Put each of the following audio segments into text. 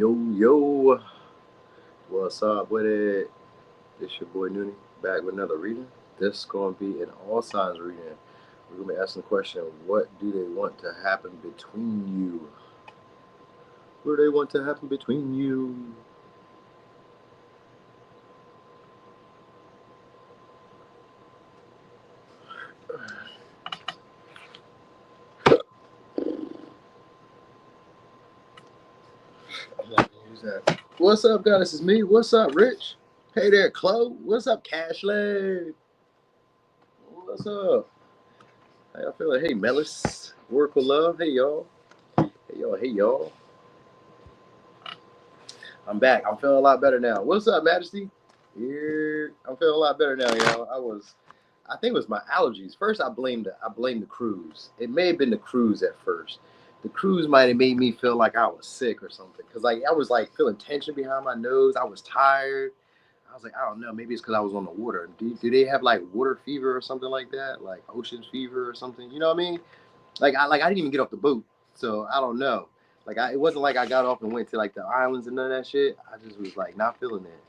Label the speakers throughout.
Speaker 1: Yo, what's up with it? It's your boy Noonie back with another reading. This is going to be an all signs reading. We're going to be asking the question, what do they want to happen between you? What do they want to happen between you? I'm not going to use that. What's up, guys? This is me. What's up, Rich? Hey there, Chloe. What's up, Cashapp? What's up? How y'all feeling? Hey, Melis. Oracle Love. Hey, y'all. Hey, y'all. I'm back. I'm feeling a lot better now. What's up, Majesty? Here. I'm feeling a lot better now, y'all. I think it was my allergies. First, I blamed the cruise. It may have been the cruise at first. The cruise might have made me feel like I was sick or something. Because I was feeling tension behind my nose. I was tired. I was like, I don't know. Maybe it's because I was on the water. Do they have water fever or something like that? Like ocean fever or something? You know what I mean? I didn't even get off the boat. So I don't know. It wasn't like I got off and went to the islands and none of that shit. I just was not feeling it.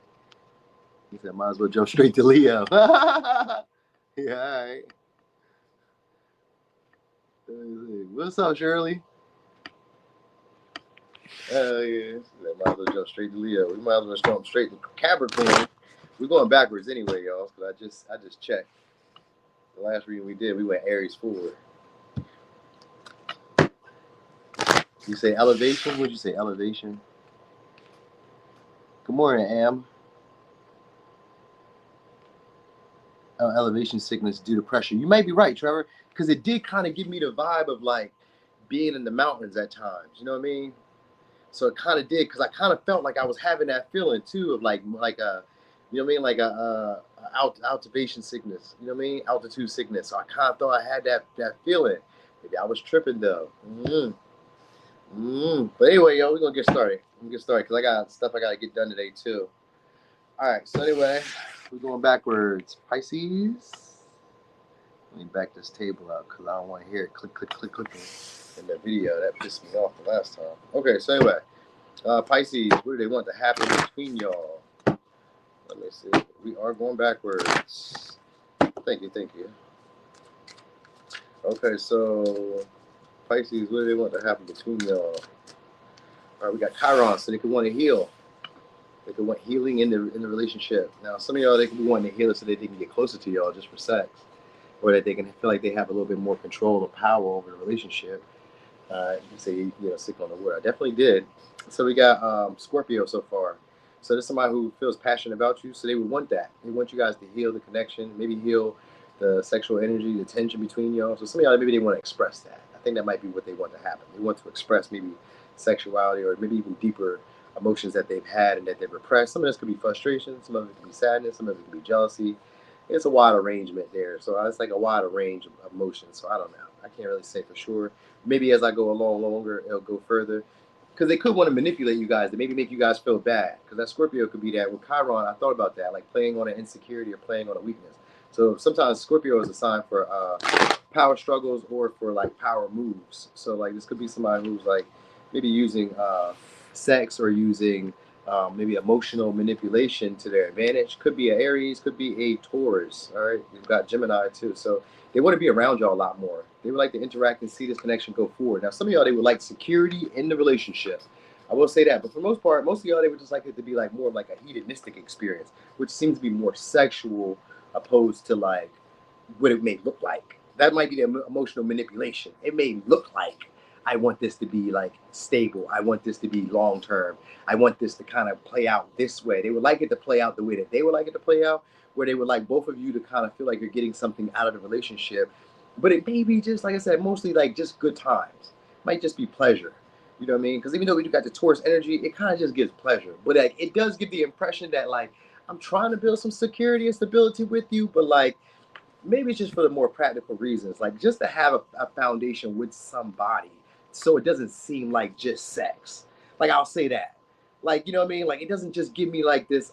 Speaker 1: He said, might as well jump straight to Leo. Yeah, all right. What's up, Shirley? Yeah. Might as well jump straight to Leo. We might as well jump straight to Capricorn. We're going backwards anyway, y'all. Because I just checked. The last reading we did, we went Aries forward. You say elevation? What'd you say? Elevation? Good morning, Am. Elevation sickness due to pressure. You might be right, Trevor, because it did kind of give me the vibe of being in the mountains at times. You know what I mean? So it kind of did, because I kind of felt like I was having that feeling too of you know what I mean, altitude sickness. You know what I mean? Altitude sickness. So I kind of thought I had that feeling. Maybe I was tripping though. But anyway, yo, we're gonna get started. Because I got stuff I gotta get done today too. All right. So anyway, we're going backwards. Pisces. Let me back this table out because I don't want to hear it click in the video. That pissed me off the last time. Okay, so anyway, Pisces, what do they want to happen between y'all? Let me see. We are going backwards. Thank you. Okay, so Pisces, what do they want to happen between y'all? All right, we got Chiron, so they could want to heal. They could want healing in the relationship. Now, some of y'all, they could be wanting to heal it so that they can get closer to y'all just for sex, or that they can feel like they have a little bit more control or power over the relationship. You say, sick on the word. I definitely did. So we got Scorpio so far. So there's somebody who feels passionate about you, so they would want that. They want you guys to heal the connection, maybe heal the sexual energy, the tension between y'all. So some of y'all, maybe they want to express that. I think that might be what they want to happen. They want to express maybe sexuality or maybe even deeper emotions that they've had and that they've repressed. Some of this could be frustration, some of it could be sadness, some of it could be jealousy. It's a wide arrangement there. So it's a wide range of emotions. So I don't know. I can't really say for sure. Maybe as I go along longer, it'll go further. Because they could want to manipulate you guys to maybe make you guys feel bad. Because that Scorpio could be that. With Chiron, I thought about that, playing on an insecurity or playing on a weakness. So sometimes Scorpio is a sign for power struggles or for power moves. So this could be somebody who's maybe using sex or using maybe emotional manipulation to their advantage. Could be an Aries, could be a Taurus. All right, you've got Gemini too. So they want to be around y'all a lot more. They would like to interact and see this connection go forward. Now, some of y'all, they would like security in the relationship. I will say that. But for the most part, most of y'all, they would just like it to be more of a hedonistic experience, which seems to be more sexual opposed to what it may look like. That might be the emotional manipulation. It may look like I want this to be stable. I want this to be long term. I want this to kind of play out this way. They would like it to play out the way that they would like it to play out, where they would like both of you to kind of feel like you're getting something out of the relationship. But it may be just, like I said, mostly just good times. Might just be pleasure. You know what I mean? Because even though you got the Taurus energy, it kind of just gives pleasure. But it does give the impression that I'm trying to build some security and stability with you, but maybe it's just for the more practical reasons, just to have a foundation with somebody, so it doesn't seem like just sex. I'll say that. You know what I mean? It doesn't just give me this,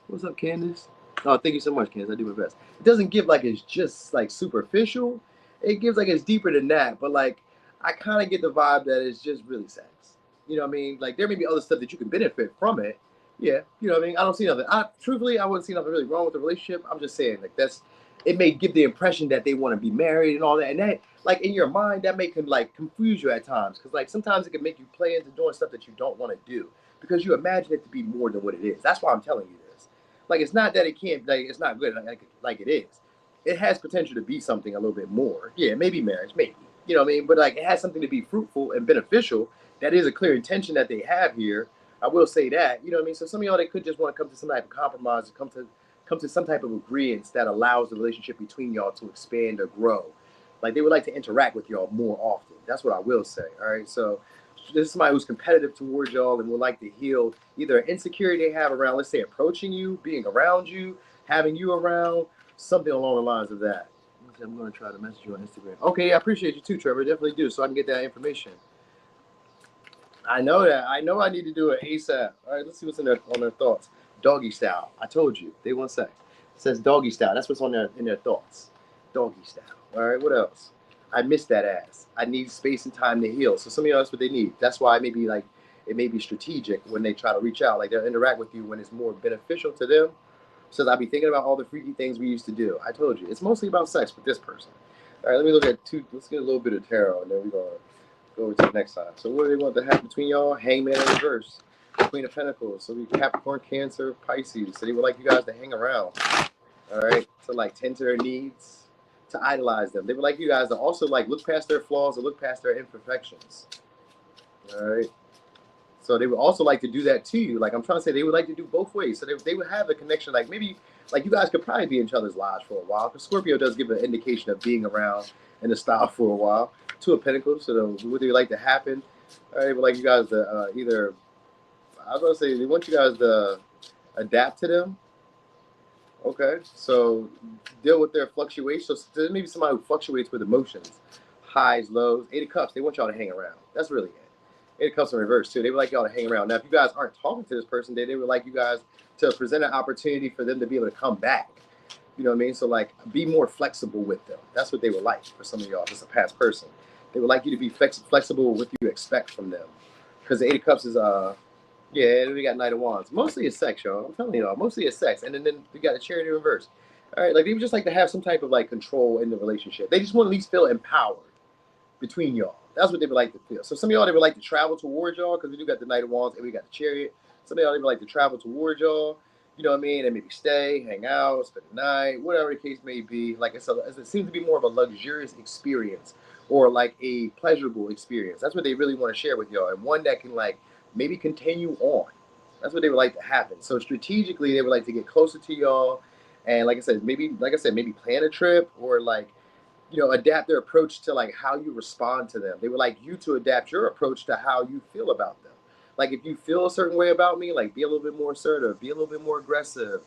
Speaker 1: what's up, Candace? Oh, thank you so much, Candace. I do my best. It doesn't give it's just superficial. It gives it's deeper than that. But I kind of get the vibe that it's just really sex. You know what I mean? Like, there may be other stuff that you can benefit from it. Yeah, you know what I mean? I don't see nothing. Truthfully, I wouldn't see nothing really wrong with the relationship. I'm just saying, like, it may give the impression that they want to be married and all that. And that, like, in your mind, that may like confuse you at times. Because, like, sometimes it can make you play into doing stuff that you don't want to do. Because you imagine it to be more than what it is. That's why I'm telling you this. Like, it's not that it can't, like, it's not good like it is. It has potential to be something a little bit more. Yeah, maybe marriage, maybe. You know what I mean? But, like, it has something to be fruitful and beneficial. That is a clear intention that they have here. I will say that, you know what I mean? So some of y'all, they could just want to come to some type of compromise, come to some type of agreement that allows the relationship between y'all to expand or grow. Like, they would like to interact with y'all more often. That's what I will say, all right? So this is somebody who's competitive towards y'all and would like to heal either an insecurity they have around, let's say, approaching you, being around you, having you around, something along the lines of that. I'm going to try to message you on Instagram. Okay, I appreciate you too, Trevor. Definitely do, so I can get that information. I know that. I know I need to do it ASAP. All right, let's see what's on their thoughts. Doggy style. I told you. They 1 sec. It says doggy style. That's what's in their thoughts. Doggy style. All right, what else? I miss that ass. I need space and time to heal. So some of y'all, that's what they need. That's why it may be strategic when they try to reach out. Like, they'll interact with you when it's more beneficial to them. So I'll be thinking about all the freaky things we used to do. I told you. It's mostly about sex with this person. All right, let me look at let's get a little bit of tarot, and then we're going to go over to the next side. So what do they want to happen between y'all? Hangman in reverse. Queen of Pentacles. So we Capricorn, Cancer, Pisces. So they would like you guys to hang around. All right. To like tend to their needs, to idolize them. They would like you guys to also like look past their flaws or look past their imperfections. All right. So they would also like to do that to you. Like, I'm trying to say, they would like to do both ways. So they would have a connection. Like, maybe like you guys could probably be in each other's lives for a while. Because Scorpio does give an indication of being around in the style for a while. Two of Pentacles. So would they like to happen? All right, they would like you guys to either, I was going to say, they want you guys to adapt to them. Okay. So deal with their fluctuations. So there may be somebody who fluctuates with emotions. Highs, lows. 8 of Cups. They want y'all to hang around. That's really it. 8 of Cups in reverse too. They would like y'all to hang around. Now, if you guys aren't talking to this person, they would like you guys to present an opportunity for them to be able to come back. You know what I mean? So like, be more flexible with them. That's what they would like for some of y'all. If it's a past person, they would like you to be flexible with what you expect from them. Because the 8 of Cups is yeah, we got Knight of Wands. Mostly it's sex, y'all. I'm telling y'all, mostly it's sex. And then we got a Chariot in reverse. All right, like they would just like to have some type of like control in the relationship. They just want to at least feel empowered between y'all. That's what they would like to feel. So some of y'all, they would like to travel towards y'all because we do got the Knight of Wands and we got the Chariot. Some of y'all, they would like to travel towards y'all. You know what I mean? And maybe stay, hang out, spend the night, whatever the case may be. Like it seems to be more of a luxurious experience or like a pleasurable experience. That's what they really want to share with y'all, and one that can like maybe continue on. That's what they would like to happen. So strategically, they would like to get closer to y'all, and like I said, maybe plan a trip or like adapt their approach to like how you respond to them. They would like you to adapt your approach to how you feel about them. Like if you feel a certain way about me, like be a little bit more assertive, be a little bit more aggressive,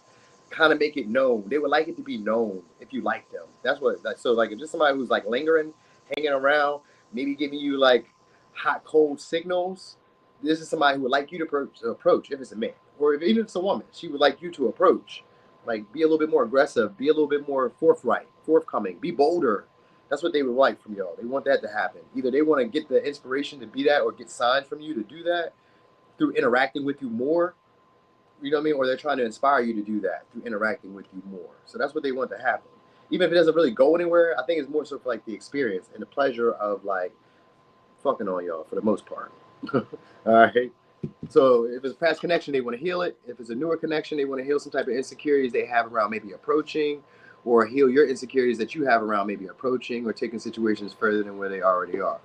Speaker 1: kind of make it known. They would like it to be known if you like them. That's what. Like, so like if just somebody who's like lingering, hanging around, maybe giving you like hot cold signals. This is somebody who would like you to approach if it's a man, or even if it's a woman, she would like you to approach. Like be a little bit more aggressive, be a little bit more forthcoming, be bolder. That's what they would like from y'all. They want that to happen. Either they want to get the inspiration to be that or get signs from you to do that through interacting with you more, you know what I mean? Or they're trying to inspire you to do that through interacting with you more. So that's what they want to happen. Even if it doesn't really go anywhere, I think it's more so for like the experience and the pleasure of like fucking on y'all for the most part. All right. So if it's a past connection, they want to heal it. If it's a newer connection, they want to heal some type of insecurities they have around maybe approaching, or heal your insecurities that you have around maybe approaching or taking situations further than where they already are.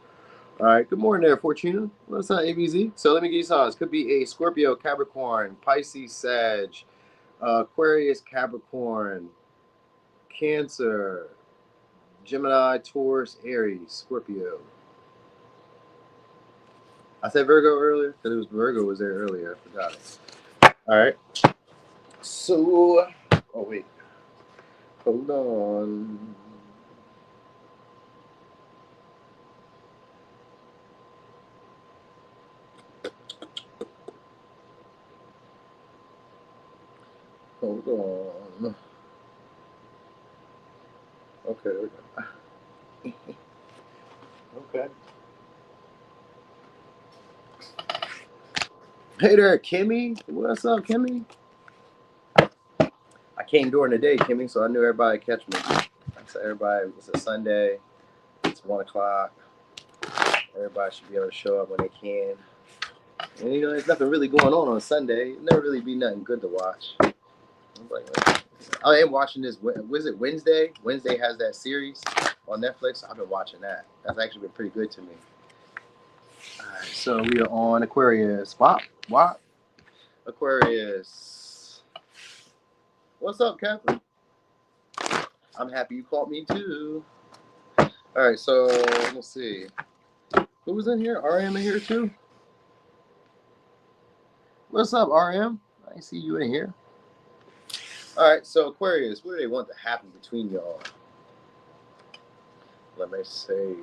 Speaker 1: All right. Good morning there, Fortuna. What's up, ABZ? So let me give you some. Could be a Scorpio, Capricorn, Pisces, Sag, Aquarius, Capricorn, Cancer, Gemini, Taurus, Aries, Scorpio. I said Virgo earlier because it was Virgo was there earlier. I forgot it. All right. So, oh wait, hold on. Hold on. Okay, there we go. Okay. Hey there, Kimmy. What's up, Kimmy? I came during the day, Kimmy, so I knew everybody would catch me. I said everybody, it's a Sunday, it's 1 o'clock. Everybody should be able to show up when they can. And you know, there's nothing really going on Sunday. It'll never really be nothing good to watch. I am watching this. Was it Wednesday? Wednesday has that series on Netflix. I've been watching that. That's actually been pretty good to me. All right, so we are on Aquarius. What? Aquarius. What's up, Catherine? I'm happy you caught me too. All right, so let's see. Who was in here? RM in here too? What's up, RM? I see you in here. All right, so Aquarius, what do they want to happen between y'all? Let me see.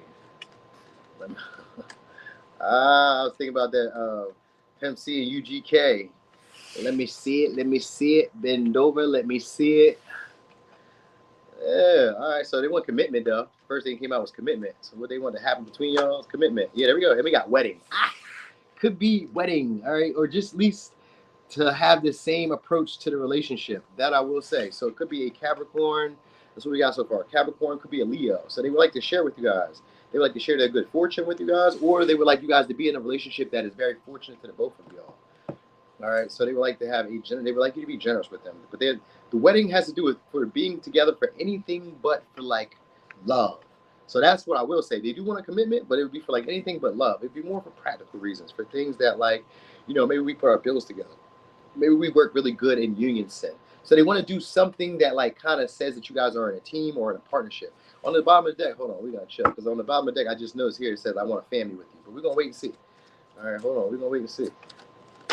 Speaker 1: I was thinking about that Pimp C and UGK. Let me see it. Bend over, let me see it. Yeah, all right, so they want commitment, though. First thing came out was commitment. So what they want to happen between y'all is commitment. Yeah, there we go. And we got wedding. Could be wedding, all right? Or just at least to have the same approach to the relationship. That I will say. So it could be a Capricorn. That's what we got so far. Capricorn could be a Leo. So they would like to share with you guys. They would like to share their good fortune with you guys, or they would like you guys to be in a relationship that is very fortunate to the both of y'all. All right, so they would like to have they would like you to be generous with them. But the wedding has to do with for being together for anything but for like love. So that's what I will say. They do want a commitment, but it would be for like anything but love. It'd be more for practical reasons, for things that like, you know, maybe we put our bills together. Maybe we work really good in unison. So they want to do something that like kind of says that you guys are in a team or in a partnership. On the bottom of the deck, hold on, we gotta chill. Because on the bottom of the deck, I just noticed here it says I want a family with you. But we're gonna wait and see. All right, hold on, we're gonna wait and see.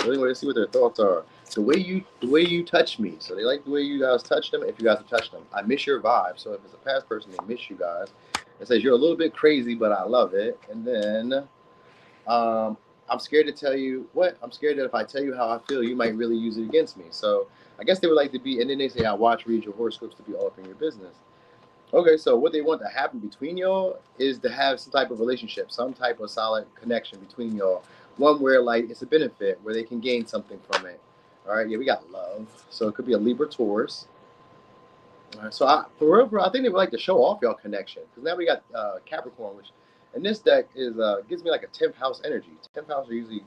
Speaker 1: Really want to see what their thoughts are. The way you touch me. So they like the way you guys touch them. If you guys have touched them, I miss your vibe. So if it's a past person, they miss you guys. It says you're a little bit crazy, but I love it. And then I'm scared to tell you what. I'm scared that if I tell you how I feel, you might really use it against me. So I guess they would like to be. And then they say I read your horoscopes to be all up in your business. Okay, so what they want to happen between y'all is to have some type of relationship, some type of solid connection between y'all. One where like it's a benefit, where they can gain something from it. All right, yeah, we got love. So it could be a Libra Taurus. All right, so for real, I think they would like to show off y'all connection because now we got Capricorn, which in this deck is gives me like a 10th house energy. 10th house are usually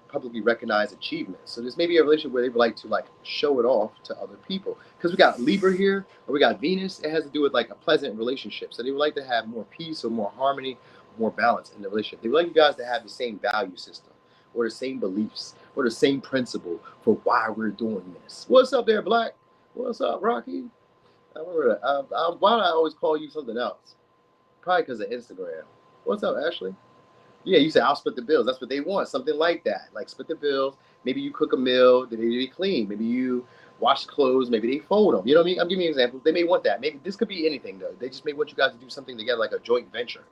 Speaker 1: publicly recognized achievements. So this may be a relationship where they would like to like show it off to other people. Because we got Libra here, or we got Venus. It has to do with like a pleasant relationship. So they would like to have more peace or more harmony, more balance in the relationship. They would like you guys to have the same value system, or the same beliefs, or the same principle for why we're doing this. What's up there, Black? What's up, Rocky? I remember that. Why do I always call you something else? Probably because of Instagram. What's up, Ashley? Yeah, you say I'll split the bills. That's what they want, something like that. Like split the bills. Maybe you cook a meal. Maybe they clean. Maybe you wash clothes. Maybe they fold them. You know what I mean? I'm giving you examples. They may want that. Maybe this could be anything though. They just may want you guys to do something together, like a joint venture.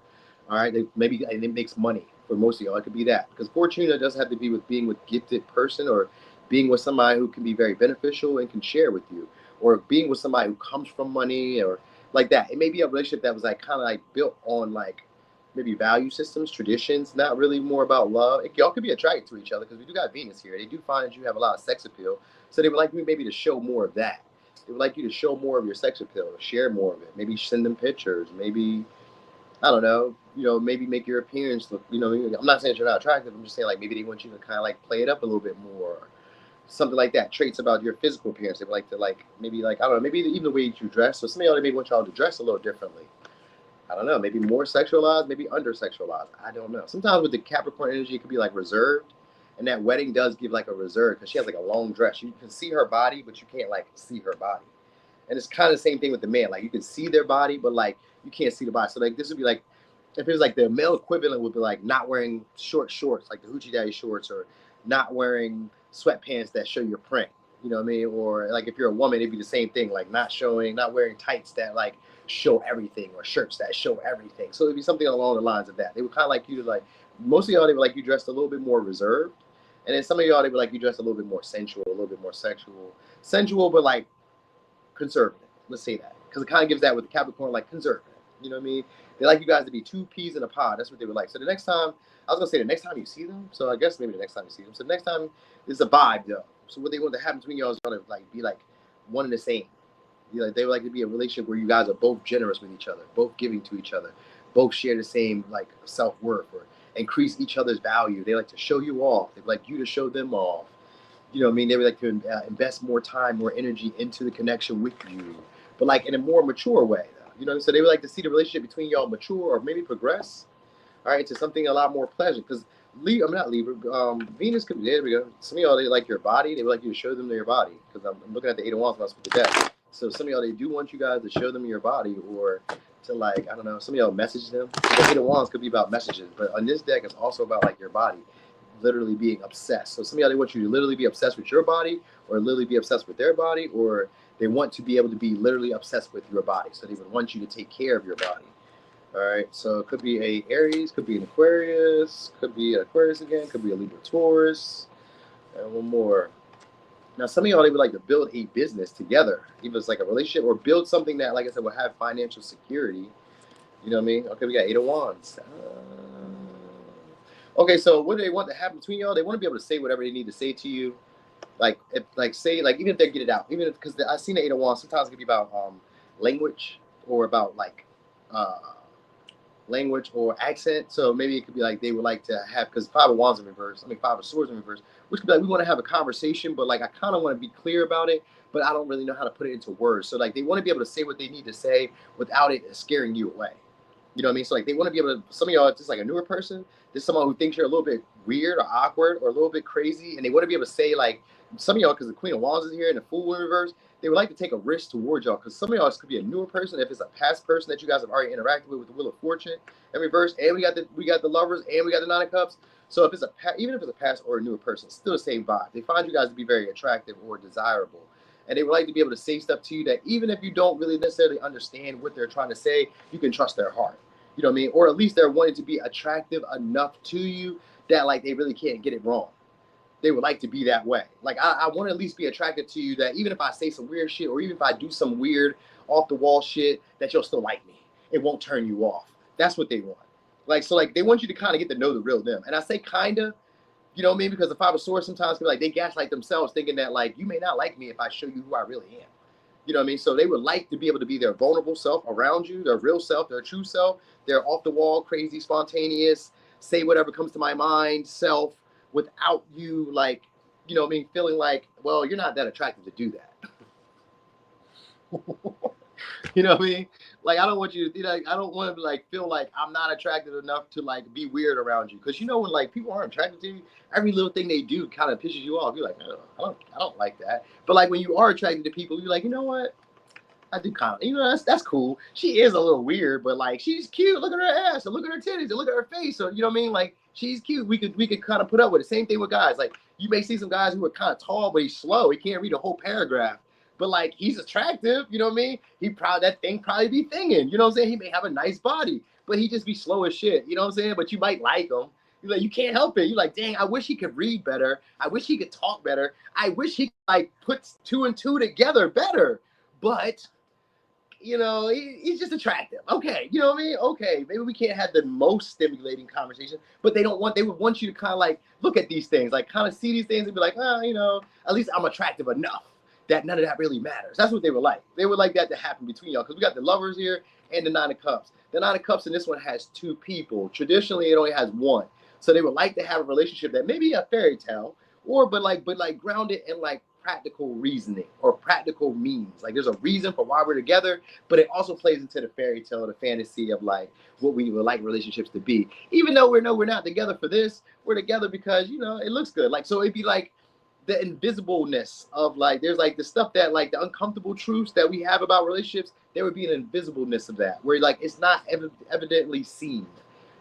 Speaker 1: All right. Maybe and it makes money for most of y'all. It could be that because Fortuna doesn't have to be with being with gifted person or being with somebody who can be very beneficial and can share with you, or being with somebody who comes from money or like that. It may be a relationship that was like kind of like built on like maybe value systems, traditions, not really more about love. Y'all could be attracted to each other because we do got Venus here. They do find that you have a lot of sex appeal. So they would like you maybe to show more of that. They would like you to show more of your sex appeal, share more of it. Maybe send them pictures. Maybe, I don't know, maybe make your appearance look, I'm not saying that you're not attractive. I'm just saying like maybe they want you to kind of like play it up a little bit more. Something like that. Traits about your physical appearance. They would like to like, maybe like, I don't know, maybe even the way you dress. So some of y'all, they may want y'all to dress a little differently. I don't know, maybe more sexualized, maybe under sexualized. I don't know. Sometimes with the Capricorn energy, it could be like reserved. And that wedding does give like a reserve because she has like a long dress. You can see her body, but you can't like see her body. And it's kind of the same thing with the man. Like you can see their body, but like you can't see the body. So like this would be like, if it was like the male equivalent would be like not wearing short shorts, like the Hoochie Daddy shorts, or not wearing sweatpants that show your print. You know what I mean? Or like if you're a woman, it'd be the same thing, like not wearing tights that like show everything, or shirts that show everything. So it'd be something along the lines of that. They would kind of like you to like, most of y'all, they would like you dressed a little bit more reserved. And then some of y'all, they would like you dressed a little bit more sensual, a little bit more sexual. Sensual, but like conservative. Let's say that. Because it kind of gives that with the Capricorn, like conservative. You know what I mean? They like you guys to be two peas in a pod. That's what they would like. So the next time, I was gonna say the next time you see them. So I guess maybe the next time you see them. So the next time is a vibe though. So what they want to happen between y'all is gonna like be like one and the same. You know, they would like to be a relationship where you guys are both generous with each other, both giving to each other, both share the same like self-worth or increase each other's value. They like to show you off. They like you to show them off. You know what I mean? They would like to invest more time, more energy into the connection with you, but like in a more mature way. You know, so they would like to see the relationship between y'all mature or maybe progress, all right, to something a lot more pleasant. Because I'm not Libra. Venus could be, there we go. Some of y'all, they like your body. They would like you to show them their body. Because I'm looking at the Eight of Wands when I speak to death. So some of y'all, they do want you guys to show them your body or to like, I don't know, some of y'all message them. The Eight of Wands could be about messages. But on this deck, it's also about like your body literally being obsessed. So some of y'all, they want you to literally be obsessed with your body or literally be obsessed with their body, or they want to be able to be literally obsessed with your body. So they would want you to take care of your body. All right. So it could be a Aries, could be an Aquarius, could be an Aquarius again, could be a Libra, Taurus, and one more. Now, some of y'all, they would like to build a business together, even if it's like a relationship, or build something that, like I said, will have financial security. You know what I mean? Okay, we got Eight of Wands. Okay, so what do they want to happen between y'all? They want to be able to say whatever they need to say to you. Like, if, like say, like even if they get it out, even because I've seen the Eight of Wands, sometimes it can be about language or about like language or accent. So maybe it could be like they would like to have, because Five of Wands in reverse, Five of Swords in reverse, which could be like we want to have a conversation, but like I kind of want to be clear about it, but I don't really know how to put it into words. So like they want to be able to say what they need to say without it scaring you away. You know what I mean? So like they want to be able to, some of y'all, just like a newer person, there's someone who thinks you're a little bit weird or awkward or a little bit crazy, and they want to be able to say like, some of y'all, because the Queen of Wands is here and the Fool in reverse, they would like to take a risk towards y'all, because some of y'all, this could be a newer person if it's a past person that you guys have already interacted with the Wheel of Fortune in reverse, and we got the Lovers, and we got the Nine of Cups. So if it's even if it's a past or a newer person, it's still the same vibe. They find you guys to be very attractive or desirable, and they would like to be able to say stuff to you that even if you don't really necessarily understand what they're trying to say, you can trust their heart. You know what I mean? Or at least they're wanting to be attractive enough to you that like they really can't get it wrong. They would like to be that way. Like I want to at least be attracted to you that even if I say some weird shit or even if I do some weird off the wall shit, that you'll still like me. It won't turn you off. That's what they want. Like, so like they want you to kind of get to know the real them. And I say kind of, you know what I mean? Because the Five of Swords sometimes can be like, they gaslight themselves thinking that like, you may not like me if I show you who I really am. You know what I mean? So they would like to be able to be their vulnerable self around you, their real self, their true self, their off the wall, crazy, spontaneous, say whatever comes to my mind self, without you like, you know what I mean, feeling like, well, you're not that attractive to do that. You know what I mean? Like, I don't want you to, like, I don't want to like feel like I'm not attractive enough to like be weird around you. Because you know when like people aren't attracted to you, every little thing they do kind of pisses you off. You're like, I don't like that. But like when you are attracted to people, you're like, you know what? I do kind of, you know, that's cool. She is a little weird, but like she's cute. Look at her ass, and look at her titties, and look at her face. So you know what I mean? Like she's cute. We could kind of put up with it. Same thing with guys. Like you may see some guys who are kind of tall, but he's slow. He can't read a whole paragraph. But like he's attractive, you know what I mean? That thing probably be thinging. You know what I'm saying? He may have a nice body, but he just be slow as shit. You know what I'm saying? But you might like him. You're like, you can't help it. You're like, dang, I wish he could read better. I wish he could talk better. I wish he could like put two and two together better. But you know, he's just attractive. Okay, you know what I mean? Okay, maybe we can't have the most stimulating conversation, but they would want you to kind of like look at these things, like kind of see these things and be like, you know, at least I'm attractive enough that none of that really matters. That's what they would like. They would like that to happen between y'all, because we got the Lovers here and the Nine of Cups. The Nine of Cups in this one has two people. Traditionally, it only has one. So they would like to have a relationship that may be a fairy tale, but grounded in like practical reasoning or practical means. Like there's a reason for why we're together, but it also plays into the fairy tale, the fantasy of like what we would like relationships to be. Even though we're not together for this, we're together because, you know, it looks good. Like, so it'd be like the invisibleness of like, there's like the stuff that like the uncomfortable truths that we have about relationships, there would be an invisibleness of that where like it's not evidently seen.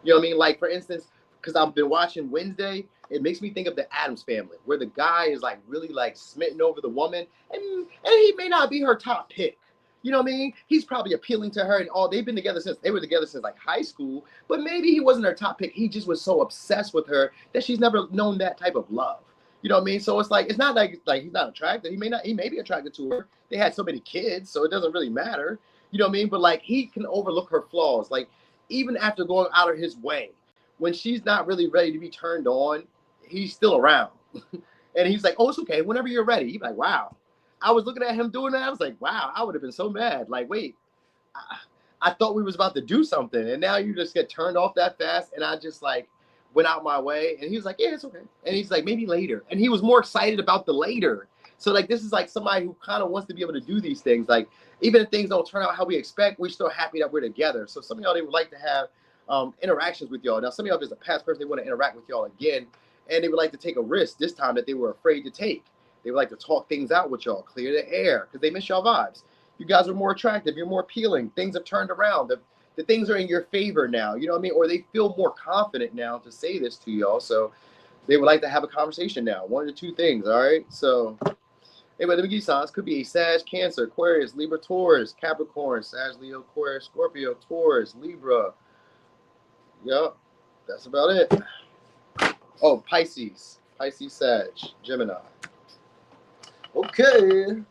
Speaker 1: You know what I mean? Like for instance, because I've been watching Wednesday, it makes me think of the Addams Family, where the guy is like really like smitten over the woman, and he may not be her top pick. You know what I mean? He's probably appealing to her, and they were together since like high school, but maybe he wasn't her top pick. He just was so obsessed with her that she's never known that type of love. You know what I mean? So it's like, it's not like he's not attracted. He may be attracted to her. They had so many kids, so it doesn't really matter. You know what I mean? But like he can overlook her flaws. Like even after going out of his way, when she's not really ready to be turned on, he's still around. And he's like, oh, it's okay. Whenever you're ready. He's like, wow. I was looking at him doing that. I was like, wow, I would have been so mad. Like, wait, I thought we was about to do something. And now you just get turned off that fast. And I just like went out my way. And he was like, yeah, it's okay. And he's like, maybe later. And he was more excited about the later. So like, this is like somebody who kind of wants to be able to do these things. Like, even if things don't turn out how we expect, we're still happy that we're together. So some of y'all, they would like to have interactions with y'all. Now, some of y'all, if it's a past person, they want to interact with y'all again. And they would like to take a risk this time that they were afraid to take. They would like to talk things out with y'all, clear the air, because they miss y'all vibes. You guys are more attractive. You're more appealing. Things have turned around. The things are in your favor now. You know what I mean? Or they feel more confident now to say this to y'all. So they would like to have a conversation now. One of the two things, all right? So anyway, let me give you signs. Could be a Sag, Cancer, Aquarius, Libra, Taurus, Capricorn, Sag, Leo, Aquarius, Scorpio, Taurus, Libra. Yep, that's about it. Oh, Pisces, Sag, Gemini. Okay.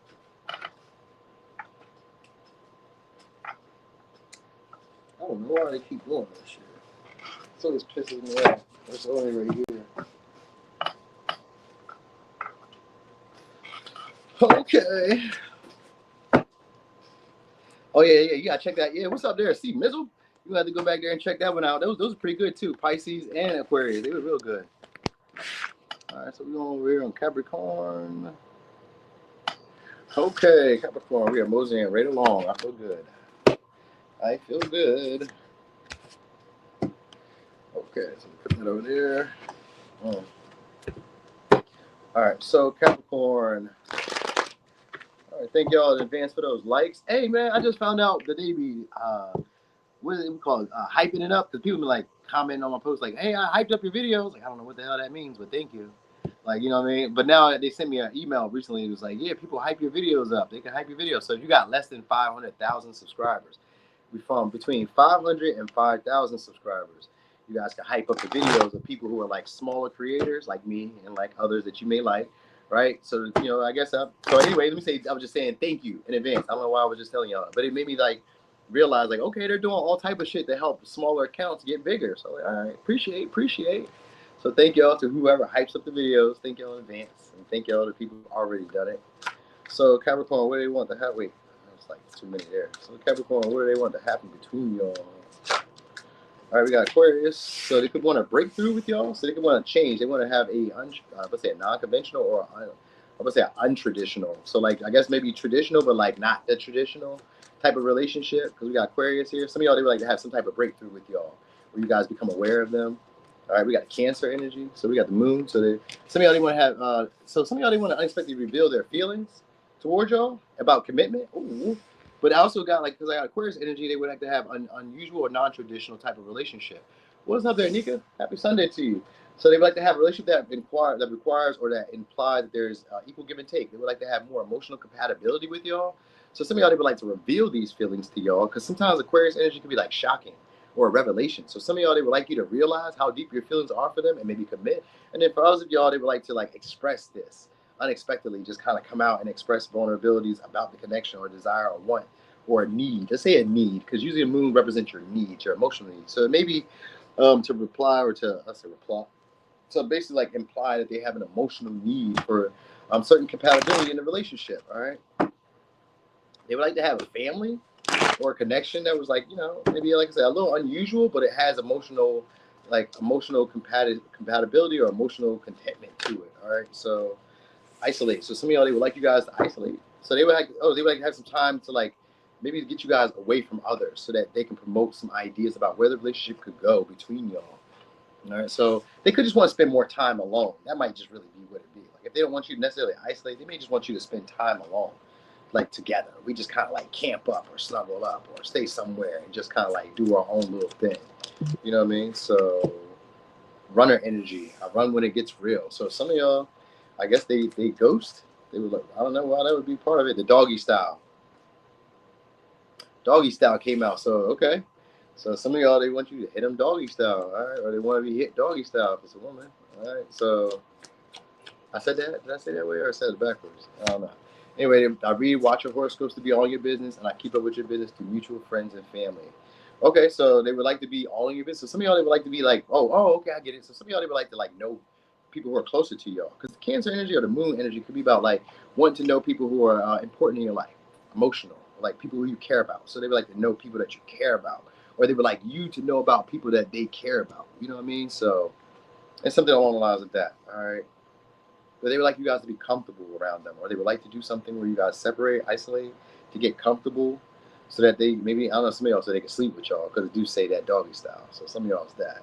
Speaker 1: I don't know why they keep doing this shit. So this pisses me off. It's only right here. Okay. Oh yeah, you gotta check that. Yeah, what's up there? See Mizzle? You have to go back there and check that one out. Those are pretty good too. Pisces and Aquarius, they were real good. All right, so we're going over here on Capricorn. Okay, Capricorn, we are moseying right along. I feel good. I feel good. Okay, so put that over there. Oh. All right, so Capricorn. All right, thank y'all in advance for those likes. Hey man, I just found out that they be what is it called? Hyping it up, because people be like commenting on my posts like, hey, I hyped up your videos. Like, I don't know what the hell that means, but thank you. Like, you know what I mean? But now they sent me an email recently. It was like, yeah, people hype your videos up. They can hype your videos. So if you got less than 500,000 subscribers, we from between 500 and 5,000 subscribers, you guys can hype up the videos of people who are like smaller creators like me and like others that you may like, right? So, you know, I guess so anyway, let me say, I was just saying thank you in advance. I don't know why I was just telling y'all, but it made me like realize like, okay, they're doing all type of shit to help smaller accounts get bigger. So like, all right, appreciate. So thank y'all to whoever hypes up the videos. Thank y'all in advance, and thank y'all to people who've already done it. So Capricorn, what do they want to have? Wait, it's like too many there. So Capricorn, what do they want to happen between y'all? All right, we got Aquarius. So they could want a breakthrough with y'all. So they could want to change. They want to have a let's say a non-conventional or I'm gonna say untraditional. So like I guess maybe traditional, but like not the traditional type of relationship. Because we got Aquarius here. Some of y'all, they would like to have some type of breakthrough with y'all, where you guys become aware of them. All right, we got Cancer energy. So we got the moon. So some of y'all, they want to have. So some of y'all, they want to unexpectedly reveal their feelings towards y'all about commitment. Ooh. But I also got like, because I got Aquarius energy, they would like to have an unusual or non-traditional type of relationship. What's up there, Nika? Happy Sunday to you. So they would like to have a relationship that requires or that implies that there's equal give and take. They would like to have more emotional compatibility with y'all. So some of y'all, they would like to reveal these feelings to y'all, because sometimes Aquarius energy can be like shocking or a revelation. So some of y'all, they would like you to realize how deep your feelings are for them and maybe commit. And then for others of y'all, they would like to like express this unexpectedly, just kind of come out and express vulnerabilities about the connection or desire or want or a need. Let's say a need, because usually a moon represents your needs, your emotional needs. So it may be to reply or to, let's say reply. So basically like imply that they have an emotional need for certain compatibility in the relationship, all right? They would like to have a family or a connection that was like, you know, maybe like I said, a little unusual, but it has emotional compatibility or emotional contentment to it, all right? So isolate. So some of y'all, they would like you guys to isolate. So they would like, they would like to have some time to like maybe get you guys away from others so that they can promote some ideas about where the relationship could go between y'all. All right. So they could just want to spend more time alone. That might just really be what it be. Like if they don't want you to necessarily isolate, they may just want you to spend time alone, like together. We just kind of like camp up or snuggle up or stay somewhere and just kind of like do our own little thing. You know what I mean? So runner energy. I run when it gets real. So some of y'all, I guess they ghost. They would like, I don't know why that would be part of it. The doggy style. Doggy style came out. So okay. So some of y'all, they want you to hit them doggy style, all right? Or they want to be hit doggy style if it's a woman. All right. So I said that. Did I say that way or I said it backwards? I don't know. Anyway, I read, watch your horoscopes to be all in your business, and I keep up with your business through mutual friends and family. Okay, so they would like to be all in your business. So some of y'all, they would like to be like, okay, I get it. So some of y'all, they would like to like know people who are closer to y'all, because the Cancer energy or the Moon energy could be about like wanting to know people who are important in your life, emotional, like people who you care about. So they would like to know people that you care about, or they would like you to know about people that they care about. You know what I mean? So it's something along the lines of that. All right. But they would like you guys to be comfortable around them, or they would like to do something where you guys separate, isolate, to get comfortable, so that they maybe I don't know some of y'all so they can sleep with y'all, because they do say that doggy style. So some of y'all is that.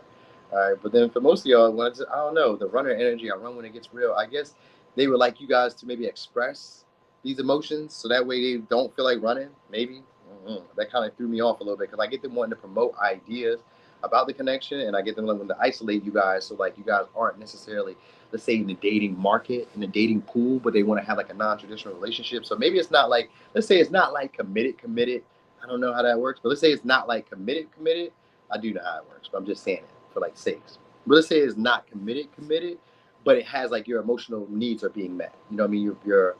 Speaker 1: All right, but then for most of y'all, when it's, I don't know, the runner energy, I run when it gets real. I guess they would like you guys to maybe express these emotions, so that way they don't feel like running. Maybe that kind of threw me off a little bit, because I get them wanting to promote ideas about the connection, and I get them wanting to isolate you guys, so like you guys aren't necessarily, let's say, in the dating market, in the dating pool, but they want to have like a non-traditional relationship. So maybe it's not like, let's say it's not like committed. I don't know how that works, but let's say it's not like committed. I do know how it works, but I'm just saying it for like sakes. But let's say it's not committed, but it has like your emotional needs are being met. You know what I mean? Your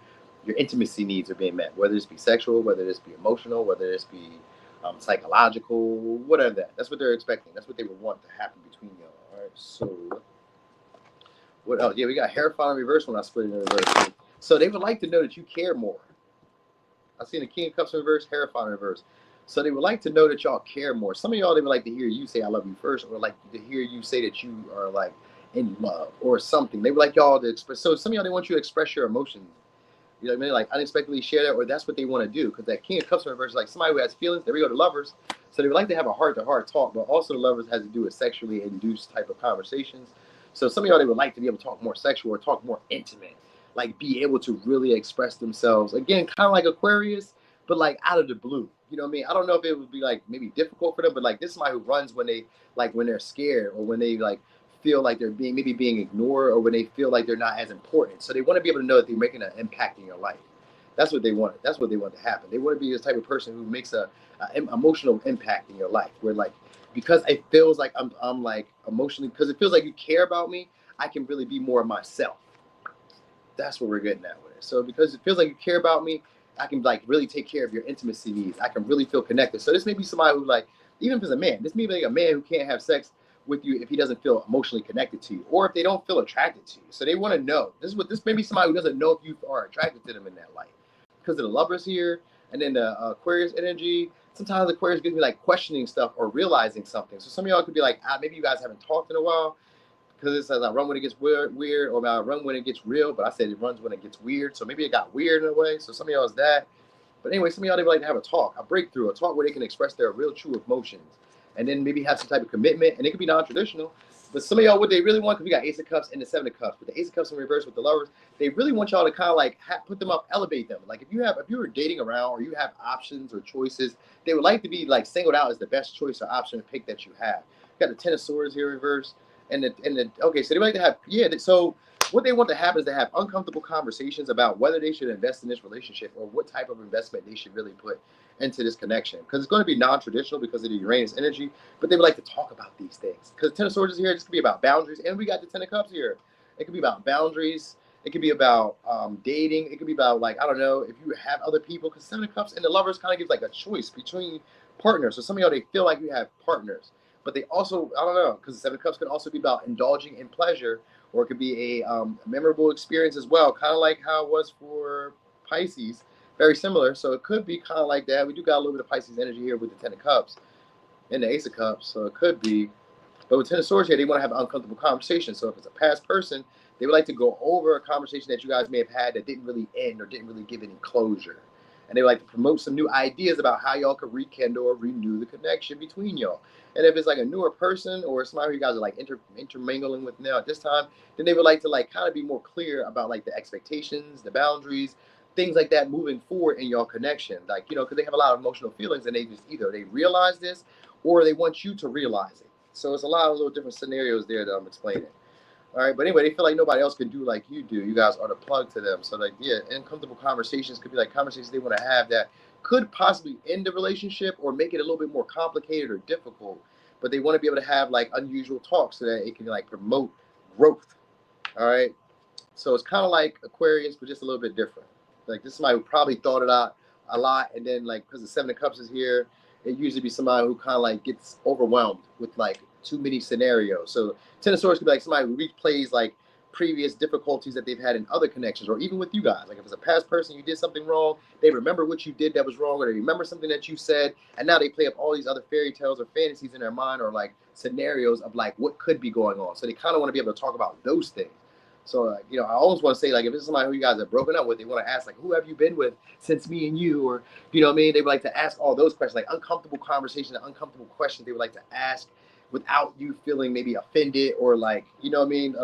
Speaker 1: intimacy needs are being met, whether this be sexual, whether this be emotional, whether this be psychological, whatever that. That's what they're expecting. That's what they would want to happen between y'all. All right, so what else? Yeah, we got hair file in reverse when I split it in reverse. So they would like to know that you care more. I seen the King of Cups in reverse, hair file in reverse. So they would like to know that y'all care more. Some of y'all, they would like to hear you say I love you first, or like to hear you say that you are like in love or something. They would like y'all to express. So some of y'all, they want you to express your emotions. You know what I mean? Like unexpectedly share that, or that's what they want to do. Because that King of Cups in reverse is like somebody who has feelings. There we go, the lovers. So they would like to have a heart-to-heart talk, but also the lovers has to do with sexually induced type of conversations. So some of y'all, they would like to be able to talk more sexual or talk more intimate, like be able to really express themselves. Again, kind of like Aquarius, but like out of the blue. You know what I mean? I don't know if it would be like maybe difficult for them, but like this is somebody who runs when they like when they're scared, or when they like feel like they're being ignored, or when they feel like they're not as important. So they want to be able to know that they're making an impact in your life. That's what they want. That's what they want to happen. They want to be this type of person who makes a emotional impact in your life, where like because it feels like I'm like emotionally, because it feels like you care about me, I can really be more of myself. That's what we're getting at with it. So because it feels like you care about me, I can like really take care of your intimacy needs. I can really feel connected. So this may be somebody who like, even if it's a man, this may be like a man who can't have sex with you if he doesn't feel emotionally connected to you, or if they don't feel attracted to you. So they want to know. This may be somebody who doesn't know if you are attracted to them in that light. Because of the lovers here, and then the Aquarius energy. Sometimes Aquarius gives me like questioning stuff or realizing something. So some of y'all could be like, maybe you guys haven't talked in a while, because it says I run when it gets weird, or I run when it gets real, but I said it runs when it gets weird. So maybe it got weird in a way. So some of y'all is that. But anyway, some of y'all, they would like to have a talk, a breakthrough, a talk where they can express their real true emotions, and then maybe have some type of commitment. And it could be non-traditional. But some of y'all, what they really want, because we got Ace of Cups and the Seven of Cups. With the Ace of Cups in reverse with the lovers, they really want y'all to kind of like put them up, elevate them. Like if you were dating around, or you have options or choices, they would like to be like singled out as the best choice or option to pick that you have. You got the Ten of Swords here in reverse, and the okay, so they like to have so what they want to happen is to have uncomfortable conversations about whether they should invest in this relationship, or what type of investment they should really put into this connection. Because it's going to be non-traditional because of the Uranus energy, but they would like to talk about these things. Because Ten of Swords is here, this could be about boundaries, and we got the Ten of Cups here. It could be about boundaries. It could be about dating. It could be about, like, I don't know, if you have other people. Because Seven of Cups and the Lovers kind of gives like a choice between partners. So some of y'all, they feel like you have partners, but they also, I don't know, because the Seven of Cups can also be about indulging in pleasure, or it could be a memorable experience as well, kind of like how it was for Pisces. Very similar. So it could be kind of like that. We do got a little bit of Pisces energy here with the Ten of Cups and the Ace of Cups. So it could be. But with Ten of Swords here, they want to have an uncomfortable conversation. So if it's a past person, they would like to go over a conversation that you guys may have had that didn't really end or didn't really give any closure. And they would like to promote some new ideas about how y'all could rekindle or renew the connection between y'all. And if it's like a newer person, or somebody who you guys are like intermingling with now at this time, then they would like to like kind of be more clear about like the expectations, the boundaries, things like that moving forward in your connection. Like, because they have a lot of emotional feelings, and they just either they realize this, or they want you to realize it. So it's a lot of little different scenarios there that I'm explaining. All right, but anyway, they feel like nobody else can do like you do. You guys are the plug to them. So like, yeah, uncomfortable conversations could be like conversations they want to have that could possibly end the relationship or make it a little bit more complicated or difficult. But they want to be able to have like unusual talks so that it can like promote growth. All right, so it's kind of like Aquarius, but just a little bit different. Like this is somebody who probably thought it out a lot, and then like because the Seven of Cups is here, it usually be somebody who kind of like gets overwhelmed with like too many scenarios. So Ten of Swords could be like somebody who replays like previous difficulties that they've had in other connections, or even with you guys. Like if it's a past person, you did something wrong, they remember what you did that was wrong, or they remember something that you said, and now they play up all these other fairy tales or fantasies in their mind, or like scenarios of like what could be going on. So they kind of want to be able to talk about those things. So, you know, I always want to say, like, if it's somebody who you guys have broken up with, they want to ask, like, who have you been with since me and you? Or, you know what I mean? They would like to ask all those questions, like uncomfortable conversations, uncomfortable questions they would like to ask without you feeling maybe offended or like, you know what I mean?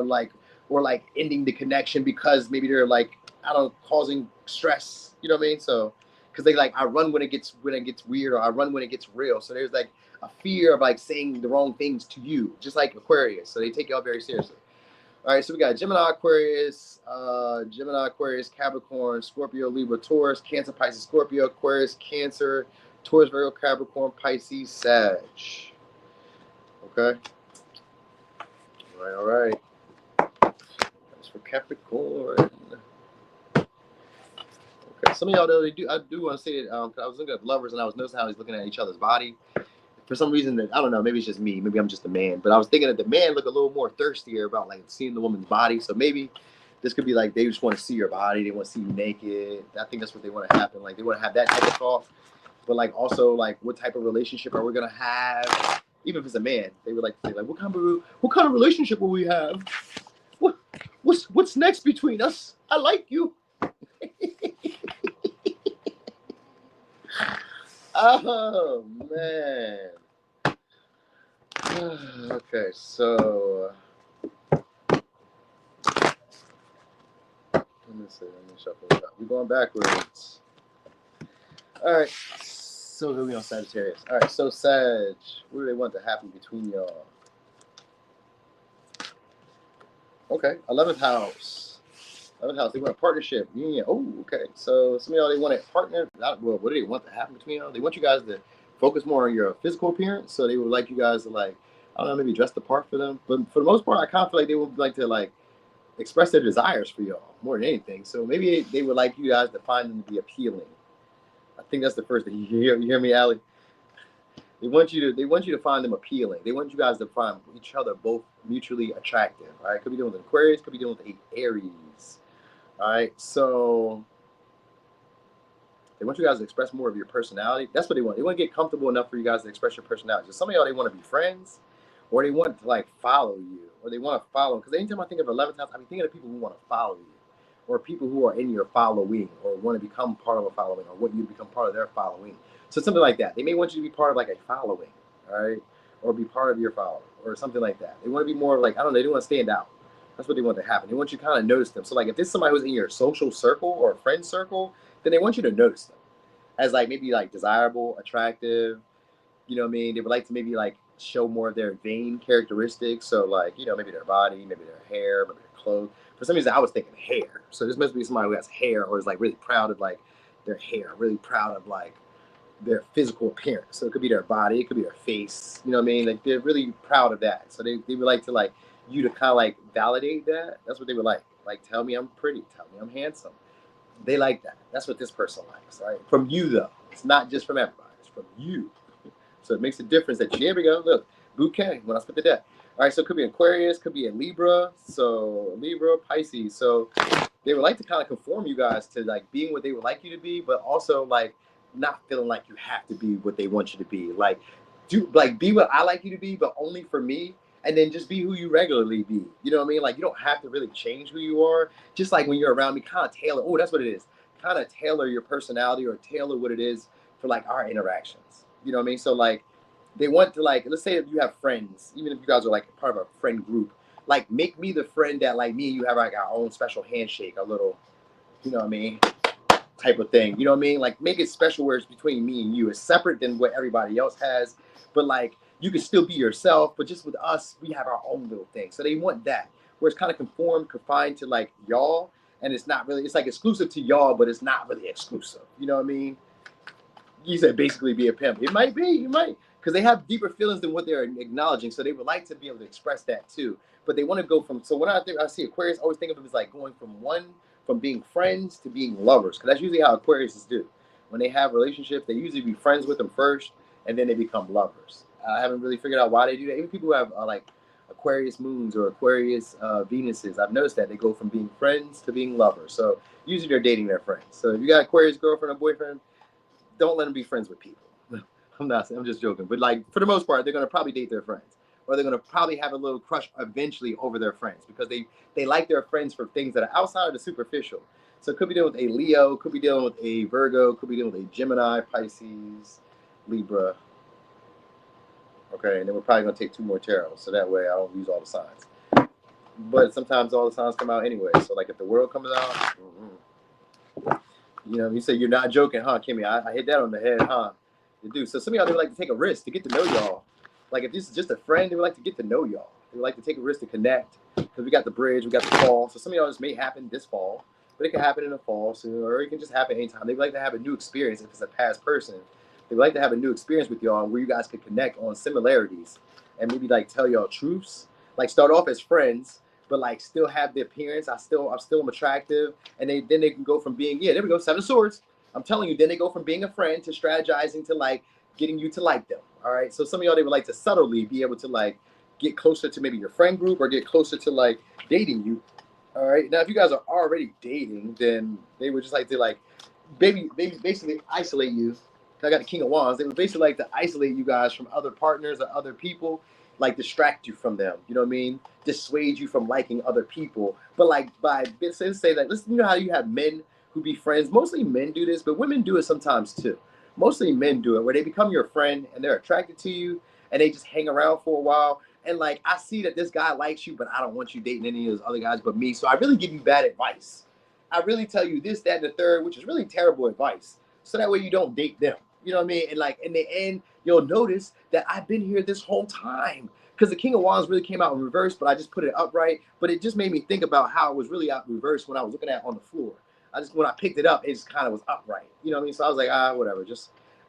Speaker 1: Or like ending the connection because maybe they're like, I don't know, causing stress, you know what I mean? So, because they like, I run when it gets weird, or I run when it gets real. So there's like a fear of like saying the wrong things to you, just like Aquarius. So they take y'all very seriously. All right, so we got Gemini, Aquarius, Capricorn, Scorpio, Libra, Taurus, Cancer, Pisces, Scorpio, Aquarius, Cancer, Taurus, Virgo, Capricorn, Pisces, Sag. Okay. All right. That's for Capricorn. Okay. Some of y'all though, I do want to say it because I was looking at lovers and I was noticing how he's looking at each other's body. For some reason that I don't know, maybe it's just me, maybe I'm just a man, but I was thinking that the man look a little more thirstier about like seeing the woman's body. So maybe this could be like they just want to see your body, they want to see you naked. I think that's what they want to happen. Like they want to have that type of thought, but like also like what type of relationship are we gonna have? Even if it's a man, they would like to say like what kind of relationship will we have? What's next between us? I like you. Oh man. Okay, so let me see. Let me shuffle it up. We're going backwards. All right. So here we on Sagittarius. All right. So Sag, what do they want to happen between y'all? Okay. 11th house. 11th house. They want a partnership, union. Oh, okay. So some of y'all they want a partner. Well, what do they want to happen between y'all? They want you guys to focus more on your physical appearance. So they would like you guys to like, I don't know, maybe dress the part for them. But for the most part, I kind of feel like they would like to like express their desires for y'all more than anything. So maybe they would like you guys to find them to be appealing. I think that's the first thing. You hear me, Allie? They want you to find them appealing. They want you guys to find each other both mutually attractive. All right, could be dealing with Aquarius, could be dealing with Aries. All right, so they want you guys to express more of your personality. That's what they want. They want to get comfortable enough for you guys to express your personality. So some of y'all they want to be friends, or they want to like follow you, or they want to follow. Because anytime I think of 11th house, I'm thinking of people who want to follow you, or people who are in your following, or want to become part of a following, or want you to become part of their following. So something like that. They may want you to be part of like a following, all right, or be part of your following, or something like that. They want to be more like I don't know. They want to stand out. That's what they want to happen. They want you to kind of notice them. So like if there's somebody who's in your social circle or friend circle, then they want you to notice them as like maybe like desirable, attractive. You know what I mean? They would like to maybe like show more of their vain characteristics. So like, you know, maybe their body, maybe their hair, maybe their clothes. For some reason, I was thinking hair. So this must be somebody who has hair or is like really proud of like their hair, really proud of like their physical appearance. So it could be their body, it could be their face. You know what I mean? Like they're really proud of that. So they would like to like you to kind of like validate that. That's what they would like. Like tell me I'm pretty, tell me I'm handsome. They like that. That's what this person likes, right? From you though. It's not just from everybody. It's from you. So it makes a difference that here we go. Look, bouquet when I split the deck. All right, so it could be Aquarius, could be a Libra. So Libra, Pisces. So they would like to kind of conform you guys to like being what they would like you to be, but also like not feeling like you have to be what they want you to be. Like be what I like you to be, but only for me. And then just be who you regularly be. You know what I mean? Like you don't have to really change who you are. Just like when you're around me, kind of tailor. Oh, that's what it is. Kind of tailor your personality or tailor what it is for like our interactions. You know what I mean? So like they want to like, let's say if you have friends, even if you guys are like part of a friend group, like make me the friend that like me and you have like our own special handshake, a little, you know what I mean, type of thing. You know what I mean? Like make it special where it's between me and you. It's separate than what everybody else has, but like you can still be yourself, but just with us, we have our own little thing. So they want that, where it's kind of confined to like y'all, and it's not really, it's like exclusive to y'all, but it's not really exclusive. You know what I mean? You said basically be a pimp. It might be, you might, because they have deeper feelings than what they're acknowledging. So they would like to be able to express that too. But they want to go from, so when I see Aquarius, I always think of it as like going from one from being friends to being lovers, because that's usually how Aquariuses do. When they have relationships, they usually be friends with them first, and then they become lovers. I haven't really figured out why they do that. Even people who have like Aquarius moons or Aquarius Venuses, I've noticed that they go from being friends to being lovers. So usually they're dating their friends. So if you got Aquarius girlfriend or boyfriend, don't let them be friends with people. I'm just joking. But like for the most part, they're gonna probably date their friends, or they're gonna probably have a little crush eventually over their friends, because they like their friends for things that are outside of the superficial. So it could be dealing with a Leo, could be dealing with a Virgo, could be dealing with a Gemini, Pisces, Libra. Okay, and then we're probably gonna take 2 more tarot, so that way I don't use all the signs. But sometimes all the signs come out anyway. So like if the world comes out, you know, you say you're not joking, huh, Kimmy? I hit that on the head, huh? You do. So some of y'all, they would like to take a risk to get to know y'all. Like if this is just a friend, they would like to get to know y'all. They would like to take a risk to connect, because we got the bridge, we got the fall. So some of y'all, this may happen this fall, but it can happen in the fall soon, or it can just happen anytime. They would like to have a new experience. If it's a past person, they would like to have a new experience with y'all where you guys could connect on similarities and maybe like tell y'all truths. Like start off as friends, but like still have the appearance. I'm still attractive, and then they can go from being, yeah, there we go, 7 of Swords. I'm telling you, then they go from being a friend to strategizing to like getting you to like them. All right. So some of y'all, they would like to subtly be able to like get closer to maybe your friend group, or get closer to like dating you. All right. Now, if you guys are already dating, then they would just like to like basically isolate you. I got the King of Wands. They would basically like to isolate you guys from other partners or other people, like distract you from them. You know what I mean? Dissuade you from liking other people. But like by say that, listen, you know how you have men who be friends. Mostly men do this, but women do it sometimes too. Mostly men do it, where they become your friend and they're attracted to you, and they just hang around for a while. And like, I see that this guy likes you, but I don't want you dating any of those other guys but me. So I really give you bad advice. I really tell you this, that, and the third, which is really terrible advice. So that way you don't date them. You know what I mean? And like in the end, you'll notice that I've been here this whole time. Because the King of Wands really came out in reverse, but I just put it upright. But it just made me think about how it was really out in reverse when I was looking at it on the floor. When I picked it up, it just kind of was upright. You know what I mean? So I was like, whatever.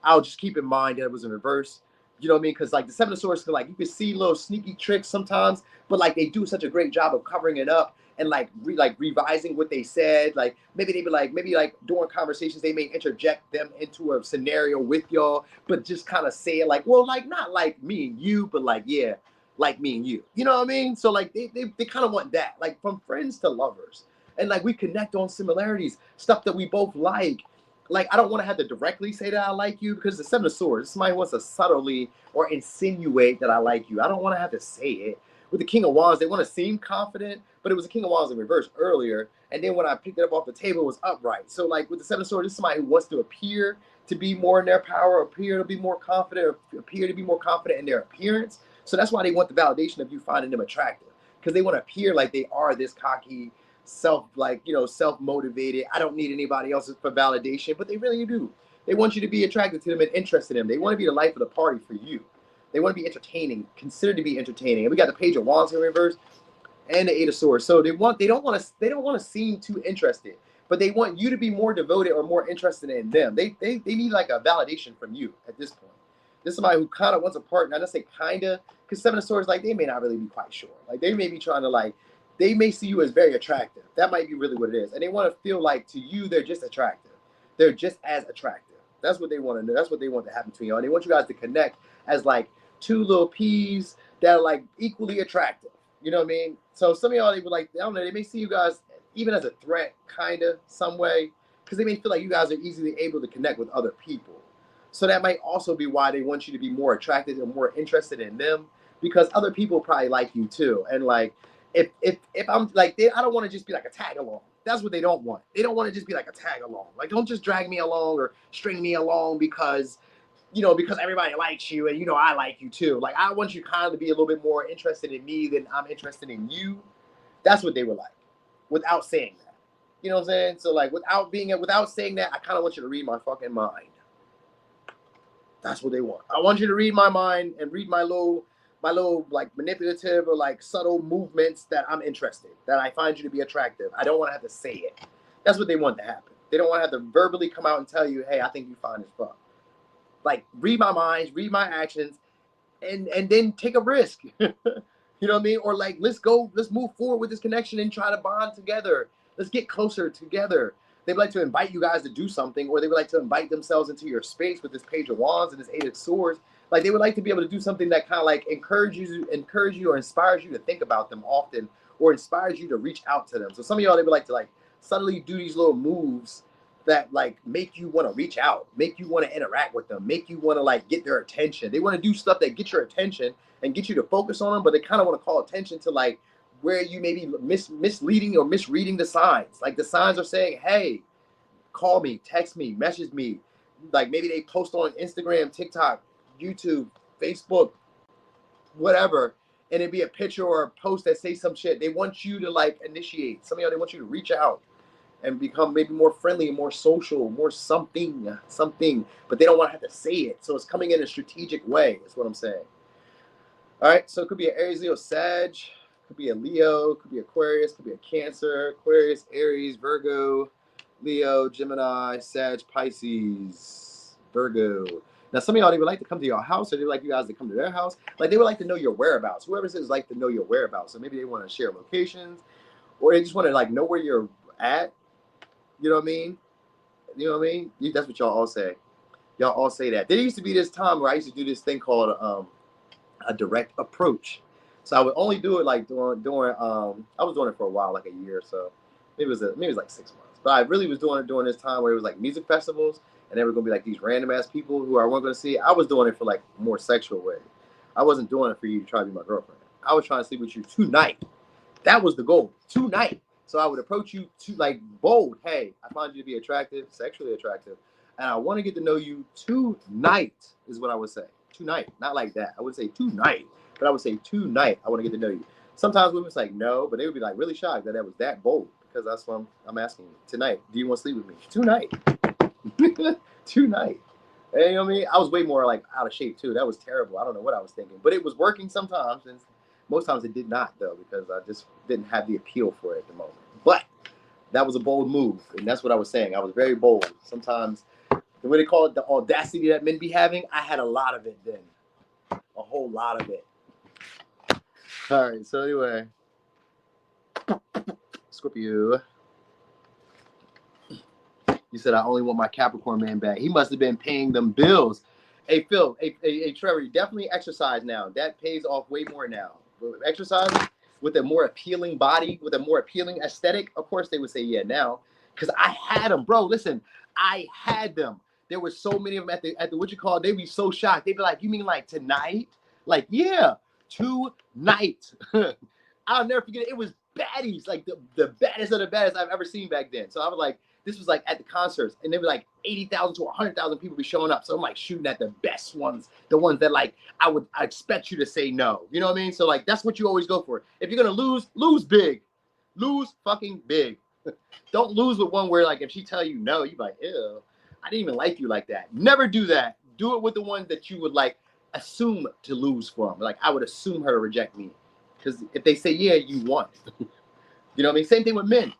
Speaker 1: I'll just keep in mind that it was in reverse. You know what I mean? Because like the 7 of Swords, like you can see little sneaky tricks sometimes, but like they do such a great job of covering it up and like revising what they said. Like maybe during conversations they may interject them into a scenario with y'all, but just kind of say it like, well, like not like me and you, but like, yeah, like me and you. You know what I mean? So like they kind of want that, like from friends to lovers. And like we connect on similarities, stuff that we both like. Like I don't want to have to directly say that I like you, because the 7 of Swords, somebody wants to subtly or insinuate that I like you. I don't want to have to say it. With the King of Wands, they want to seem confident, but it was the King of Wands in reverse earlier. And then when I picked it up off the table, it was upright. So like with the 7 of Swords, this is somebody who wants to appear to be more in their power, appear to be more confident, appear to be more confident in their appearance. So that's why they want the validation of you finding them attractive, because they want to appear like they are this cocky, self-motivated. I don't need anybody else for validation, but they really do. They want you to be attracted to them and interested in them. They want to be the life of the party for you. They want to be entertaining, considered to be entertaining. And we got the Page of Wands in reverse and the 8 of Swords. So they don't want to seem too interested, but they want you to be more devoted or more interested in them. They need like a validation from you at this point. This is somebody who kind of wants a partner. I just say kind of, because 7 of Swords, like they may not really be quite sure. Like they may be trying to like, they may see you as very attractive. That might be really what it is. And they want to feel like to you, they're just attractive. They're just as attractive. That's what they want to know. That's what they want to happen between y'all. And they want you guys to connect as like 2 little peas that are like equally attractive. You know what I mean? So some of y'all, they would like, I don't know, they may see you guys even as a threat, kind of, some way, because they may feel like you guys are easily able to connect with other people. So that might also be why they want you to be more attracted and more interested in them, because other people probably like you too. And like, if I'm like, I don't want to just be like a tag along. That's what they don't want. They don't want to just be like a tag along. Like, don't just drag me along or string me along because everybody likes you and, I like you too. Like, I want you kind of to be a little bit more interested in me than I'm interested in you. That's what they were like, without saying that. You know what I'm saying? So like, without saying that, I kind of want you to read my fucking mind. That's what they want. I want you to read my mind and read my little like manipulative or like subtle movements that I'm interested, that I find you to be attractive. I don't want to have to say it. That's what they want to happen. They don't want to have to verbally come out and tell you, hey, I think you fine as fuck. Like, read my mind, read my actions, and then take a risk. You know what I mean? Or like, let's move forward with this connection and try to bond together. Let's get closer together. They would like to invite you guys to do something, or they would like to invite themselves into your space with this Page of Wands and this Eight of Swords. Like they would like to be able to do something that kind of like encourages you or inspires you to think about them often, or inspires you to reach out to them. So some of y'all, they would like to like subtly do these little moves that like make you want to reach out, make you want to interact with them, make you want to like get their attention. They want to do stuff that get your attention and get you to focus on them, but they kind of want to call attention to like where you may be misleading or misreading the signs. Like the signs are saying, hey, call me, text me, message me. Like maybe they post on Instagram, TikTok, YouTube, Facebook, whatever, and it'd be a picture or a post that say some shit. They want you to like initiate. Some of y'all, they want you to reach out and become maybe more friendly, more social, more something, but they don't want to have to say it. So it's coming in a strategic way, is what I'm saying. All right, so it could be an Aries, Leo, Sag, could be a Leo, could be Aquarius, could be a Cancer, Aquarius, Aries, Virgo, Leo, Gemini, Sag, Pisces, Virgo. Now, some of y'all, they would like to come to your house, or they would like you guys to come to their house. Like, they would like to know your whereabouts. Whoever says like to know your whereabouts. So maybe they want to share locations, or they just want to like know where you're at. You know what I mean? You know what I mean? That's what y'all all say. Y'all all say that. There used to be this time where I used to do this thing called a direct approach. So I would only do it like during I was doing it for a while, like a year or so. Maybe it was like 6 months. But I really was doing it during this time where it was like music festivals, and there were gonna be like these random ass people who I wasn't gonna see. I was doing it for like a more sexual way. I wasn't doing it for you to try to be my girlfriend. I was trying to sleep with you tonight. That was the goal. Tonight. So I would approach you to like bold. Hey, I find you to be attractive, sexually attractive, and I want to get to know you tonight, is what I would say. Tonight, not like that. I would say tonight, but I would say tonight. I want to get to know you. Sometimes women's like no, but they would be like really shocked that was that bold, because that's what I'm asking you. Tonight, do you want to sleep with me? Tonight, tonight. And you know what I mean? I was way more like out of shape too. That was terrible. I don't know what I was thinking, but it was working sometimes, and most times it did not though, because I just didn't have the appeal for it at the moment. But that was a bold move, and that's what I was saying. I was very bold. Sometimes the way they call it, the audacity that men be having, I had a lot of it then. A whole lot of it. All right, so anyway. Scorpio. You said I only want my Capricorn man back. He must have been paying them bills. Hey, Phil, hey, Trevor, you definitely exercise now. That pays off way more now. Exercise with a more appealing body, with a more appealing aesthetic, of course they would say yeah now. Because I had them, bro. Listen, I had them. There were so many of them at the what you call, they'd be so shocked. They'd be like, you mean like tonight? Like, yeah, tonight. I'll never forget it. It was baddies, like the baddest of the baddest I've ever seen back then. So I was like, this was like at the concerts, and there were like 80,000 to 100,000 people be showing up. So I'm like shooting at the best ones, the ones that like I expect you to say no. You know what I mean? So like that's what you always go for. If you're gonna lose big, lose fucking big. Don't lose with one where like if she tell you no, you be like, ew, I didn't even like you like that. Never do that. Do it with the one that you would like assume to lose from. Like I would assume her to reject me, because if they say yeah, you won. You know what I mean? Same thing with men.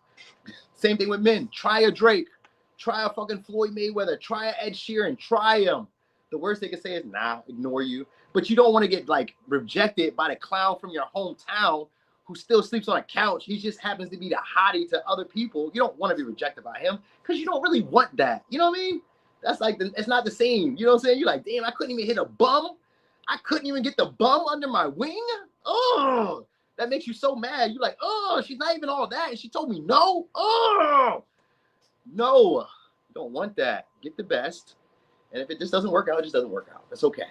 Speaker 1: Same thing with men. Try a Drake. Try a fucking Floyd Mayweather. Try a Ed Sheeran. Try him. The worst they can say is, nah, ignore you. But you don't want to get like rejected by the clown from your hometown who still sleeps on a couch. He just happens to be the hottie to other people. You don't want to be rejected by him because you don't really want that. You know what I mean? That's like, it's not the same. You know what I'm saying? You're like, damn, I couldn't even hit a bum. I couldn't even get the bum under my wing. Oh, that makes you so mad. You're like, oh, she's not even all that. And she told me no. Oh, no, you don't want that. Get the best. And if it just doesn't work out, it just doesn't work out. It's okay.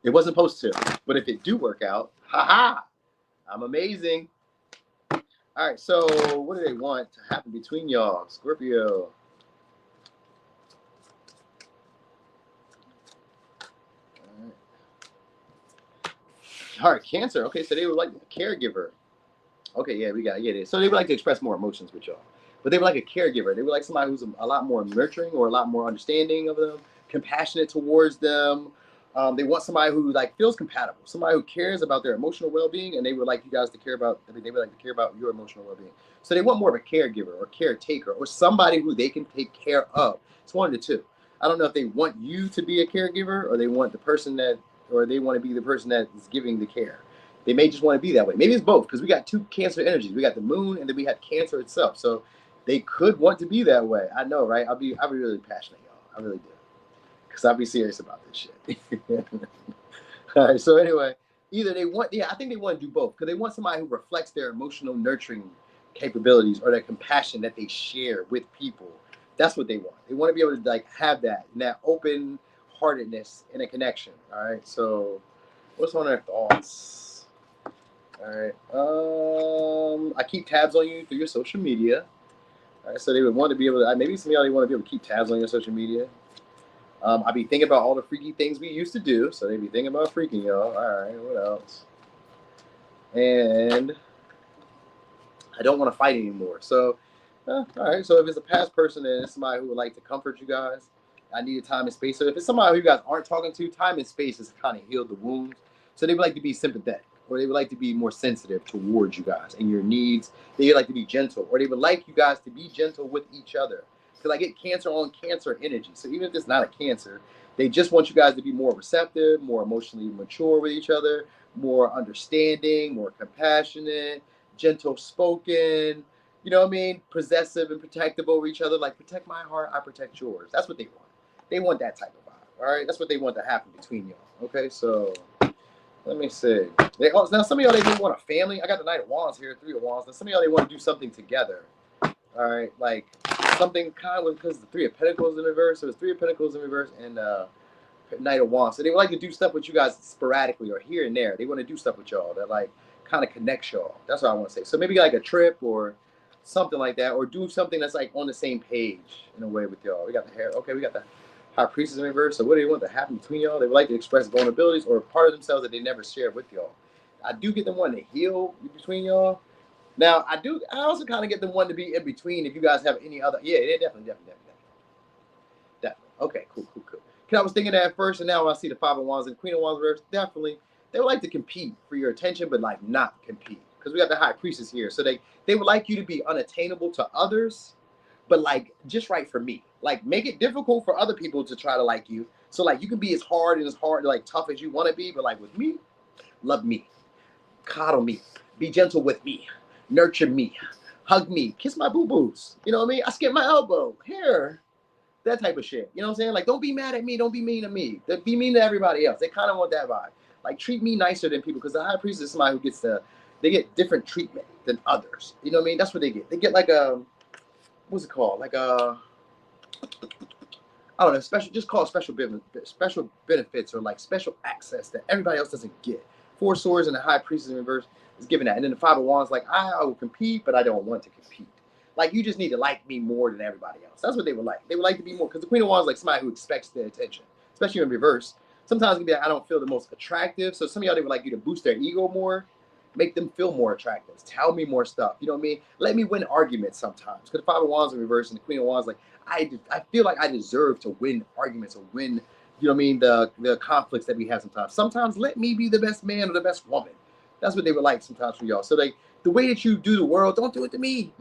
Speaker 1: It wasn't supposed to. But if it do work out, haha, I'm amazing. All right, so what do they want to happen between y'all? Scorpio. All right, Cancer. Okay, so they would like a caregiver. Okay, yeah, we got it. So they would like to express more emotions with y'all. But they would like a caregiver. They would like somebody who's a lot more nurturing or a lot more understanding of them, compassionate towards them. They want somebody who like feels compatible, somebody who cares about their emotional well-being, and they would like you guys to care about. I mean, they would like to care about your emotional well-being. So they want more of a caregiver or caretaker or somebody who they can take care of. It's one of the two. I don't know if they want you to be a caregiver or they want the person that, or they want to be the person that is giving the care. They may just want to be that way. Maybe it's both, because we got two Cancer energies. We got the moon, and then we have Cancer itself. So they could want to be that way. I know, right? I'll be really passionate, y'all. I really do, because I'll be serious about this shit. All right. So anyway, either they want, I think they want to do both, because they want somebody who reflects their emotional nurturing capabilities or their compassion that they share with people. That's what they want. They want to be able to like have that open heartedness in a connection. All right. So what's on their thoughts? All right. I keep tabs on you through your social media. All right. So they would want to be able to, maybe some of y'all, they want to be able to keep tabs on your social media. I be thinking about all the freaky things we used to do. So they be thinking about freaking y'all. All right. What else? And I don't want to fight anymore. So, all right. So if it's a past person and it's somebody who would like to comfort you guys, I needed time and space. So if it's somebody who you guys aren't talking to, time and space has kind of healed the wounds. So they would like to be sympathetic, or they would like to be more sensitive towards you guys and your needs. They would like to be gentle, or they would like you guys to be gentle with each other. Because I get Cancer on Cancer energy. So even if it's not a Cancer, they just want you guys to be more receptive, more emotionally mature with each other, more understanding, more compassionate, gentle spoken, you know what I mean? Possessive and protective over each other. Like, protect my heart, I protect yours. That's what they want. They want that type of vibe. All right. That's what they want to happen between y'all. Okay. So let me see. Now, some of y'all, they do want a family. I got the Knight of Wands here, Three of Wands. Now, some of y'all, they want to do something together. All right. Like something kind of, because the Three of Pentacles in reverse. So it's Three of Pentacles in reverse and Knight of Wands. So they would like to do stuff with you guys sporadically or here and there. They want to do stuff with y'all that like kind of connects y'all. That's what I want to say. So maybe like a trip or something like that, or do something that's like on the same page in a way with y'all. We got the hair. Okay, we got the High Priestess in reverse. So what do they want to happen between y'all? They would like to express vulnerabilities or part of themselves that they never share with y'all. I do get them wanting to heal between y'all. Now I also kind of get them wanting to be in between. If you guys have any other, yeah, definitely. Okay, cool. Because I was thinking that at first, and now I see the Five of Wands and Queen of Wands reverse. Definitely, they would like to compete for your attention, but like not compete, because we got the High Priestess here. So they would like you to be unattainable to others, but like just right for me. Like make it difficult for other people to try to like you. So like you can be as hard, like tough as you want to be, but like with me, love me, coddle me, be gentle with me, nurture me, hug me, kiss my boo-boos. You know what I mean? I skip my elbow here. That type of shit. You know what I'm saying? Like, don't be mad at me. Don't be mean to me. Be mean to everybody else. They kind of want that vibe. Like, treat me nicer than people, because the High Priest is somebody who they get different treatment than others. You know what I mean? That's what they get. They get like what's it called? Like I don't know, just call it special benefits or like special access that everybody else doesn't get. Four Swords and the High Priest in reverse is giving that. And then the Five of Wands, like, I will compete, but I don't want to compete. Like, you just need to like me more than everybody else. That's what they would like. They would like to be more, because the Queen of Wands is like somebody who expects their attention, especially in reverse. Sometimes it can be like, I don't feel the most attractive. So some of y'all, they would like you to boost their ego more, make them feel more attractive, tell me more stuff. You know what I mean? Let me win arguments sometimes. Because the Five of Wands in reverse and the Queen of Wands, like, I feel like I deserve to win arguments or win, you know what I mean, the conflicts that we have sometimes. Sometimes let me be the best man or the best woman. That's what they would like sometimes from y'all. So like, the way that you do the world, don't do it to me.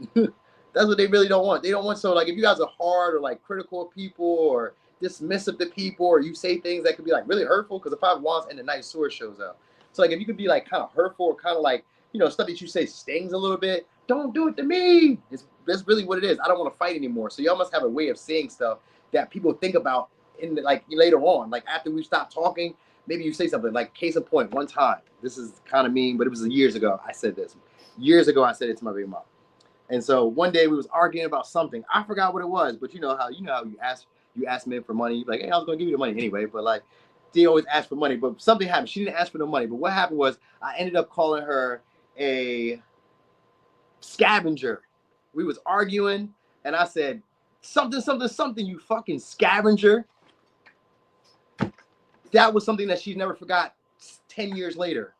Speaker 1: That's what they really don't want. They don't want, so like if you guys are hard or like critical of people or dismissive to people, or you say things that could be like really hurtful, because the Five of Wands and the Knight of Swords shows up. So like if you could be like kind of hurtful or kind of like, you know, stuff that you say stings a little bit, don't do it to me. That's really what it is. I don't want to fight anymore. So y'all must have a way of saying stuff that people think about in the, like later on, like after we stop talking, maybe you say something like, case in point, one time, this is kind of mean, but it was years ago. I said this. Years ago, I said it to my baby mom. And so one day we was arguing about something. I forgot what it was, but you know how you ask men for money. You're like, hey, I was gonna give you the money anyway, but like they always ask for money. But something happened. She didn't ask for the money. But what happened was I ended up calling her a scavenger. We was arguing, and I said something, you fucking scavenger. That was something that she never forgot 10 years later.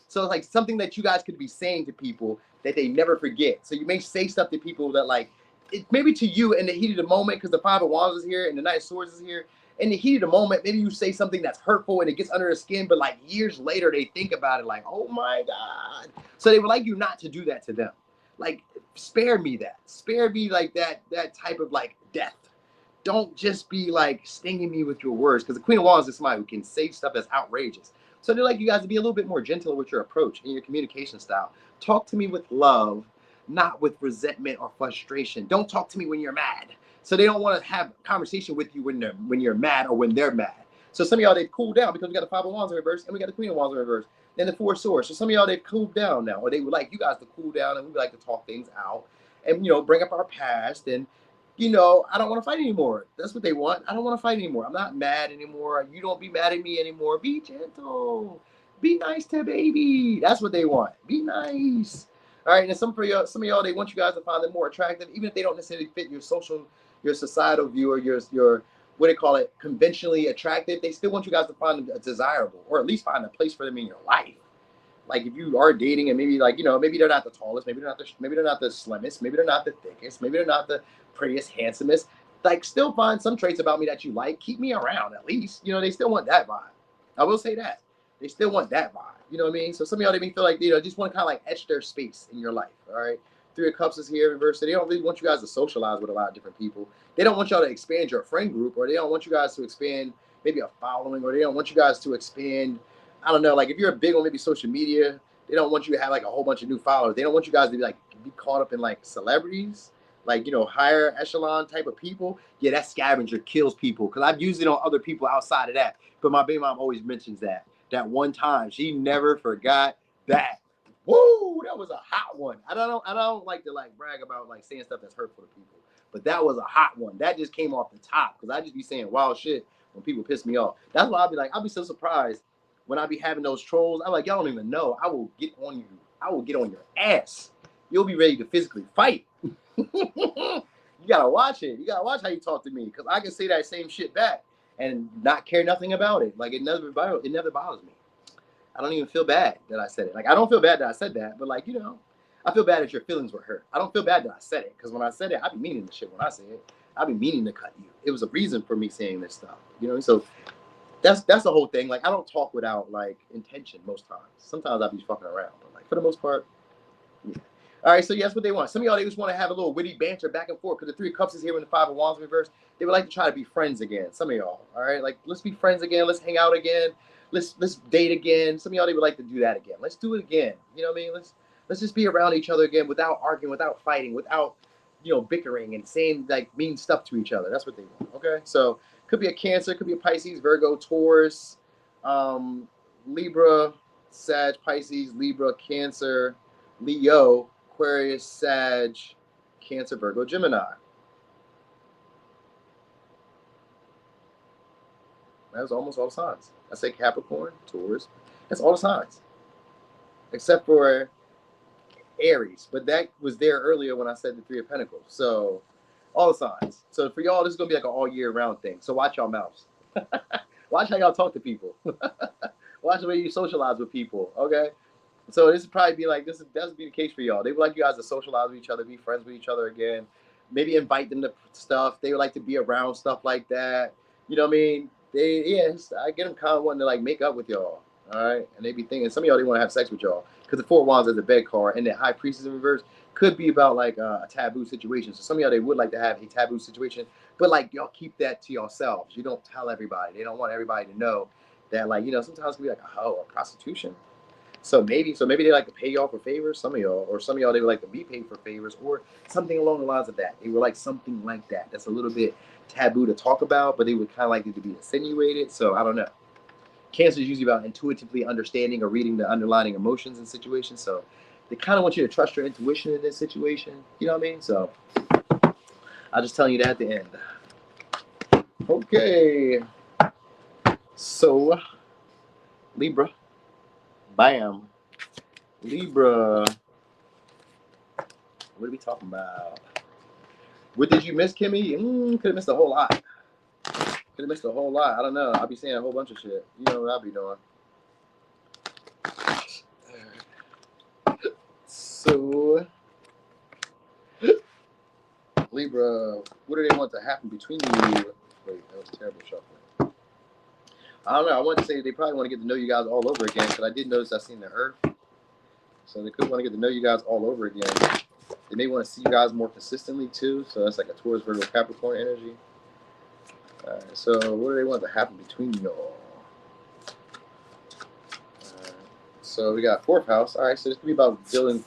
Speaker 1: So it's like something that you guys could be saying to people that they never forget. So you may say stuff to people that like, it maybe to you in the heat of the moment, because the Five of Wands is here and the Knight of Swords is here. In the heat of the moment, maybe you say something that's hurtful and it gets under their skin, but like years later, they think about it like, oh my God. So they would like you not to do that to them. Like, spare me that. Spare me like that type of like death. Don't just be like stinging me with your words, because the Queen of Wands is somebody who can say stuff that's outrageous. So they'd like you guys to be a little bit more gentle with your approach and your communication style. Talk to me with love, not with resentment or frustration. Don't talk to me when you're mad. So they don't want to have a conversation with you when you're mad or when they're mad. So some of y'all, they've cooled down because we got the Five of Wands in reverse and we got the Queen of Wands in reverse. Then the Four of Swords. So some of y'all, they've cooled down now, or they would like you guys to cool down, and we like to talk things out and, bring up our past. And, I don't want to fight anymore. That's what they want. I don't want to fight anymore. I'm not mad anymore. You don't be mad at me anymore. Be gentle. Be nice to baby. That's what they want. Be nice. All right. And some of y'all, they want you guys to find them more attractive, even if they don't necessarily fit your societal view, or your what they call it, conventionally attractive. They still want you guys to find them desirable, or at least find a place for them in your life. Like if you are dating and maybe maybe they're not the tallest, maybe they're not the slimmest, maybe they're not the thickest, maybe they're not the prettiest, handsomest. Like still find some traits about me that you like. Keep me around at least. They still want that vibe. I will say that. They still want that vibe. You know what I mean? So some of y'all, they may feel like, just want to kind of like etch their space in your life. All right. Three of Cups is here in reverse. So they don't really want you guys to socialize with a lot of different people. They don't want y'all to expand your friend group, or they don't want you guys to expand maybe a following, or they don't want you guys to expand, I don't know, like if you're big on maybe social media, they don't want you to have like a whole bunch of new followers. They don't want you guys to be caught up in like celebrities, like, higher echelon type of people. Yeah, that scavenger kills people, because I've used it on other people outside of that. But my baby mom always mentions that one time. She never forgot that. Woo, that was a hot one. I don't like to brag about saying stuff that's hurtful to people, but that was a hot one. That just came off the top, because I just be saying wild shit when people piss me off. That's why I'll be so surprised when I be having those trolls. I'm like, y'all don't even know. I will get on you. I will get on your ass. You'll be ready to physically fight. You gotta watch it. You gotta watch how you talk to me, because I can say that same shit back and not care nothing about it. Like it never bothers me. I don't even feel bad that I said it. Like I don't feel bad that I said that, but I feel bad that your feelings were hurt. I don't feel bad that I said it, because when I said it, I be meaning the shit when I say it. I be meaning to cut you. It was a reason for me saying this stuff. So that's the whole thing. Like I don't talk without intention most times. Sometimes I be fucking around, but for the most part, yeah. All right, so yeah, that's what they want. Some of y'all, they just want to have a little witty banter back and forth, because the Three of Cups is here with the Five of Wands in reverse. They would like to try to be friends again. Some of y'all, all right, let's be friends again. Let's hang out again. Let's date again. Some of y'all, they would like to do that again. Let's do it again. You know what I mean? Let's just be around each other again without arguing, without fighting, without bickering and saying mean stuff to each other. That's what they want. Okay, so could be a Cancer, could be a Pisces, Virgo, Taurus, Libra, Sag, Pisces, Libra, Cancer, Leo, Aquarius, Sag, Cancer, Virgo, Gemini. That was almost all the signs. I say Capricorn, Taurus. That's all the signs, except for Aries. But that was there earlier when I said the Three of Pentacles. So all the signs. So for y'all, this is gonna be like an all year round thing. So watch y'all mouths. Watch how y'all talk to people. Watch the way you socialize with people. Okay. So this would probably be that's be the case for y'all. They would like you guys to socialize with each other, be friends with each other again. Maybe invite them to stuff. They would like to be around stuff like that. You know what I mean? I get them kind of wanting to make up with y'all. All right, and they be thinking some of y'all, they want to have sex with y'all, because the Four of Wands is a bed card, and the High Priestess in reverse could be about a taboo situation. So some of y'all, they would like to have a taboo situation, but y'all keep that to yourselves. You don't tell everybody. They don't want everybody to know that sometimes it can be a hoe or prostitution. So maybe they like to pay y'all for favors, some of y'all, or some of y'all, they would like to be paid for favors, or something along the lines of that. They would like something like that. That's a little bit taboo to talk about, but they would kind of like it to be insinuated. So I don't know. Cancer is usually about intuitively understanding or reading the underlying emotions in situations. So they kind of want you to trust your intuition in this situation. You know what I mean? So I'll just tell you that at the end. Okay. So Libra. Bam. Libra. What are we talking about? What did you miss, Kimmy? Could have missed a whole lot. Could have missed a whole lot. I don't know. I'll be saying a whole bunch of shit. You know what I'll be doing. So, Libra, what do they want to happen between you? Wait, that was terrible shuffling. I don't know. I want to say they probably want to get to know you guys all over again, because I did notice I seen the Earth. So they could want to get to know you guys all over again. They may want to see you guys more consistently too. So that's like a Taurus, Virgo, Capricorn energy. All right, so what do they want to happen between y'all? So we got fourth house. All right, so this could be about building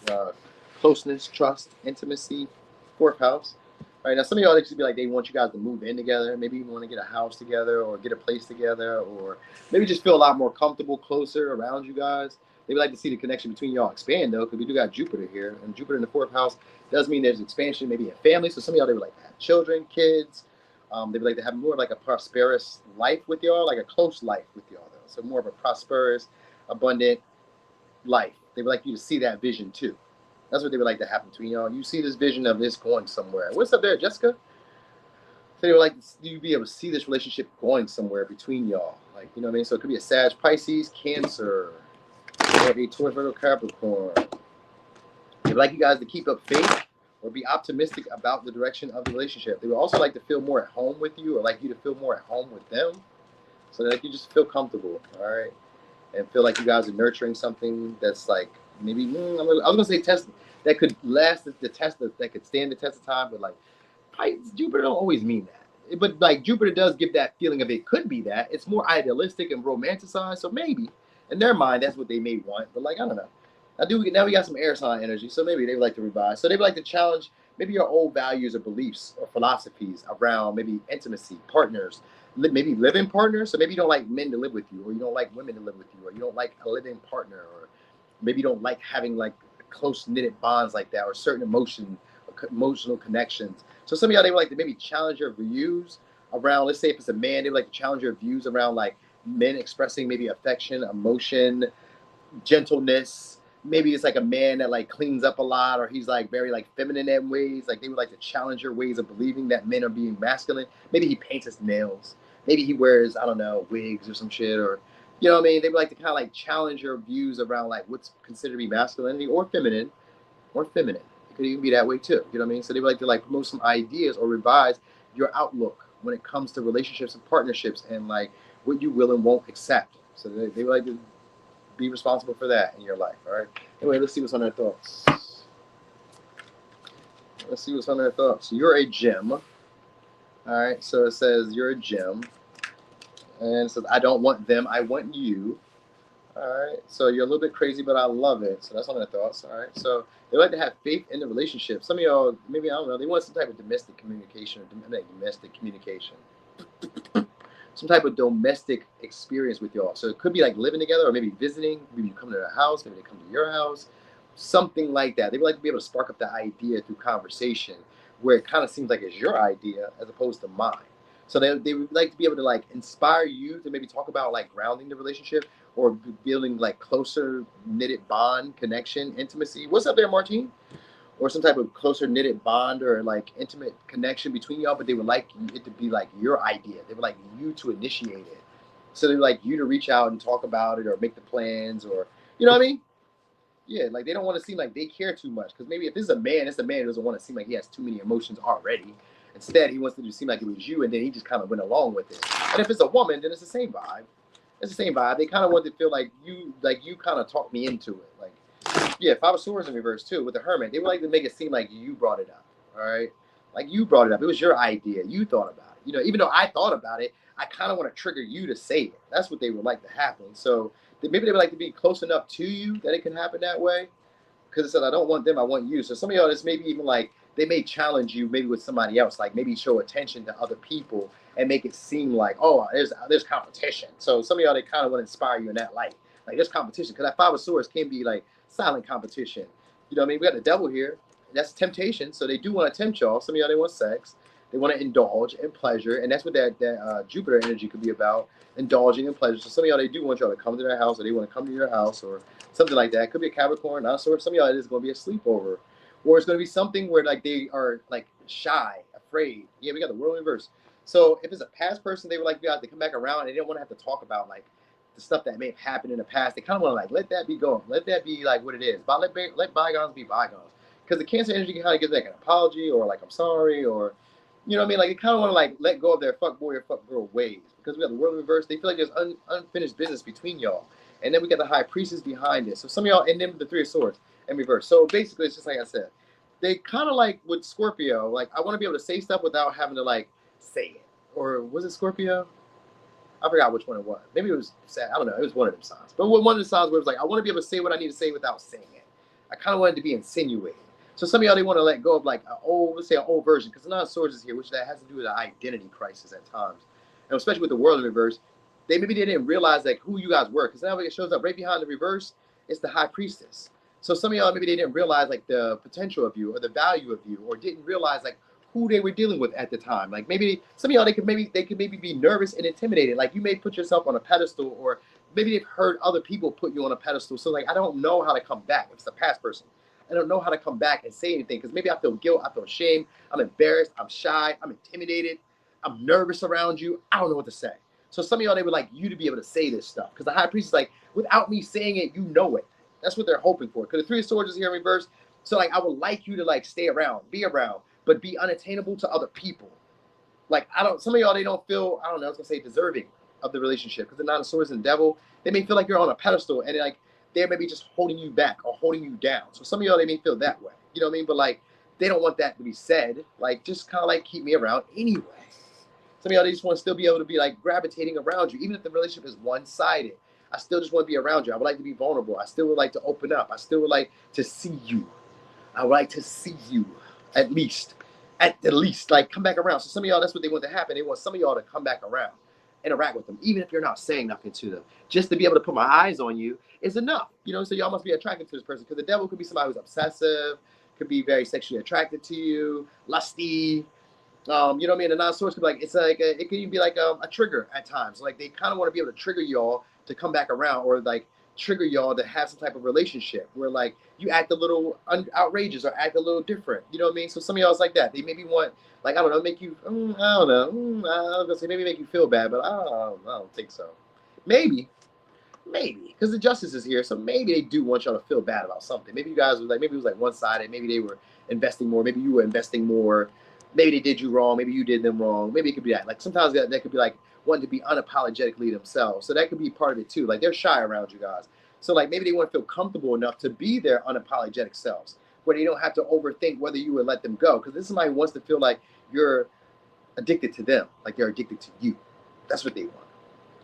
Speaker 1: closeness, trust, intimacy. Fourth house. All right, now some of y'all they could be like they want you guys to move in together. Maybe you want to get a house together or get a place together, or maybe just feel a lot more comfortable, closer around you guys. They would like to see the connection between y'all expand though, because we do got Jupiter here, and Jupiter in the fourth house does mean there's expansion, maybe in family. So some of y'all they would like to have children, kids. They would like to have more of like a prosperous life with y'all, like a close life with y'all though. So more of a prosperous, abundant life. They would like you to see that vision too. That's what they would like to happen between y'all. You see this vision of this going somewhere. What's up there, Jessica? So they would like you to be able to see this relationship going somewhere between y'all. Like, you know what I mean? So it could be a Sag, Pisces, Cancer, or a Taurus, Virgo, Capricorn. They would like you guys to keep up faith or be optimistic about the direction of the relationship. They would also like to feel more at home with you, or like you to feel more at home with them. So that you just feel comfortable, all right? And feel like you guys are nurturing something that's like, maybe, I was going to say test that could last the test, that could stand the test of time, but like, Jupiter don't always mean that. But like Jupiter does give that feeling of it could be that. It's more idealistic and romanticized, so maybe in their mind that's what they may want. But like, I don't know. Now we got some air sign energy, so maybe they would like to revise. So they would like to challenge maybe your old values or beliefs or philosophies around maybe intimacy, partners, maybe living partners. So maybe you don't like men to live with you, or you don't like women to live with you, or you don't like a living partner, or maybe you don't like having like close knitted bonds like that, or certain emotional connections. So some of y'all, they would like to maybe challenge your views around, let's say if it's a man, they would like to challenge your views around like men expressing maybe affection, emotion, gentleness. Maybe it's like a man that like cleans up a lot, or he's like very like feminine in ways. Like they would like to challenge your ways of believing that men are being masculine. Maybe he paints his nails. Maybe he wears, I don't know, wigs or some shit, or you know what I mean? They would like to kind of like challenge your views around like what's considered to be masculinity or feminine, or feminine. It could even be that way too. You know what I mean? So they would like to like promote some ideas or revise your outlook when it comes to relationships and partnerships, and like what you will and won't accept. So they would like to be responsible for that in your life. All right. Anyway, let's see what's on their thoughts. Let's see what's on their thoughts. You're a gem. All right. So it says you're a gem, and it says I don't want them, I want you. All right. So you're a little bit crazy, but I love it. So that's on their thoughts. All right. So they like to have faith in the relationship. Some of y'all, maybe, I don't know, they want some type of domestic communication, or domestic communication. Some type of domestic experience with y'all. So it could be like living together, or maybe visiting. Maybe you come to their house. Maybe they come to your house. Something like that. They would like to be able to spark up the idea through conversation, where it kind of seems like it's your idea as opposed to mine. So they would like to be able to like inspire you to maybe talk about like grounding the relationship, or building like closer knitted bond, connection, intimacy. What's up there, Martine? Or some type of closer knitted bond or like intimate connection between y'all, but they would like it to be like your idea. They would like you to initiate it. So they would like you to reach out and talk about it, or make the plans, or, you know what I mean? Yeah, like they don't want to seem like they care too much. Because maybe if it's a man who doesn't want to seem like he has too many emotions already. Instead, he wants to seem like it was you, and then he just kind of went along with it. And if it's a woman, then it's the same vibe. It's the same vibe. They kind of want to feel like you kind of talked me into it. Like, yeah, Five of Swords in reverse too with the Hermit. They would like to make it seem like you brought it up. All right, like you brought it up. It was your idea. You thought about it. You know, even though I thought about it, I kind of want to trigger you to say it. That's what they would like to happen. So maybe they would like to be close enough to you that it can happen that way. Because it said, I don't want them, I want you. So some of y'all, this maybe even like they may challenge you maybe with somebody else, like maybe show attention to other people and make it seem like, oh, there's competition. So some of y'all, they kind of want to inspire you in that light. Like there's competition, because that Five of Swords can be like silent competition. You know what I mean? We got the devil here. That's temptation. So they do want to tempt y'all. Some of y'all, they want sex. They want to indulge in pleasure. And that's what that Jupiter energy could be about, indulging in pleasure. So some of y'all, they do want y'all to come to their house, or they want to come to your house, or something like that. It could be a Capricorn, also, or some of y'all, it is going to be a sleepover. Or it's going to be something where like they are like shy, afraid. Yeah, we got the world in reverse. So if it's a past person, they would like you guys to come back around, and they don't want to have to talk about like the stuff that may have happened in the past. They kind of want to like let that be going. Let that be like what it is. But let bygones be bygones. Because the Cancer energy kind of gives like an apology, or like I'm sorry, or you know what I mean? Like they kind of want to like let go of their fuck boy or fuck girl ways. Because we got the world in reverse. They feel like there's unfinished business between y'all. And then we got the High Priestess behind it. So some of y'all, and then the Three of Swords in reverse. So basically, it's just like I said. They kind of like with Scorpio, like I want to be able to say stuff without having to like say it. Or was it Scorpio? I forgot which one it was. Maybe it was sad. I don't know. It was one of them signs. But one of the signs where it was like, I want to be able to say what I need to say without saying it. I kind of wanted to be insinuating. So some of y'all, they want to let go of like an old, let's say an old version, because the Nine of Swords is here, which that has to do with an identity crisis at times. And especially with the world in reverse, they didn't realize like who you guys were. Because now it shows up right behind the reverse, it's the High Priestess. So some of y'all, maybe they didn't realize like the potential of you or the value of you, or didn't realize like who they were dealing with at the time. Like maybe some of y'all, they could maybe be nervous and intimidated. Like you may put yourself on a pedestal, or maybe they've heard other people put you on a pedestal. So like, I don't know how to come back. If it's a past person, I don't know how to come back and say anything, because maybe I feel guilt, I feel shame, I'm embarrassed, I'm shy, I'm intimidated, I'm nervous around you. I don't know what to say. So some of y'all, they would like you to be able to say this stuff, because the High Priest is like, without me saying it, you know it. That's what they're hoping for. Because the Three of Swords is here in reverse. So like, I would like you to like stay around, be around, but be unattainable to other people. Like, some of y'all, they don't feel, I don't know, I was gonna say deserving of the relationship, because the Nine of Swords and Devil, they may feel like you're on a pedestal, and like they're maybe just holding you back or holding you down. So some of y'all, they may feel that way. You know what I mean? But like, they don't want that to be said. Like, just kind of like keep me around anyway. Some of y'all, they just want to still be able to be like gravitating around you, even if the relationship is one-sided. I still just want to be around you. I would like to be vulnerable. I still would like to open up. I still would like to see you. I would like to see you at least. At the least, like, come back around. So some of y'all, that's what they want to happen. They want some of y'all to come back around, interact with them, even if you're not saying nothing to them. Just to be able to put my eyes on you is enough. You know, so y'all must be attracted to this person, because the Devil could be somebody who's obsessive, could be very sexually attracted to you, lusty. You know what I mean? The Nine of Swords could be like, it's like it could even be like a trigger at times. Like they kind of want to be able to trigger y'all to come back around, or like trigger y'all to have some type of relationship where like you act a little outrageous or act a little different. You know what I mean? So some of y'all is like that. They maybe want, like, I don't know, make you, I don't know, I was gonna say maybe make you feel bad, but I don't think so. Maybe, because the Justice is here, so maybe they do want y'all to feel bad about something. Maybe you guys were like, maybe it was like one-sided. Maybe they were investing more. Maybe you were investing more. Maybe they did you wrong. Maybe you did them wrong. Maybe it could be that. Like sometimes that could be like wanting to be unapologetically themselves. So that could be part of it too. Like they're shy around you guys. So like maybe they want to feel comfortable enough to be their unapologetic selves, where they don't have to overthink whether you would let them go. Because this is somebody who wants to feel like you're addicted to them, like they're addicted to you. That's what they want.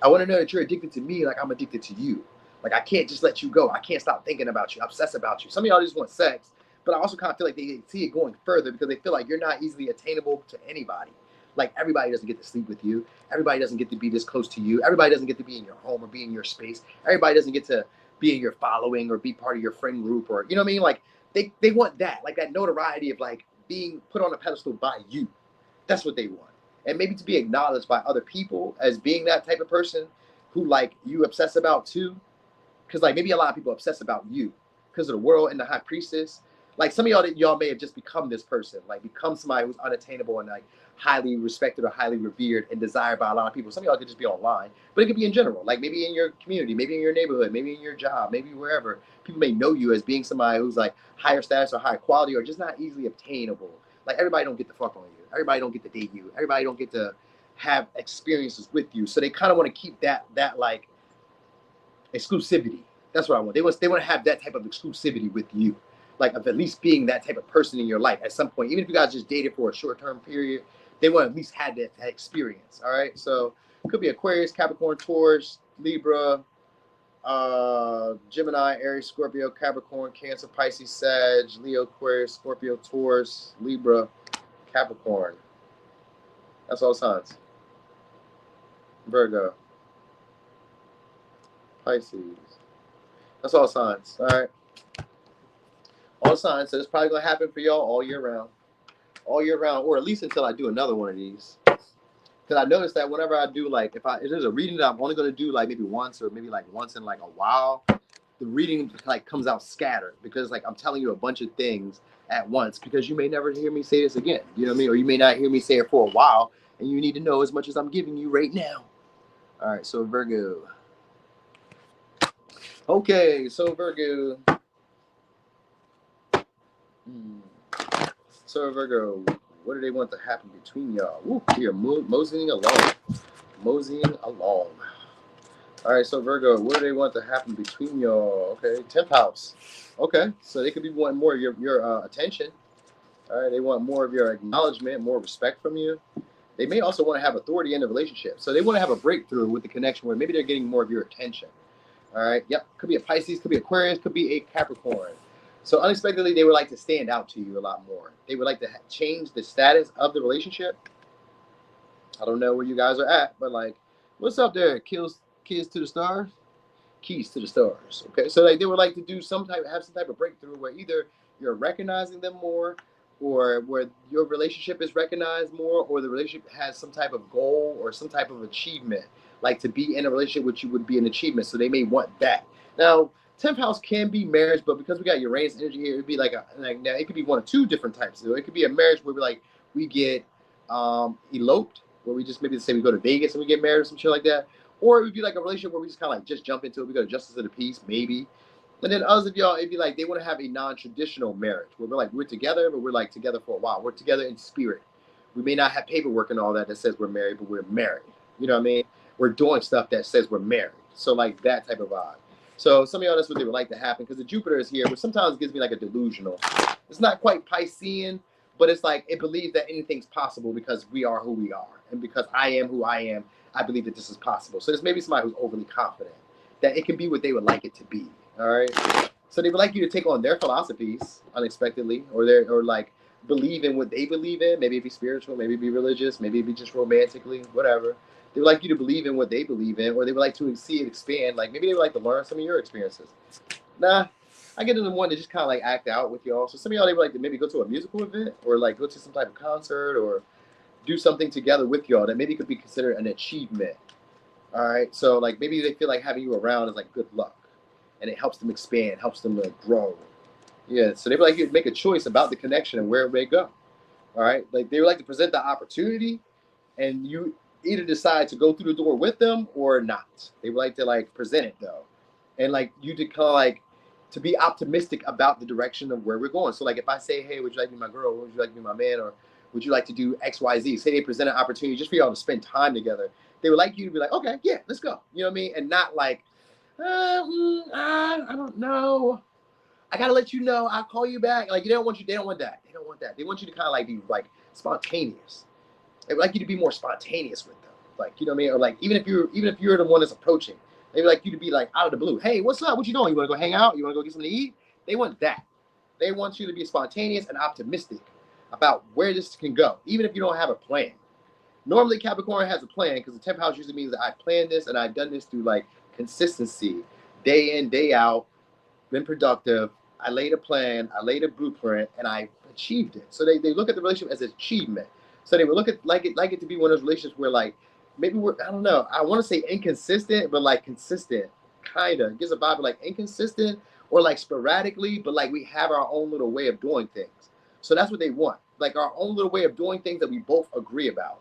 Speaker 1: I want to know that you're addicted to me like I'm addicted to you. Like I can't just let you go. I can't stop thinking about you, obsess about you. Some of y'all just want sex, but I also kind of feel like they see it going further, because they feel like you're not easily attainable to anybody. Like everybody doesn't get to sleep with you. Everybody doesn't get to be this close to you. Everybody doesn't get to be in your home or be in your space. Everybody doesn't get to be in your following or be part of your friend group, or, you know what I mean? Like they want that, like that notoriety of like being put on a pedestal by you. That's what they want. And maybe to be acknowledged by other people as being that type of person who like you obsess about too. Because like maybe a lot of people obsess about you because of the world and the High Priestess. Like some of y'all may have just become this person, like become somebody who's unattainable and like highly respected or highly revered and desired by a lot of people. Some of y'all could just be online, but it could be in general, like maybe in your community, maybe in your neighborhood, maybe in your job, maybe wherever. People may know you as being somebody who's like higher status or higher quality, or just not easily obtainable. Like everybody don't get the fuck on you. Everybody don't get to date you. Everybody don't get to have experiences with you. So they kind of want to keep that like exclusivity. That's what I want. They want to have that type of exclusivity with you, like of at least being that type of person in your life at some point. Even if you guys just dated for a short-term period, they want to at least have that experience. All right. So it could be Aquarius, Capricorn, Taurus, Libra, Gemini, Aries, Scorpio, Capricorn, Cancer, Pisces, Sag, Leo, Aquarius, Scorpio, Taurus, Libra, Capricorn. That's all signs. Virgo, Pisces. That's all signs. All right. All signs. So it's probably going to happen for y'all all year round. All year round, or at least until I do another one of these. Because I noticed that whenever I do, like, if there's a reading that I'm only going to do, like, maybe once or maybe, like, once in, like, a while, the reading, like, comes out scattered. Because, like, I'm telling you a bunch of things at once. Because you may never hear me say this again. You know what I mean? Or you may not hear me say it for a while. And you need to know as much as I'm giving you right now. All right, so Virgo. Okay, so Virgo. So Virgo, what do they want to happen between y'all? Ooh, we are moseying along. Moseying along. All right, so Virgo, what do they want to happen between y'all? Okay, 10th house. Okay, so they could be wanting more of your attention. All right, they want more of your acknowledgement, more respect from you. They may also want to have authority in the relationship. So they want to have a breakthrough with the connection where maybe they're getting more of your attention. All right. Yep. Could be a Pisces, could be Aquarius, could be a Capricorn. So unexpectedly, they would like to stand out to you a lot more. They would like to change the status of the relationship. I don't know where you guys are at, but like, what's up there? Kids to the stars? Keys to the stars. Okay. So like they would like to do have some type of breakthrough where either you're recognizing them more, or where your relationship is recognized more, or the relationship has some type of goal or some type of achievement. Like to be in a relationship with you would be an achievement. So they may want that. Now, 10th house can be marriage, but because we got Uranus energy here, it'd be like now it could be one of two different types. So it could be a marriage where we get eloped, where we just maybe say we go to Vegas and we get married or some shit like that. Or it would be like a relationship where we just kind of like just jump into it. We go to justice of the peace, maybe. And then others of y'all, it'd be like they want to have a non-traditional marriage where we're together, but we're like together for a while. We're together in spirit. We may not have paperwork and all that says we're married, but we're married. You know what I mean? We're doing stuff that says we're married. So like that type of vibe. So some of y'all, that's what they would like to happen, because the Jupiter is here, which sometimes gives me like a delusional. It's not quite Piscean, but it's like it believes that anything's possible because we are who we are. And because I am who I am, I believe that this is possible. So there's maybe somebody who's overly confident that it can be what they would like it to be. All right. So they would like you to take on their philosophies unexpectedly, or like believe in what they believe in. Maybe it be spiritual, maybe it be religious, maybe it be just romantically, whatever. They would like you to believe in what they believe in, or they would like to see it expand. Like maybe they would like to learn some of your experiences. Nah, I get into one to just kind of like act out with y'all. So some of y'all, they would like to maybe go to a musical event, or like go to some type of concert, or do something together with y'all that maybe could be considered an achievement. All right. So like maybe they feel like having you around is like good luck, and it helps them expand, helps them grow. Yeah. So they would like you to make a choice about the connection and where it may go. All right. Like they would like to present the opportunity, and you either decide to go through the door with them or not. They would like to like present it though, and like you to kind of like to be optimistic about the direction of where we're going. So like if I say, hey, would you like to be my girl? Would you like to be my man? Or would you like to do X, Y, Z? Say they present an opportunity just for y'all to spend time together. They would like you to be like, okay, yeah, let's go. You know what I mean? And not like, I don't know. I gotta let you know. I'll call you back. Like they don't want that. They don't want that. They want you to kind of like be like spontaneous. They would like you to be more spontaneous with them. Like, you know what I mean? Or like even if you're the one that's approaching, they would like you to be like out of the blue. Hey, what's up? What you doing? You want to go hang out? You want to go get something to eat? They want that. They want you to be spontaneous and optimistic about where this can go, even if you don't have a plan. Normally, Capricorn has a plan because the 10th house usually means that I planned this and I've done this through like consistency, day in, day out, been productive. I laid a plan, I laid a blueprint, and I achieved it. So they look at the relationship as an achievement. So they would look at like it to be one of those relationships where like maybe I don't know, I want to say inconsistent, but like consistent, kind of. It gives a vibe of like inconsistent or like sporadically, but like we have our own little way of doing things. So that's what they want, like our own little way of doing things that we both agree about.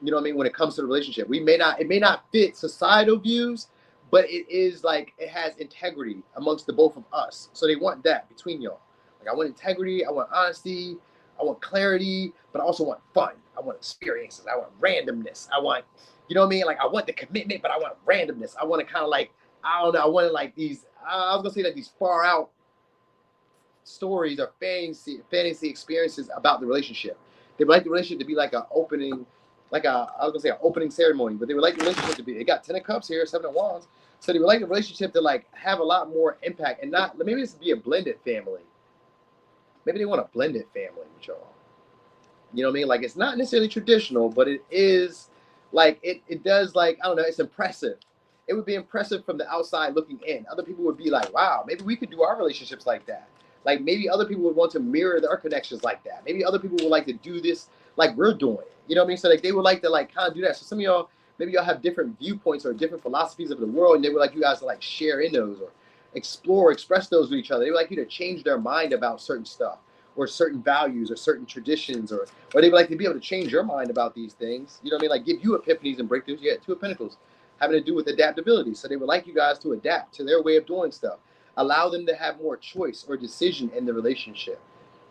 Speaker 1: You know what I mean? When it comes to the relationship, it may not fit societal views, but it is like it has integrity amongst the both of us. So they want that between y'all. Like I want integrity, I want honesty, I want clarity, but I also want fun. I want experiences. I want randomness. I want, you know what I mean? Like I want the commitment, but I want randomness. I want to kind of like, I don't know. I want to like these. I was gonna say like these far out stories or fantasy experiences about the relationship. They would like the relationship to be like an opening, I was gonna say an opening ceremony, but they would like the relationship to be. They got 10 of Cups here, 7 of Wands, so they would like the relationship to like have a lot more impact and not maybe this would be a blended family. Maybe they want a blended family with y'all. You know what I mean? Like it's not necessarily traditional, but it is like it does like I don't know. It's impressive. It would be impressive from the outside looking in. Other people would be like, wow, maybe we could do our relationships like that. Like maybe other people would want to mirror their connections like that. Maybe other people would like to do this like we're doing. You know what I mean? So like they would like to like kind of do that. So some of y'all, maybe y'all have different viewpoints or different philosophies of the world, and they would like you guys to like share in those or express those with each other. They would like you to change their mind about certain stuff or certain values or certain traditions, or they would like to be able to change your mind about these things. You know what I mean? Like give you epiphanies and breakthroughs. Yeah, 2 of Pentacles having to do with adaptability. So they would like you guys to adapt to their way of doing stuff. Allow them to have more choice or decision in the relationship.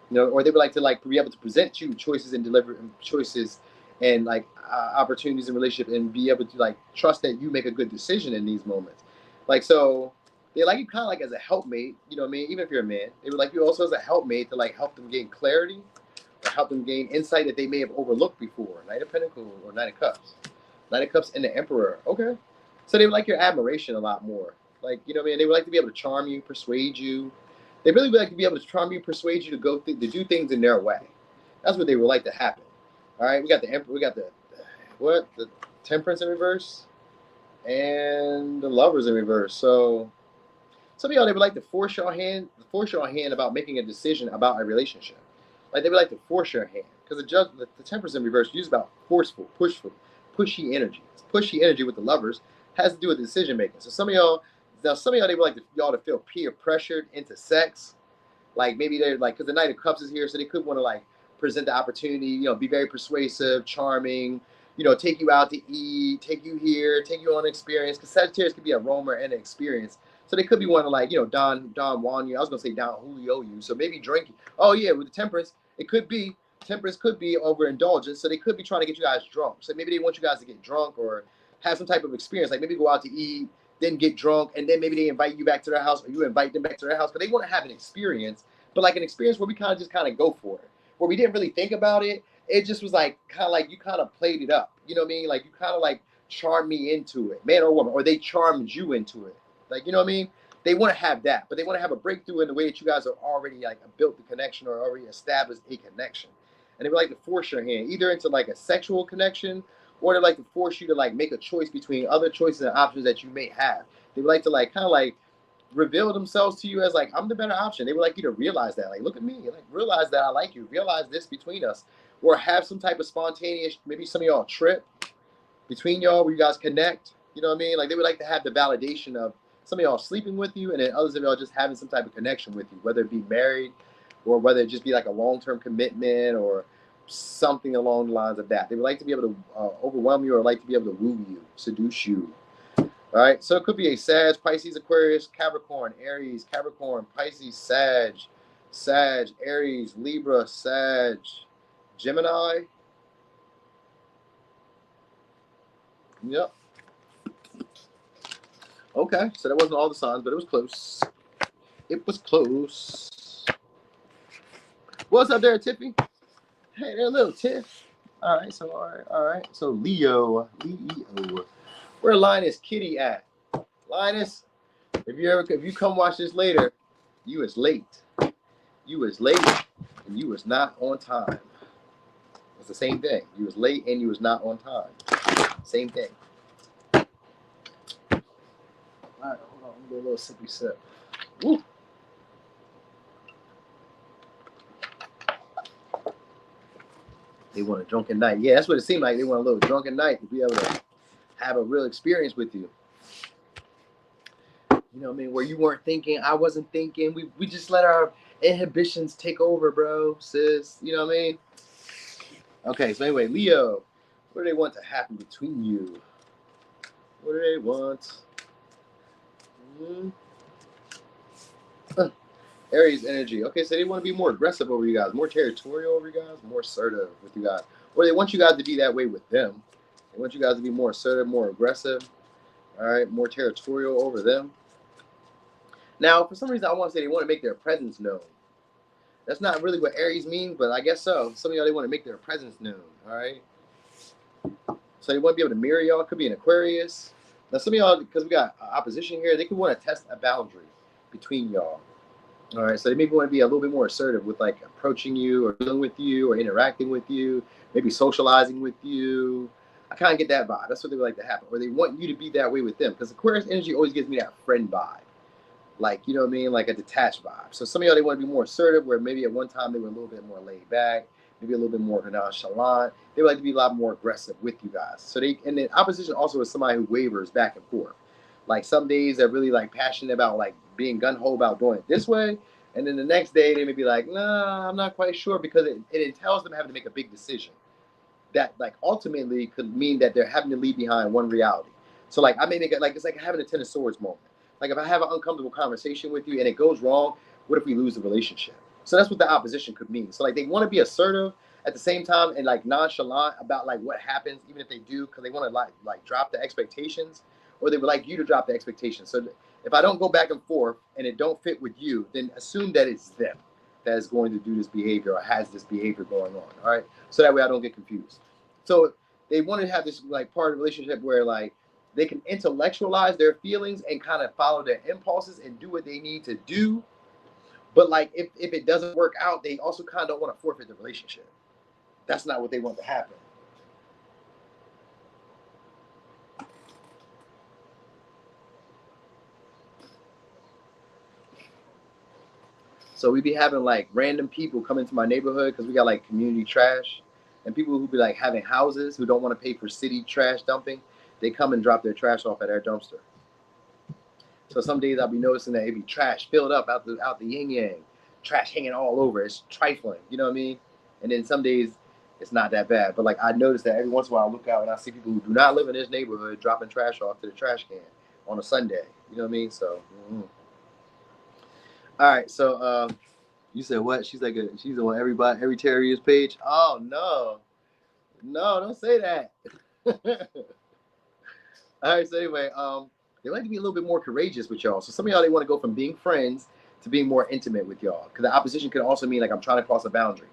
Speaker 1: You know, or they would like to like be able to present you choices and deliver choices and like opportunities in relationship and be able to like trust that you make a good decision in these moments. Like so they like you kind of like as a helpmate, you know what I mean? Even if you're a man, they would like you also as a helpmate to like help them gain clarity or help them gain insight that they may have overlooked before. Knight of Pentacles or Knight of Cups. Knight of Cups and the Emperor. Okay. So they would like your admiration a lot more. Like, you know what I mean? They would like to be able to charm you, persuade you. They really would like to be able to charm you, persuade you to go to do things in their way. That's what they would like to happen. All right, we got the Emperor, we got the Temperance in reverse, and the Lovers in reverse. So some of y'all, they would like to force your hand about making a decision about a relationship. Like they would like to force your hand because the Temperance in reverse used about forceful, pushy energy. It's pushy energy with the Lovers has to do with decision making. So some of y'all, they would like y'all to feel peer pressured into sex. Like maybe they're like, because the Knight of Cups is here, so they could want to like present the opportunity, you know, be very persuasive, charming, you know, take you out to eat, take you here, take you on an experience. Because Sagittarius could be a roamer and an experience. So they could be wanting to like, you know, Don Juan you. I was gonna say Don Julio you. So maybe drinking. Oh yeah, with the Temperance, Temperance could be overindulgence. So they could be trying to get you guys drunk. So maybe they want you guys to get drunk or have some type of experience. Like maybe go out to eat, then get drunk, and then maybe they invite you back to their house, or you invite them back to their house. But they want to have an experience, but like an experience where we kind of go for it, where we didn't really think about it. It just was like kind of like you kind of played it up. You know what I mean? Like you kind of like charmed me into it, man or woman, or they charmed you into it. Like, you know what I mean? They want to have that, but they want to have a breakthrough in the way that you guys are already like built the connection or already established a connection. And they would like to force your hand either into like a sexual connection, or they like to force you to like make a choice between other choices and options that you may have. They would like to like kind of like reveal themselves to you as like, I'm the better option. They would like you to realize that, like, look at me, like realize that I like you, realize this between us, or have some type of spontaneous, maybe some of y'all trip between y'all where you guys connect. You know what I mean? Like they would like to have the validation of some of y'all sleeping with you, and then others of y'all just having some type of connection with you, whether it be married or whether it just be like a long-term commitment or something along the lines of that. They would like to be able to overwhelm you or like to be able to woo you, seduce you. All right, so it could be a Sag, Pisces, Aquarius, Capricorn, Aries, Capricorn, Pisces, Sag, Aries, Libra, Sag, Gemini. Yep. Okay, so that wasn't all the signs, but it was close. It was close. What's up there, Tiffy? Hey there, little Tiff. All right. So Leo. Where Linus Kitty at? Linus, if you come watch this later, you is late. You was late and you was not on time. It's the same thing. You was late and you was not on time. Same thing. All right, hold on. I'm gonna do a little sippy sip. Woo. They want a drunken night. Yeah, that's what it seemed like. They want a little drunken night to be able to have a real experience with you. You know what I mean? Where you weren't thinking, I wasn't thinking. We just let our inhibitions take over, bro, sis. You know what I mean? Okay, so anyway, Leo, what do they want to happen between you? What do they want? Aries energy. Okay, so they want to be more aggressive over you guys, more territorial over you guys, more assertive with you guys. Or they want you guys to be that way with them. They want you guys to be more assertive, more aggressive. All right, more territorial over them. Now, for some reason, I want to say they want to make their presence known. That's not really what Aries means, but I guess so. Some of y'all, they want to make their presence known. All right. So they want to be able to mirror y'all. Could be an Aquarius. Now, some of y'all, because we got opposition here, they could want to test a boundary between y'all. All right, so they maybe want to be a little bit more assertive with like approaching you or dealing with you or interacting with you, maybe socializing with you. I kind of get that vibe. That's what they would like to happen. Or they want you to be that way with them. Because Aquarius energy always gives me that friend vibe. Like, you know what I mean? Like a detached vibe. So some of y'all, they want to be more assertive, where maybe at one time they were a little bit more laid back, maybe a little bit more nonchalant. They would like to be a lot more aggressive with you guys. So and then opposition also is somebody who wavers back and forth. Like some days they're really like passionate about like being gung-ho about doing it this way. And then the next day they may be like, nah, I'm not quite sure, because it entails them having to make a big decision that like ultimately could mean that they're having to leave behind one reality. So like I may make it like, it's like having a Ten of Swords moment. Like if I have an uncomfortable conversation with you and it goes wrong, what if we lose the relationship? So that's what the opposition could mean. So like they want to be assertive at the same time and like nonchalant about like what happens, even if they do, because they want to like drop the expectations, or they would like you to drop the expectations. So if I don't go back and forth and it don't fit with you, then assume that it's them, that is going to do this behavior or has this behavior going on. All right, so that way I don't get confused. So they want to have this like part of the relationship where like they can intellectualize their feelings and kind of follow their impulses and do what they need to do. But like if it doesn't work out, they also kind of don't want to forfeit the relationship. That's not what they want to happen. So we be having like random people come into my neighborhood because we got like community trash, and people who be like having houses who don't want to pay for city trash dumping, they come and drop their trash off at our dumpster. So some days I'll be noticing that it be trash filled up out the yin yang, trash hanging all over. It's trifling, you know what I mean? And then some days it's not that bad. But like I notice that every once in a while I look out and I see people who do not live in this neighborhood dropping trash off to the trash can on a Sunday. You know what I mean? So all right, so you said what? She's like she's on every Terrier's page. Oh no. No, don't say that. All right, so anyway, they like to be a little bit more courageous with y'all. So some of y'all, they want to go from being friends to being more intimate with y'all. Because the opposition could also mean like I'm trying to cross a boundary.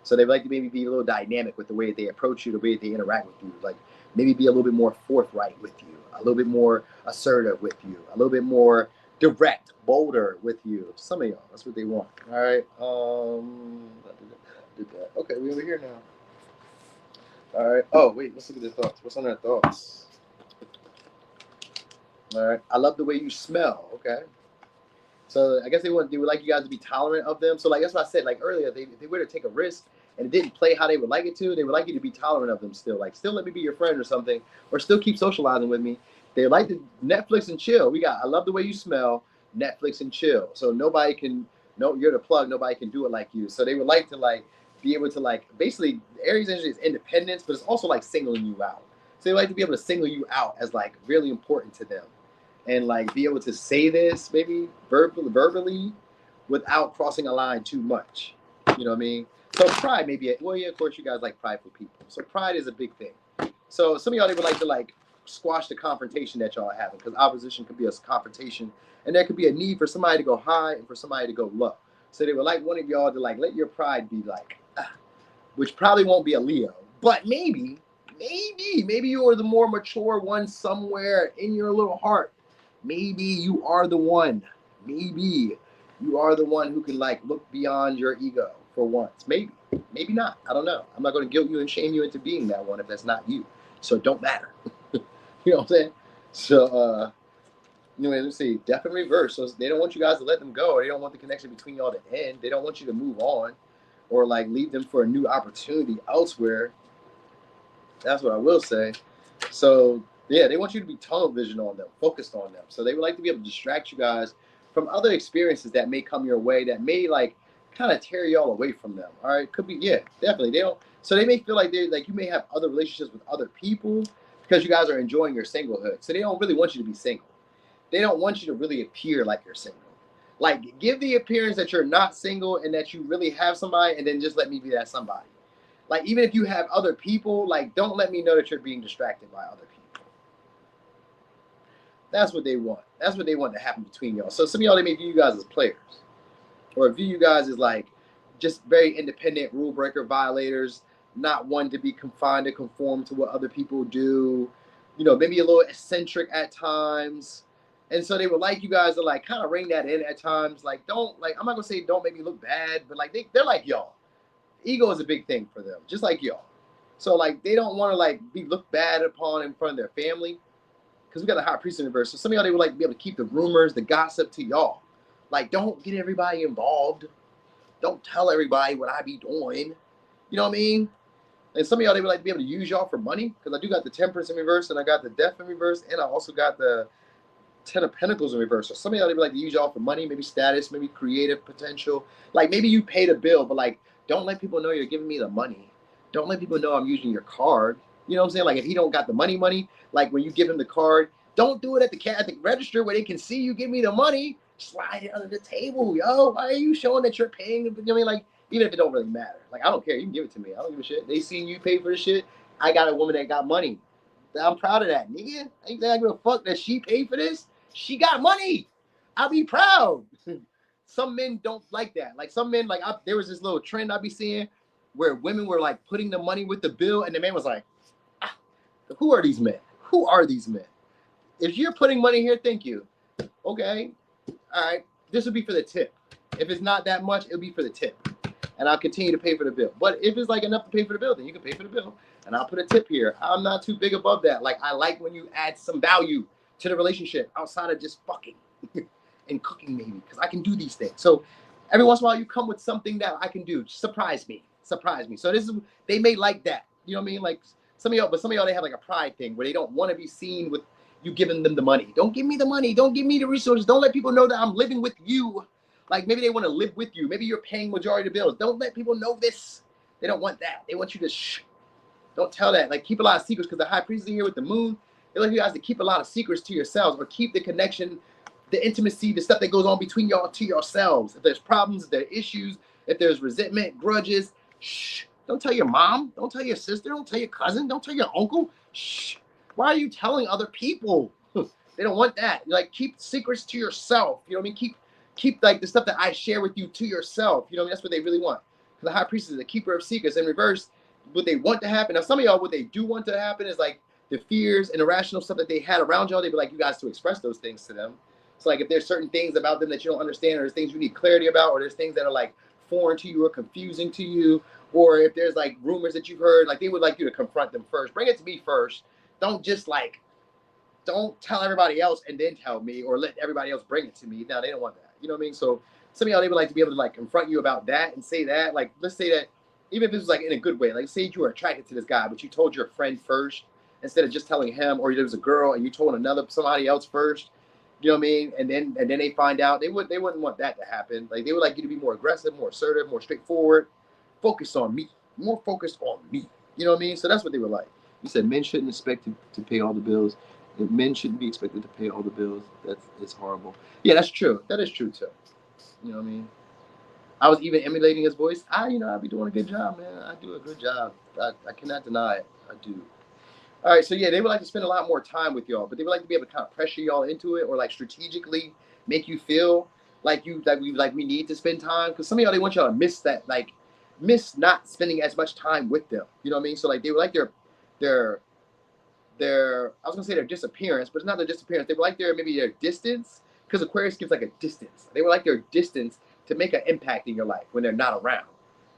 Speaker 1: So they like to maybe be a little dynamic with the way that they approach you, the way that they interact with you. Like maybe be a little bit more forthright with you, a little bit more assertive with you, a little bit more direct, bolder with you. Some of y'all, that's what they want. All right. I did that. Okay, we're over here now. All right. Oh, wait, let's look at their thoughts. What's on their thoughts? All right. I love the way you smell. Okay. So I guess they would like you guys to be tolerant of them. So like that's what I said like earlier. If they were to take a risk and it didn't play how they would like it to, they would like you to be tolerant of them still. Like still let me be your friend or something, or still keep socializing with me. They like to Netflix and chill. I love the way you smell. Netflix and chill. So nobody can. No, you're the plug. Nobody can do it like you. So they would like to like be able to like basically Aries energy is independence, but it's also like singling you out. So they like to be able to single you out as like really important to them. And like be able to say this maybe verbally without crossing a line too much. You know what I mean? So pride may be, well, yeah, of course you guys like prideful people. So pride is a big thing. So some of y'all, they would like to like squash the confrontation that y'all are having because opposition could be a confrontation and there could be a need for somebody to go high and for somebody to go low. So they would like one of y'all to like let your pride be like, which probably won't be a Leo, but maybe you are the more mature one somewhere in your little heart. Maybe you are the one. Maybe you are the one who can like look beyond your ego for once. Maybe not. I don't know. I'm not going to guilt you and shame you into being that one if that's not you. So it don't matter. You know what I'm saying? So anyway, let's see. Death in reverse. So they don't want you guys to let them go. They don't want the connection between y'all to end. They don't want you to move on or like leave them for a new opportunity elsewhere. That's what I will say. So yeah, they want you to be tunnel vision on them, focused on them. So they would like to be able to distract you guys from other experiences that may come your way that may like kind of tear y'all away from them. All right, could be, yeah, definitely. They don't. So they may feel like they like you may have other relationships with other people because you guys are enjoying your singlehood. So they don't really want you to be single. They don't want you to really appear like you're single. Like give the appearance that you're not single and that you really have somebody, and then just let me be that somebody. Like even if you have other people, like don't let me know that you're being distracted by other people. That's what they want. That's what they want to happen between y'all. So some of y'all, they may view you guys as players or view you guys as like just very independent rule breaker violators, not one to be confined to conform to what other people do, you know, maybe a little eccentric at times. And so they would like you guys to like kind of rein that in at times. Like don't like, I'm not gonna say don't make me look bad, but like they're like y'all. Ego is a big thing for them, just like y'all. So like they don't want to like be looked bad upon in front of their family. Because we got the high priest in reverse. So some of y'all, they would like to be able to keep the rumors, the gossip to y'all. Like, don't get everybody involved. Don't tell everybody what I be doing. You know what I mean? And some of y'all, they would like to be able to use y'all for money. Because I do got the temperance in reverse, and I got the death in reverse, and I also got the 10 of Pentacles in reverse. So some of y'all, they would like to use y'all for money, maybe status, maybe creative potential. Like, maybe you paid a bill, but like, don't let people know you're giving me the money. Don't let people know I'm using your card. You know what I'm saying? Like if he don't got the money, like when you give him the card, don't do it at the register where they can see you give me the money. Slide it under the table, yo. Why are you showing that you're paying? You know what I mean? Like even if it don't really matter. Like I don't care. You can give it to me. I don't give a shit. They seen you pay for the shit. I got a woman that got money. I'm proud of that, nigga. I give a fuck that she paid for this. She got money. I'll be proud. some men don't like that. Like some men, like there was this little trend I be seeing where women were like putting the money with the bill, and the man was like, ah, "Who are these men? Who are these men? If you're putting money here, thank you. Okay, all right. This will be for the tip. If it's not that much, it'll be for the tip, and I'll continue to pay for the bill. But if it's like enough to pay for the bill, then you can pay for the bill, and I'll put a tip here. I'm not too big above that. Like I like when you add some value to the relationship outside of just fucking and cooking, maybe, because I can do these things. So every once in a while, you come with something that I can do. Surprise me. So this is, they may like that. You know what I mean? Like some of y'all, they have like a pride thing where they don't want to be seen with you giving them the money. Don't give me the money. Don't give me the resources. Don't let people know that I'm living with you. Like maybe they want to live with you. Maybe you're paying majority of the bills. Don't let people know this. They don't want that. They want you to shh. Don't tell that. Like keep a lot of secrets, because the high priest is here with the moon. They like you guys to keep a lot of secrets to yourselves, or keep the connection, the intimacy, the stuff that goes on between y'all to yourselves. If there's problems, if there's issues, if there's resentment, grudges, shh. Don't tell your mom. Don't tell your sister. Don't tell your cousin. Don't tell your uncle. Shh. Why are you telling other people? They don't want that. Like keep secrets to yourself. You know what I mean? Keep like the stuff that I share with you to yourself. You know what I mean? That's what they really want. The high priest is the keeper of secrets. In reverse, what they want to happen. Now, some of y'all, what they do want to happen is like the fears and irrational stuff that they had around y'all. They'd be like you guys to express those things to them. So like if there's certain things about them that you don't understand, or there's things you need clarity about, or there's things that are like foreign to you or confusing to you, or if there's like rumors that you've heard, like they would like you to confront them first. Bring it to me first. Don't just like, don't tell everybody else and then tell me, or let everybody else bring it to me. No, they don't want that. You know what I mean? So some of y'all, they would like to be able to like confront you about that and say that. Like, let's say that even if this was like in a good way, like say you were attracted to this guy, but you told your friend first instead of just telling him, or there was a girl and you told somebody else first. You know what I mean? And then they find out. They wouldn't want that to happen. Like they would like you to be more aggressive, more assertive, more straightforward. Focus on me. More focused on me. You know what I mean? So that's what they were like. You said men shouldn't expect to pay all the bills. If men shouldn't be expected to pay all the bills. It's horrible. Yeah, that's true. That is true too. You know what I mean? I was even emulating his voice. I be doing a good job, man. I do a good job. I cannot deny it. I do. All right, so yeah, they would like to spend a lot more time with y'all, but they would like to be able to kind of pressure y'all into it, or like strategically make you feel like we need to spend time, because some of y'all, they want y'all to miss that, like miss not spending as much time with them. You know what I mean? So like they would like their I was gonna say their disappearance, but it's not their disappearance. They would like their distance, because Aquarius gives like a distance. They would like their distance to make an impact in your life when they're not around.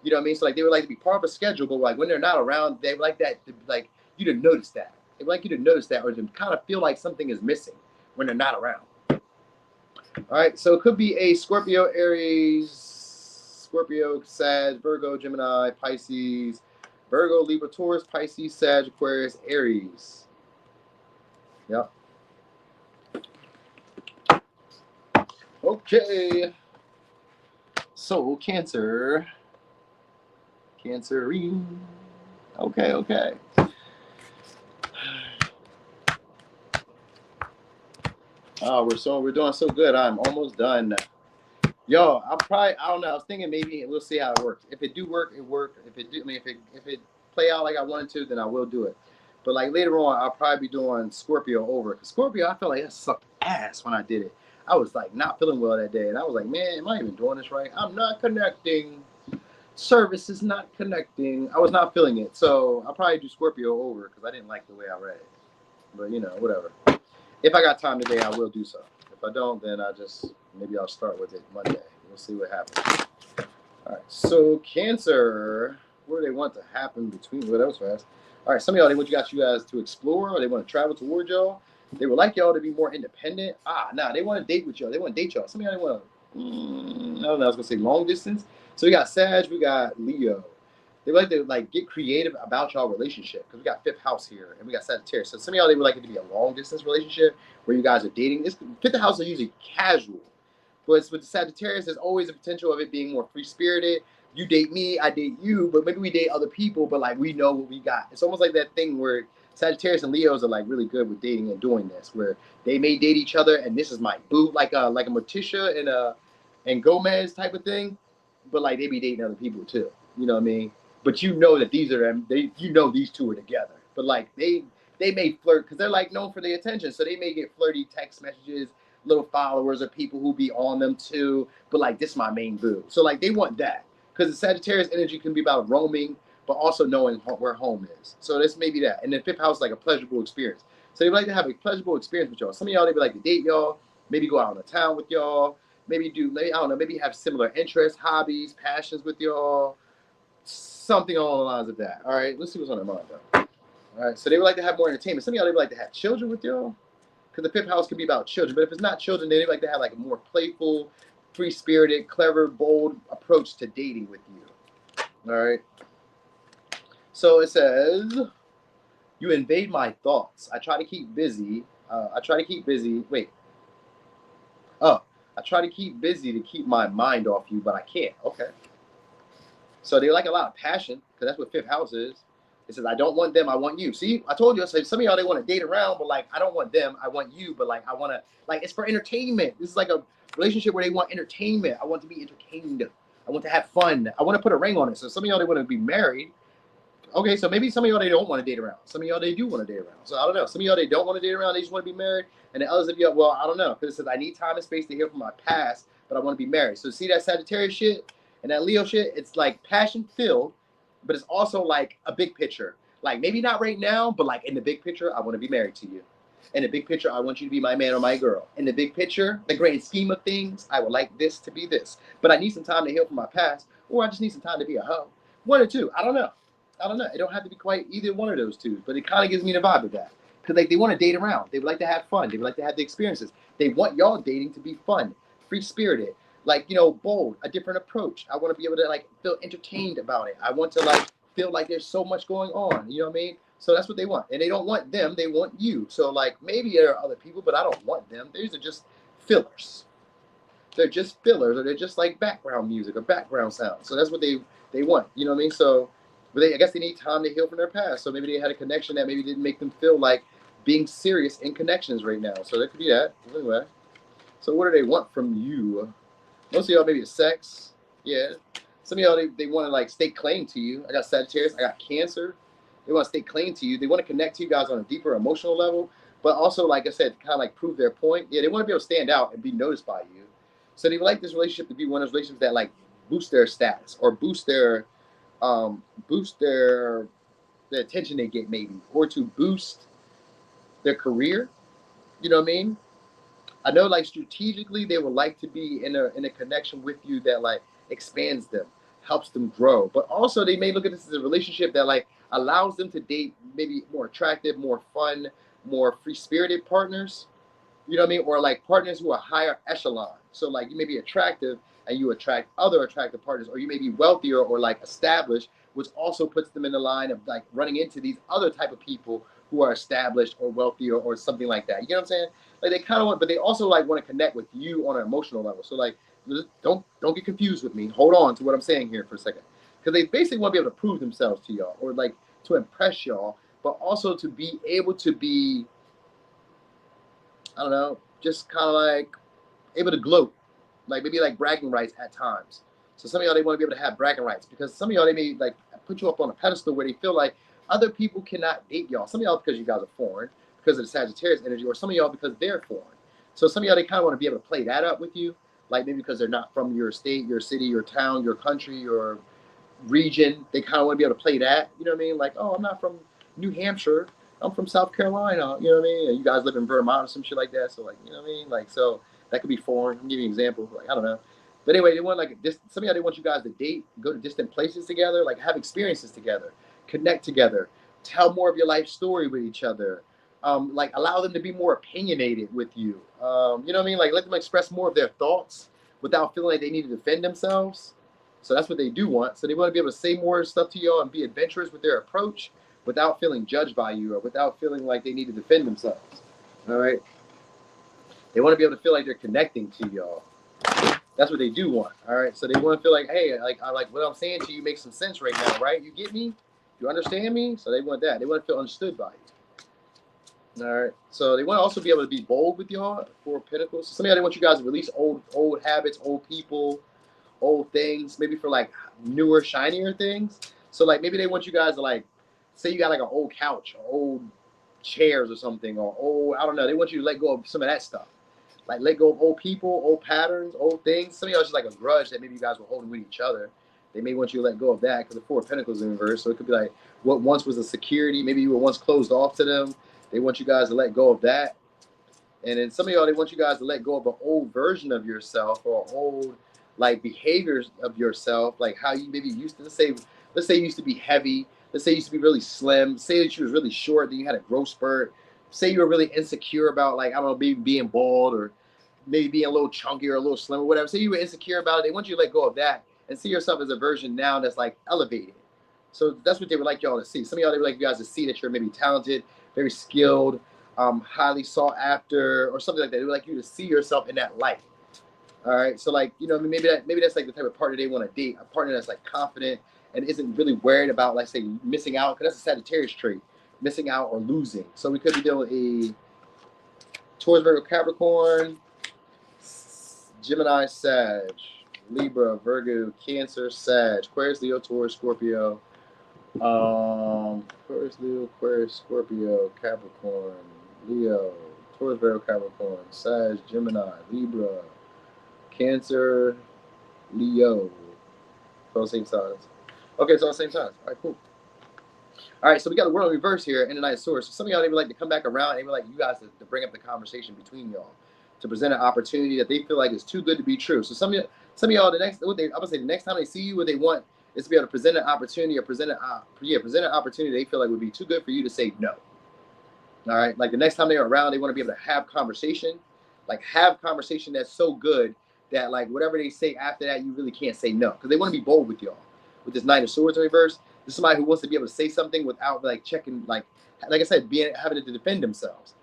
Speaker 1: You know what I mean? So like they would like to be part of a schedule, but like when they're not around, they would like that to like you to notice that. They would like you to notice that, or to kind of feel like something is missing when they're not around. All right, so it could be a Scorpio, Aries, Scorpio, Sag, Virgo, Gemini, Pisces, Virgo, Libra, Taurus, Pisces, Sag, Aquarius, Aries. Yep. Okay. So Cancer. Cancerine. Okay. Oh, we're doing so good. I'm almost done. Yo, I don't know. I was thinking maybe we'll see how it works. If it do work, it work. If it play out like I wanted to, then I will do it. But like later on, I'll probably be doing Scorpio over. Because Scorpio, I felt like that sucked ass when I did it. I was like not feeling well that day, and I was like, man, am I even doing this right? I'm not connecting. Service is not connecting. I was not feeling it, so I'll probably do Scorpio over because I didn't like the way I read it. But whatever. If I got time today, I will do so. If I don't, then maybe I'll start with it Monday. We'll see what happens. All right. So Cancer, what do they want to happen between? Well, that was fast. All right. Some of y'all, they want you guys to explore, or they want to travel towards y'all. They would like y'all to be more independent. They want to date with y'all. They want to date y'all. Some of y'all, they want to, I don't know, I was going to say long distance. So we got Sag, we got Leo. They would like to get creative about y'all relationship, because we got 5th house here and we got Sagittarius. So some of y'all, they would like it to be a long distance relationship where you guys are dating. This 5th house is usually casual, but with the Sagittarius, there's always a potential of it being more free spirited. You date me, I date you, but maybe we date other people, but like we know what we got. It's almost like that thing where Sagittarius and Leos are like really good with dating and doing this, where they may date each other and this is my boo, like a Morticia and Gomez type of thing, but like they be dating other people too. You know what I mean? But you know that these are them. These two are together. But like they may flirt because they're like known for their attention, so they may get flirty text messages, little followers or people who be on them too, but like this is my main boo. So like they want that because the Sagittarius energy can be about roaming, but also knowing where home is. So this may be that. And then fifth house is like a pleasurable experience. So they would like to have a pleasurable experience with y'all. Some of y'all, they would like to date y'all, maybe go out on the town with y'all, maybe I don't know, maybe have similar interests, hobbies, passions with y'all, something along the lines of that. All right, let's see what's on their mind though. All right, so they would like to have more entertainment. Some of y'all, they would like to have children with y'all, because the fifth house can be about children. But if it's not children, they would like to have like a more playful, free-spirited, clever, bold approach to dating with you. All right. So it says, you invade my thoughts. I try to keep busy. Wait. Oh, I try to keep busy to keep my mind off you, but I can't. Okay. So they like a lot of passion, because that's what fifth house is. It says, I don't want them, I want you. See, I told you, I said, some of y'all, they want to date around, but like, I don't want them, I want you, but like, I want to, like, it's for entertainment. This is like a relationship where they want entertainment. I want to be entertained. I want to have fun. I want to put a ring on it. So some of y'all, they want to be married. Okay, so maybe some of y'all, they don't want to date around. Some of y'all, they do want to date around. So I don't know. Some of y'all, they don't want to date around. They just want to be married. And the others of y'all, well, I don't know. Because it says, I need time and space to heal from my past, but I want to be married. So see that Sagittarius shit and that Leo shit? It's like passion-filled, but it's also like a big picture. Like maybe not right now, but like in the big picture, I want to be married to you. In the big picture, I want you to be my man or my girl. In the big picture, the grand scheme of things, I would like this to be this. But I need some time to heal from my past, or I just need some time to be a hoe. One or two. I don't know. It don't have to be quite either one of those two, but it kind of gives me the vibe of that. Because like they want to date around. They would like to have fun. They would like to have the experiences. They want y'all dating to be fun, free-spirited, like, you know, bold, a different approach. I want to be able to like feel entertained about it. I want to like feel like there's so much going on. You know what I mean? So that's what they want. And they don't want them, they want you. So like maybe there are other people, but I don't want them. These are just fillers. They're just fillers, or they're just like background music or background sound. So that's what they want. You know what I mean? So but I guess they need time to heal from their past. So maybe they had a connection that maybe didn't make them feel like being serious in connections right now. So that could be that. Anyway. So what do they want from you? Most of y'all maybe it's sex. Yeah. Some of y'all, they want to like stake claim to you. I got Sagittarius. I got Cancer. They want to stake claim to you. They want to connect to you guys on a deeper emotional level. But also, like I said, kind of like prove their point. Yeah, they want to be able to stand out and be noticed by you. So they would like this relationship to be one of those relationships that like boost their status or boost their the attention they get maybe, or to boost their career. You know what I mean? I know like strategically they would like to be in a connection with you that like expands them, helps them grow. But also they may look at this as a relationship that like allows them to date maybe more attractive, more fun, more free-spirited partners. You know what I mean? Or like partners who are higher echelon. So like you may be attractive and you attract other attractive partners, or you may be wealthier or like established, which also puts them in the line of like running into these other type of people who are established or wealthier or something like that. You know what I'm saying? Like they kind of want, but they also like want to connect with you on an emotional level. So like, don't get confused with me. Hold on to what I'm saying here for a second, because they basically want to be able to prove themselves to y'all, or like to impress y'all, but also to be able to be, I don't know, just kind of like able to gloat, like maybe like bragging rights at times. So some of y'all, they want to be able to have bragging rights, because some of y'all, they may like put you up on a pedestal where they feel like other people cannot date y'all. Some of y'all because you guys are foreign, because of the Sagittarius energy, or some of y'all because they're foreign. So some of y'all, they kind of want to be able to play that up with you, like maybe because they're not from your state, your city, your town, your country, your region. They kind of want to be able to play that. You know what I mean? Like, oh, I'm not from New Hampshire. I'm from South Carolina. You know what I mean? And you guys live in Vermont or some shit like that. So like, you know what I mean? Like, so that could be foreign. I'm giving you an example. Like, I don't know. But anyway, they want like this. Some of y'all, they want you guys to date, go to distant places together, like have experiences together, connect together, tell more of your life story with each other. Like allow them to be more opinionated with you. You know what I mean? Like let them express more of their thoughts without feeling like they need to defend themselves. So that's what they do want. So they want to be able to say more stuff to y'all and be adventurous with their approach without feeling judged by you or without feeling like they need to defend themselves. All right. They want to be able to feel like they're connecting to y'all. That's what they do want. All right. So they want to feel like, hey, like I like what I'm saying to you makes some sense right now, right? You get me? You understand me? So they want that. They want to feel understood by you. All right. So they want to also be able to be bold with y'all for Pentacles. So some of y'all, they want you guys to release old habits, old people, old things, maybe for like newer, shinier things. So like maybe they want you guys to like, say you got like an old couch or old chairs or something, or old, I don't know. They want you to let go of some of that stuff. like let go of old people, old patterns, old things. Some of y'all just like a grudge that maybe you guys were holding with each other. They may want you to let go of that because the Four of Pentacles in reverse. So it could be like what once was a security. Maybe you were once closed off to them. They want you guys to let go of that. And then some of y'all, they want you guys to let go of an old version of yourself or old like behaviors of yourself, like how you maybe used to. Let's say you used to be heavy. Let's say you used to be really slim. Say that you was really short, then you had a growth spurt. Say you were really insecure about like I don't know, maybe being bald or maybe being a little chunky or a little slim or whatever. Say you were insecure about it. They want you to let go of that and see yourself as a version now that's like elevated. So that's what they would like y'all to see. Some of y'all, they would like you guys to see that you're maybe talented, very skilled, highly sought after, or something like that. They would like you to see yourself in that light. All right. So like, you know, maybe that's like the type of partner they want to date, a partner that's like confident and isn't really worried about, like, say, missing out, because that's a Sagittarius trait, missing out or losing. So we could be dealing with a Taurus, Virgo, Capricorn, Gemini, Sag, Libra, Virgo, Cancer, Sag, Aquarius, Leo, Taurus, Scorpio, Aquarius, Leo, Aquarius, Scorpio, Capricorn, Leo, Taurus, Virgo, Capricorn, Sag, Gemini, Libra, Cancer, Leo. So same signs. Okay, so all same signs. All right, cool. All right, so we got the world in reverse here in the Knight of Swords. So some of y'all, they would like to come back around and they would like you guys to bring up the conversation between y'all, to present an opportunity that they feel like is too good to be true. So some of y'all, the next time they see you, what they want is to be able to present an opportunity or present an opportunity they feel like would be too good for you to say no. All right, like the next time they're around, they want to be able to have conversation, that's so good that like whatever they say after that, you really can't say no, because they want to be bold with y'all. With this Knight of Swords in reverse, this is somebody who wants to be able to say something without like checking, like I said, having to defend themselves.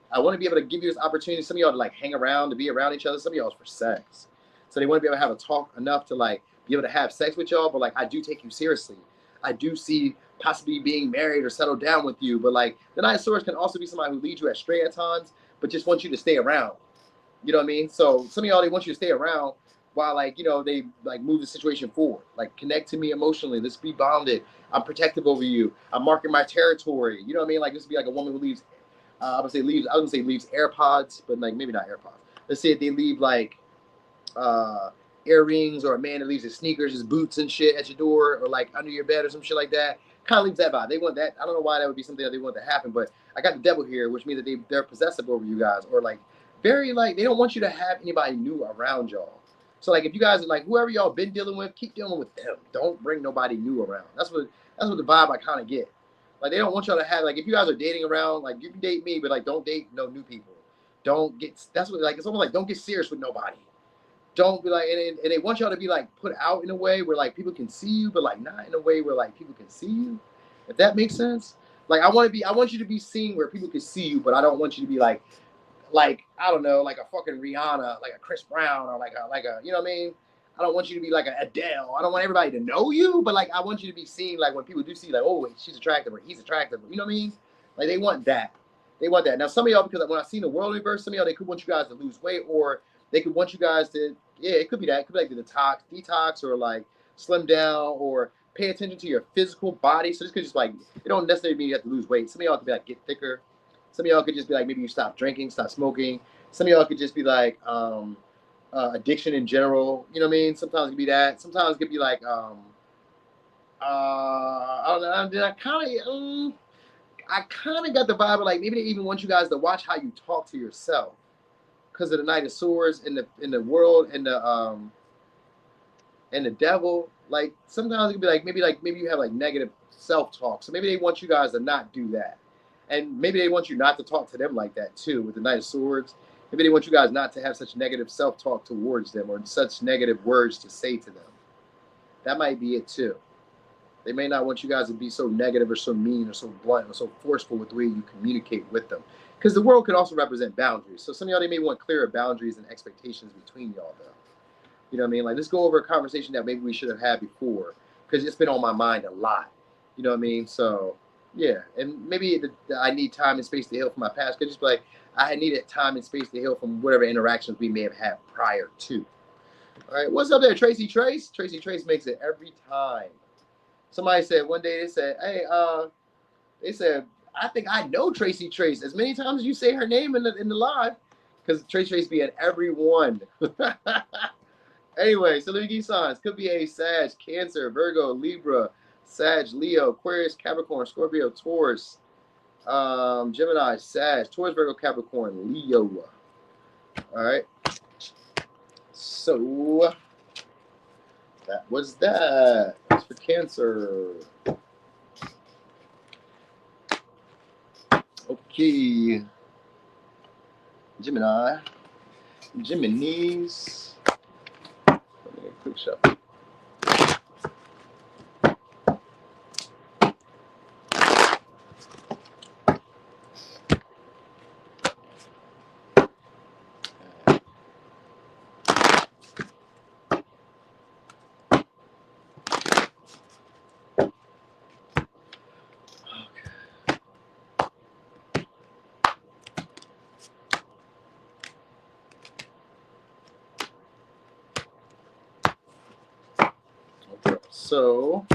Speaker 1: I want to be able to give you this opportunity. Some of y'all to like hang around, to be around each other. Some of y'all is for sex, so they want to be able to have a talk enough to like be able to have sex with y'all. But like, I do take you seriously. I do see possibly being married or settled down with you. But like, the Knight of Swords can also be somebody who leads you astray at times, but just wants you to stay around. You know what I mean? So some of y'all, they want you to stay around while like, you know, they like move the situation forward. Like, connect to me emotionally. Let's be bonded. I'm protective over you. I'm marking my territory. You know what I mean? Like, this would be like a woman who leaves, I was gonna say leaves AirPods, but like maybe not AirPods. Let's say if they leave like earrings, or a man that leaves his sneakers, his boots and shit at your door, or like under your bed or some shit like that. Kind of leaves that vibe. They want that. I don't know why that would be something that they want to happen, but I got the devil here, which means that they're possessive over you guys, or like very like they don't want you to have anybody new around y'all. So like if you guys are like whoever y'all been dealing with, keep dealing with them. Don't bring nobody new around. That's what the vibe I kind of get. Like they don't want y'all to have like if you guys are dating around, like you can date me, but like don't date no new people. Don't get that's what like it's almost like don't get serious with nobody. Don't be like and they want y'all to be like put out in a way where like people can see you, but like not in a way where like people can see you. If that makes sense. Like I want you to be seen where people can see you, but I don't want you to be like I don't know, like a fucking Rihanna, like a Chris Brown, or like a you know what I mean? I don't want you to be like an Adele. I don't want everybody to know you, but like I want you to be seen like when people do see like, oh wait, she's attractive or he's attractive. You know what I mean? Like they want that. They want that. Now some of y'all, because when I seen the world reverse, some of y'all they could want you guys to lose weight, or they could want you guys to it could be that. It could be like the detox, or like slim down, or pay attention to your physical body. So this could just like it don't necessarily mean you have to lose weight. Some of y'all could be like get thicker. Some of y'all could just be like maybe you stop drinking, stop smoking. Some of y'all could just be like addiction in general. You know what I mean? Sometimes it could be that. Sometimes it could be like I don't know. I kind of got the vibe of like maybe they even want you guys to watch how you talk to yourself because of the Knight of Swords in the world and the devil. Like sometimes it could be like maybe you have like negative self-talk. So maybe they want you guys to not do that. And maybe they want you not to talk to them like that too with the Knight of Swords. Maybe they want you guys not to have such negative self-talk towards them or such negative words to say to them. That might be it too. They may not want you guys to be so negative or so mean or so blunt or so forceful with the way you communicate with them. Because the world can also represent boundaries. So some of y'all, they may want clearer boundaries and expectations between y'all though. You know what I mean? Like let's go over a conversation that maybe we should have had before because it's been on my mind a lot. You know what I mean? So yeah, and maybe I need time and space to heal from my past. Could just be like I needed time and space to heal from whatever interactions we may have had prior to. All right, what's up there, Tracy Trace? Tracy Trace makes it every time. Somebody said one day they said, "Hey, I think I know Tracy Trace." As many times as you say her name in the live, because Trace be in every one. Anyway, so let me give you signs. Could be a Sag, Cancer, Virgo, Libra, Sag, Leo, Aquarius, Capricorn, Scorpio, Taurus, Gemini, Sag, Taurus, Virgo, Capricorn, Leo. All right. So that was that. That's for Cancer. Okay. Gemini. Geminis. Let me get a quick shuffle. So,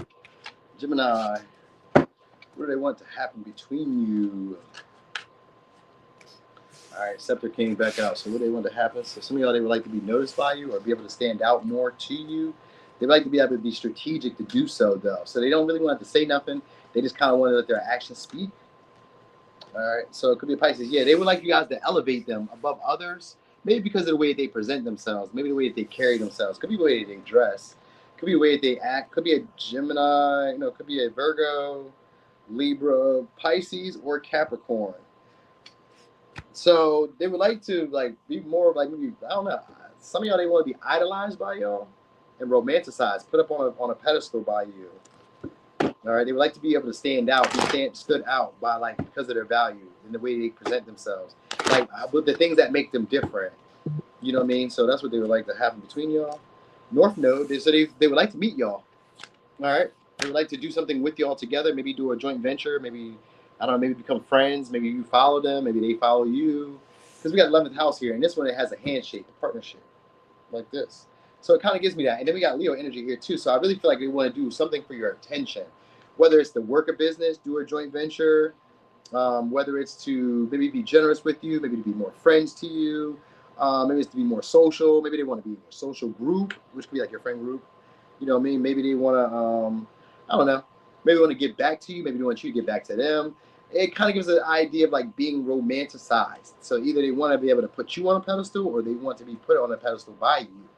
Speaker 1: Gemini, what do they want to happen between you? All right, Scepter came back out. So what do they want to happen? So some of y'all, they would like to be noticed by you or be able to stand out more to you. They would like to be able to be strategic to do so, though. So they don't really want to say nothing. They just kind of want to let their actions speak. All right, so it could be a Pisces. Yeah, they would like you guys to elevate them above others. Maybe because of the way they present themselves. Maybe the way that they carry themselves. Could be the way that they dress. Could be the way that they act. Could be a Gemini. Could be a Virgo, Libra, Pisces, or Capricorn. So they would like to be more maybe, I don't know. Some of y'all, they want to be idolized by y'all and romanticized, put up on a pedestal by you. All right, they would like to be able to stand out, stood out by because of their value and the way they present themselves, with the things that make them different. You know what I mean? So that's what they would like to happen between y'all. North Node, they would like to meet y'all. All right, they would like to do something with y'all together. Maybe do a joint venture. Maybe, I don't know. Maybe become friends. Maybe you follow them. Maybe they follow you. Because we got 11th house here, and this one, it has a handshake, a partnership, like this. So it kind of gives me that. And then we got Leo energy here too. So I really feel like they want to do something for your attention, whether it's to work a business, do a joint venture, whether it's to maybe be generous with you, maybe to be more friends to you, maybe it's to be more social. Maybe they want to be in your social group, which could be like your friend group. You know what I mean? Maybe they want to, I don't know. Maybe they want to give back to you. Maybe they want you to give back to them. It kind of gives an idea of being romanticized. So either they want to be able to put you on a pedestal or they want to be put on a pedestal by you.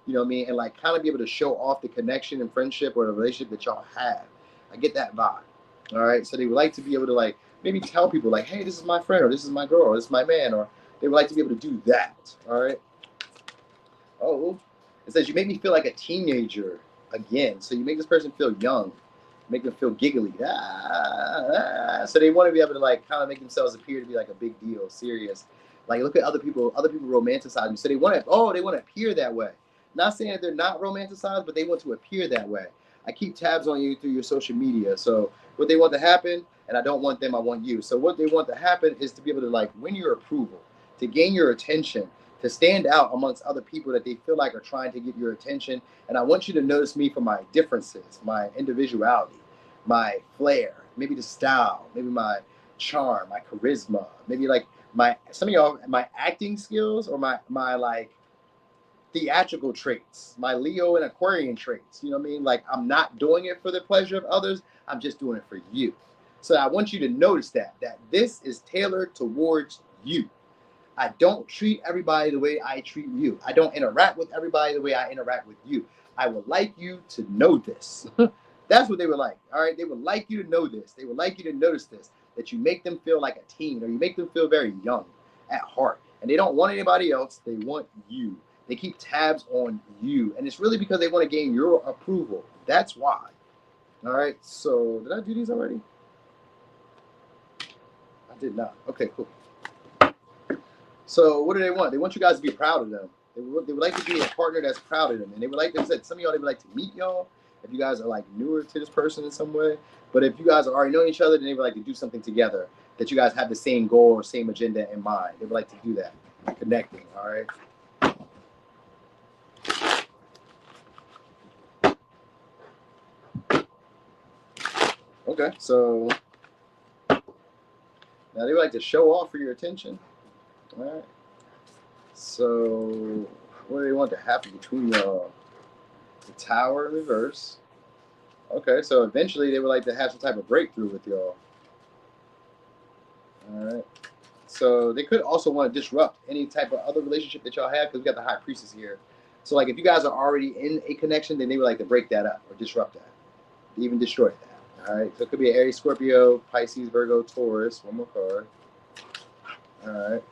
Speaker 1: You know what I mean? And kind of be able to show off the connection and friendship or the relationship that y'all have. I get that vibe. All right. So they would like to be able to maybe tell people hey, this is my friend or this is my girl or this is my man, or they would like to be able to do that. All right. Oh, it says you make me feel like a teenager again. So you make this person feel young, make them feel giggly. So they want to be able to kind of make themselves appear to be a big deal, serious. Look at other people romanticize them. So they want to appear that way. Not saying that they're not romanticized, but they want to appear that way. I keep tabs on you through your social media. So what they want to happen, and I don't want them, I want you. So what they want to happen is to be able to win your approval, to gain your attention, to stand out amongst other people that they feel like are trying to get your attention. And I want you to notice me for my differences, my individuality, my flair, maybe the style, maybe my charm, my charisma, maybe some of y'all, my acting skills or my theatrical traits, my Leo and Aquarian traits. You know what I mean? I'm not doing it for the pleasure of others. I'm just doing it for you. So I want you to notice that this is tailored towards you. I don't treat everybody the way I treat you. I don't interact with everybody the way I interact with you. I would like you to know this. That's what they would like. All right. They would like you to know this. They would like you to notice this, that you make them feel like a teen or you make them feel very young at heart. And they don't want anybody else. They want you. They keep tabs on you. And it's really because they want to gain your approval. That's why. All right. So did I do these already? I did not. Okay, cool. So what do they want? They want you guys to be proud of them. They would like to be a partner that's proud of them. And they would like, they said, some of y'all, they would like to meet y'all if you guys are newer to this person in some way. But if you guys are already knowing each other, then they would like to do something together, that you guys have the same goal or same agenda in mind. They would like to do that. Connecting, all right? Okay, so now they would like to show off for your attention. All right. So, what do they want to happen between y'all? The Tower in reverse. Okay, so eventually they would like to have some type of breakthrough with y'all. All right. So they could also want to disrupt any type of other relationship that y'all have because we got the High Priestess here. So like if you guys are already in a connection, then they would like to break that up or disrupt that, even destroy that. All right. So it could be an Aries, Scorpio, Pisces, Virgo, Taurus. One more card. All right.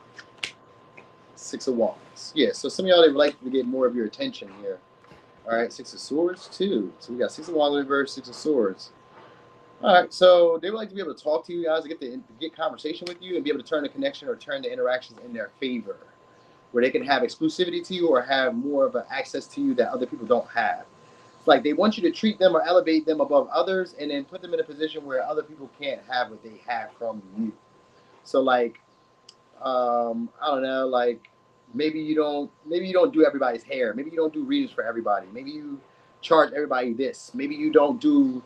Speaker 1: Six of Wands. Yeah. So some of y'all they would like to get more of your attention here. All right. Six of Swords too. So we got Six of Wands in reverse, Six of Swords. All right, so they would like to be able to talk to you guys, to get conversation with you, and be able to turn the connection or turn the interactions in their favor, where they can have exclusivity to you or have more of an access to you that other people don't have. It's like they want you to treat them or elevate them above others, and then put them in a position where other people can't have what they have from you. So like, I don't know, like maybe you don't do everybody's hair, maybe you don't do readings for everybody, maybe you charge everybody this, maybe you don't do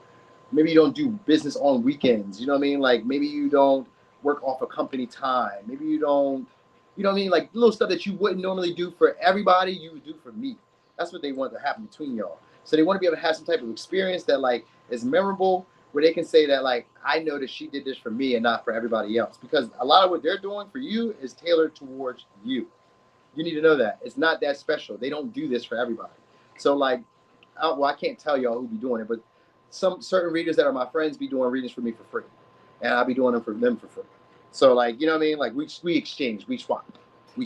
Speaker 1: business on weekends. You know what I mean? Like maybe you don't work off a company time. Maybe you don't, you know what I mean? Like little stuff that you wouldn't normally do for everybody, you would do for me. That's what they want to happen between y'all. So they want to be able to have some type of experience that like is memorable, where they can say that like I know that she did this for me and not for everybody else. Because a lot of what they're doing for you is tailored towards you. You need to know that it's not that special. They don't do this for everybody. So like, I can't tell y'all who be doing it, but some certain readers that are my friends be doing readings for me for free, and I'll be doing them for them for free. So like, you know what I mean? Like we exchange, we swap. You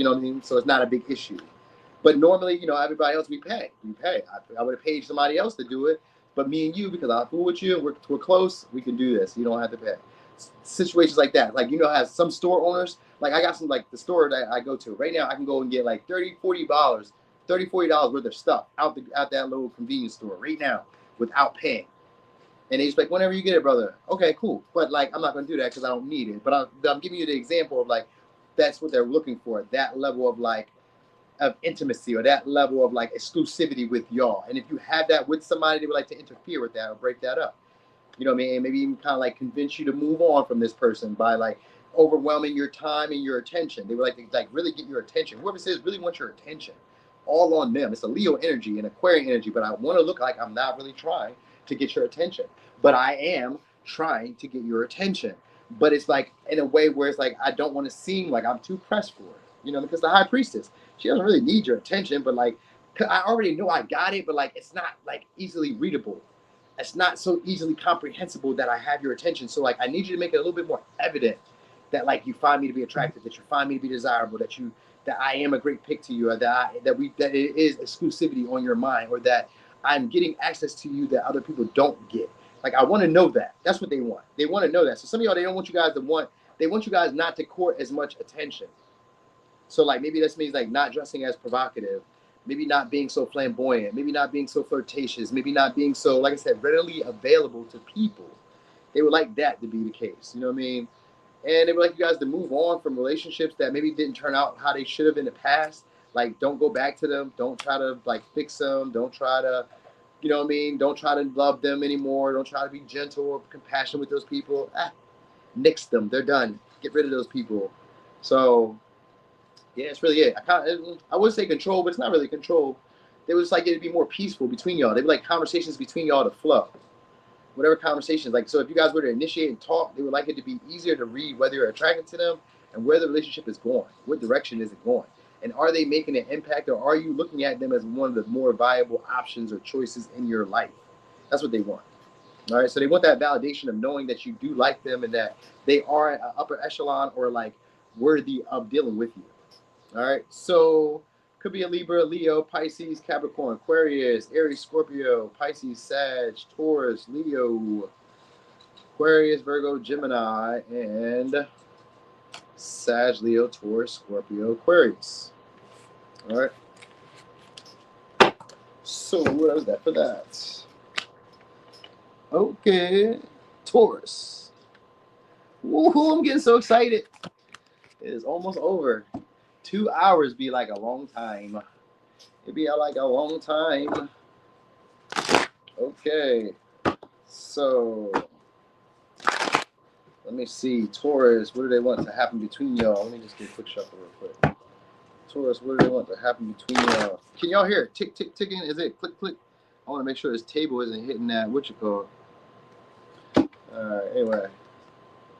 Speaker 1: know what I mean? So it's not a big issue. But normally, you know, everybody else we pay. I would have paid somebody else to do it, but me and you, because I fool with you, we're close. We can do this. You don't have to pay. Situations like that, like you know, has some store owners. Like I got some like the store that I go to right now. I can go and get like $30-$40 worth of stuff out that little convenience store right now without paying. And they just like, whenever you get it, brother. Okay, cool. But like, I'm not gonna do that because I don't need it. But I'm giving you the example of like, that's what they're looking for. That level of like of intimacy or that level of like exclusivity with y'all. And if you have that with somebody, they would like to interfere with that or break that up. You know what I mean? Maybe even kind of like convince you to move on from this person by like overwhelming your time and your attention. They would like to like really get your attention. Whoever says really wants your attention, all on them. It's a Leo energy and Aquarian energy, but I want to look like I'm not really trying to get your attention, but I am trying to get your attention. But it's like in a way where it's like I don't want to seem like I'm too pressed for it. You know, because the High Priestess, she doesn't really need your attention, but like I already know I got it, but like it's not like easily readable. It's not so easily comprehensible that I have your attention. So like I need you to make it a little bit more evident that like you find me to be attractive, that you find me to be desirable, that I am a great pick to you, or that it is exclusivity on your mind, or that I'm getting access to you that other people don't get. Like I want to know that. That's what they want. They want to know that. So some of y'all, they don't want you guys they want you guys not to court as much attention. So like maybe this means like not dressing as provocative, maybe not being so flamboyant, maybe not being so flirtatious, maybe not being so, like I said, readily available to people. They would like that to be the case. You know what I mean? And they would like you guys to move on from relationships that maybe didn't turn out how they should have in the past. Like don't go back to them. Don't try to like fix them. Don't try to, you know what I mean? Don't try to love them anymore. Don't try to be gentle or compassionate with those people. Nix them. They're done. Get rid of those people. So yeah, it's really it. I would say control, but it's not really control. They was like it'd be more peaceful between y'all. They'd be like conversations between y'all to flow. Whatever conversations, like so if you guys were to initiate and talk, they would like it to be easier to read whether you're attracted to them and where the relationship is going. What direction is it going? And are they making an impact, or are you looking at them as one of the more viable options or choices in your life? That's what they want. All right. So they want that validation of knowing that you do like them and that they are an upper echelon or like worthy of dealing with you. All right, so could be a Libra, Leo, Pisces, Capricorn, Aquarius, Aries, Scorpio, Pisces, Sag, Taurus, Leo, Aquarius, Virgo, Gemini, and Sag, Leo, Taurus, Scorpio, Aquarius. All right. So what was that for that? Okay, Taurus. Woohoo! I'm getting so excited. It is almost over. 2 hours be like a long time. It'd be like a long time. Okay, so let me see. Taurus, what do they want to happen between y'all? Let me just do a quick shuffle real quick. Taurus, what do they want to happen between y'all? Can y'all hear it? Tick, tick, ticking? Is it click, click? I want to make sure this table isn't hitting that, what you call. Alright, anyway.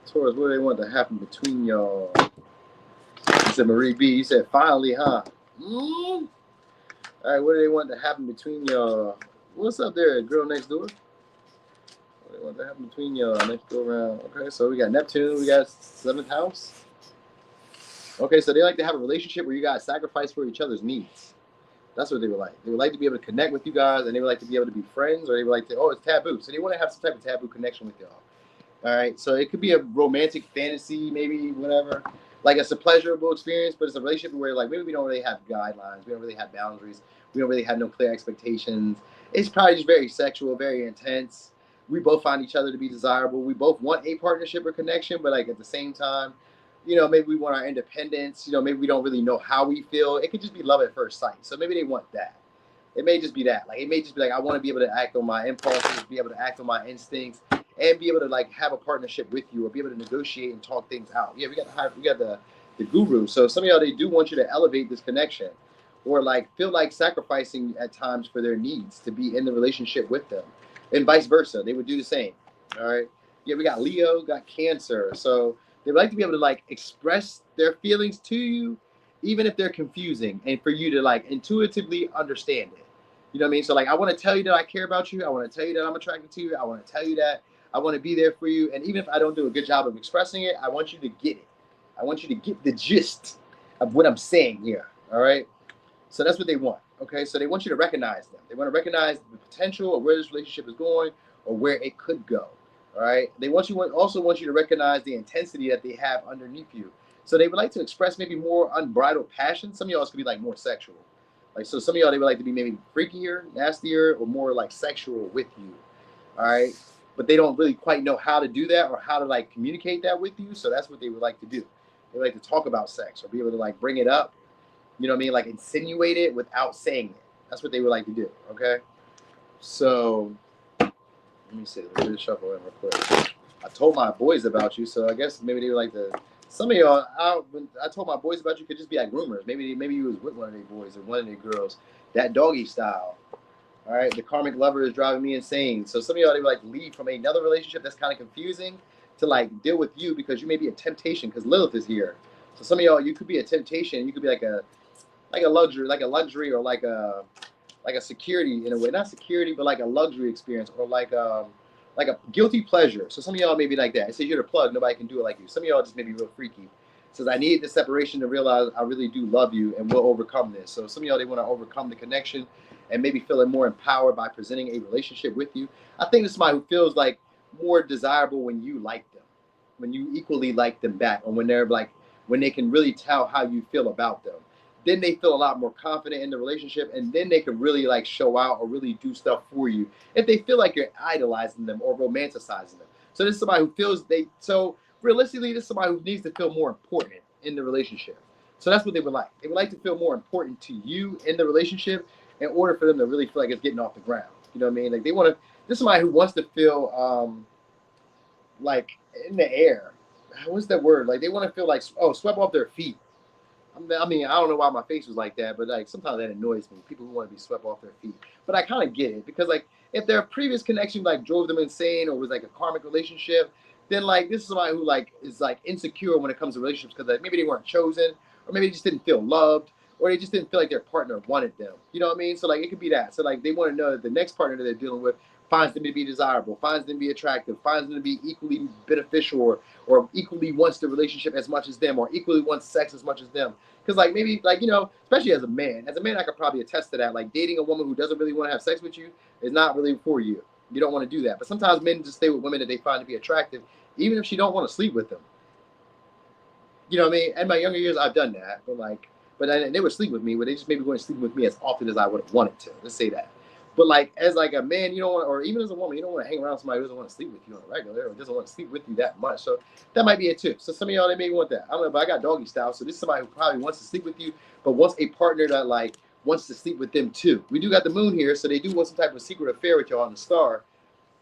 Speaker 1: Taurus, what do they want to happen between y'all? You said Marie B. You said finally, huh? Alright, what do they want to happen between y'all? What's up there, girl next door? What do they want to happen between y'all next go around? Okay, so we got Neptune, we got 7th house. Okay, so they like to have a relationship where you guys sacrifice for each other's needs. That's what they would like. They would like to be able to connect with you guys, and they would like to be able to be friends, or they would like to, oh, it's taboo. So they want to have some type of taboo connection with y'all. All right, so it could be a romantic fantasy, maybe, whatever. Like it's a pleasurable experience, but it's a relationship where, like, maybe we don't really have guidelines. We don't really have boundaries. We don't really have no clear expectations. It's probably just very sexual, very intense. We both find each other to be desirable. We both want a partnership or connection, but, like, at the same time, you know, maybe we want our independence. You know, maybe we don't really know how we feel. It could just be love at first sight. So maybe they want that. It may just be that. Like, it may just be like, I want to be able to act on my impulses, be able to act on my instincts, and be able to, like, have a partnership with you, or be able to negotiate and talk things out. Yeah, we got the guru. So some of y'all, they do want you to elevate this connection, or, like, feel like sacrificing at times for their needs to be in the relationship with them, and vice versa. They would do the same. All right. Yeah, we got Leo, got Cancer. So they would like to be able to, like, express their feelings to you, even if they're confusing, and for you to, like, intuitively understand it. You know what I mean? So, like, I want to tell you that I care about you. I want to tell you that I'm attracted to you. I want to tell you that I want to be there for you. And even if I don't do a good job of expressing it, I want you to get it. I want you to get the gist of what I'm saying here. All right? So that's what they want. Okay? So they want you to recognize them. They want to recognize the potential of where this relationship is going, or where it could go. All right? They also want you to recognize the intensity that they have underneath you. So they would like to express maybe more unbridled passion. Some of y'all could be, like, more sexual. Like, so some of y'all, they would like to be maybe freakier, nastier, or more, like, sexual with you. All right? But they don't really quite know how to do that, or how to, like, communicate that with you. So that's what they would like to do. They like to talk about sex, or be able to, like, bring it up. You know what I mean? Like, insinuate it without saying it. That's what they would like to do. Okay? So let me see. Let me just shuffle in real quick. I told my boys about you, so I guess maybe they would like to. Some of y'all, I told my boys about you, could just be like rumors. Maybe you was with one of their boys or one of their girls. That doggy style. All right, the karmic lover is driving me insane. So some of y'all, they would like leave from another relationship that's kind of confusing to, like, deal with you, because you may be a temptation, because Lilith is here. So some of y'all, you could be a temptation. You could be like a luxury, or like a security in a way, not security, but like a luxury experience, or like a guilty pleasure. So some of y'all may be like that. It says you're the plug, nobody can do it like you. Some of y'all just may be real freaky. It says I need the separation to realize I really do love you, and we'll overcome this. So some of y'all, they want to overcome the connection, and maybe feeling more empowered by presenting a relationship with you. I think this is somebody who feels like more desirable when you like them, when you equally like them back, or when they're like, when they can really tell how you feel about them. Then they feel a lot more confident in the relationship, and then they can really, like, show out or really do stuff for you if they feel like you're idolizing them or romanticizing them. So this is somebody who feels so realistically, this is somebody who needs to feel more important in the relationship. So that's what they would like. They would like to feel more important to you in the relationship in order for them to really feel like it's getting off the ground. You know what I mean? Like, they want to, this is somebody who wants to feel like in the air. What's that word? Like, they want to feel like, oh, swept off their feet. I mean, I don't know why my face was like that, but, like, sometimes that annoys me. People who want to be swept off their feet. But I kind of get it, because, like, if their previous connection, like, drove them insane, or was like a karmic relationship, then, like, this is somebody who, like, is, like, insecure when it comes to relationships, because, like, maybe they weren't chosen, or maybe they just didn't feel loved, or they just didn't feel like their partner wanted them. You know what I mean? So, like, it could be that. So, like, they want to know that the next partner that they're dealing with finds them to be desirable, finds them to be attractive, finds them to be equally beneficial, or equally wants the relationship as much as them, or equally wants sex as much as them. Because, like, maybe, like, you know, especially as a man, I could probably attest to that. Like, dating a woman who doesn't really want to have sex with you is not really for you. You don't want to do that. But sometimes men just stay with women that they find to be attractive, even if she don't want to sleep with them. You know what I mean? In my younger years, I've done that. But they would sleep with me, but they just maybe wouldn't sleep with me as often as I would have wanted to. Let's say that. But, like, as, like, a man, you don't want, or even as a woman, you don't want to hang around with somebody who doesn't want to sleep with you on a regular, or doesn't want to sleep with you that much. So that might be it too. So some of y'all, they may want that. I don't know, but I got doggy style. So this is somebody who probably wants to sleep with you, but wants a partner that, like, wants to sleep with them too. We do got the moon here, so they do want some type of secret affair with y'all on the star.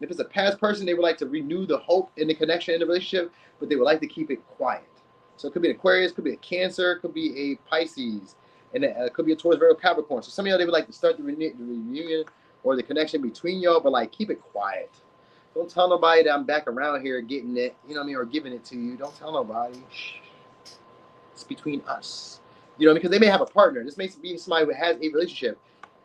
Speaker 1: If it's a past person, they would like to renew the hope in the connection in the relationship, but they would like to keep it quiet. So it could be an Aquarius, could be a Cancer, could be a Pisces. And it could be a Taurus, Virgo, Capricorn. So some of y'all, they would like to start the reunion or the connection between y'all, but like keep it quiet. Don't tell nobody that I'm back around here getting it, you know what I mean, or giving it to you. Don't tell nobody. It's between us. You know, because they may have a partner. This may be somebody who has a relationship.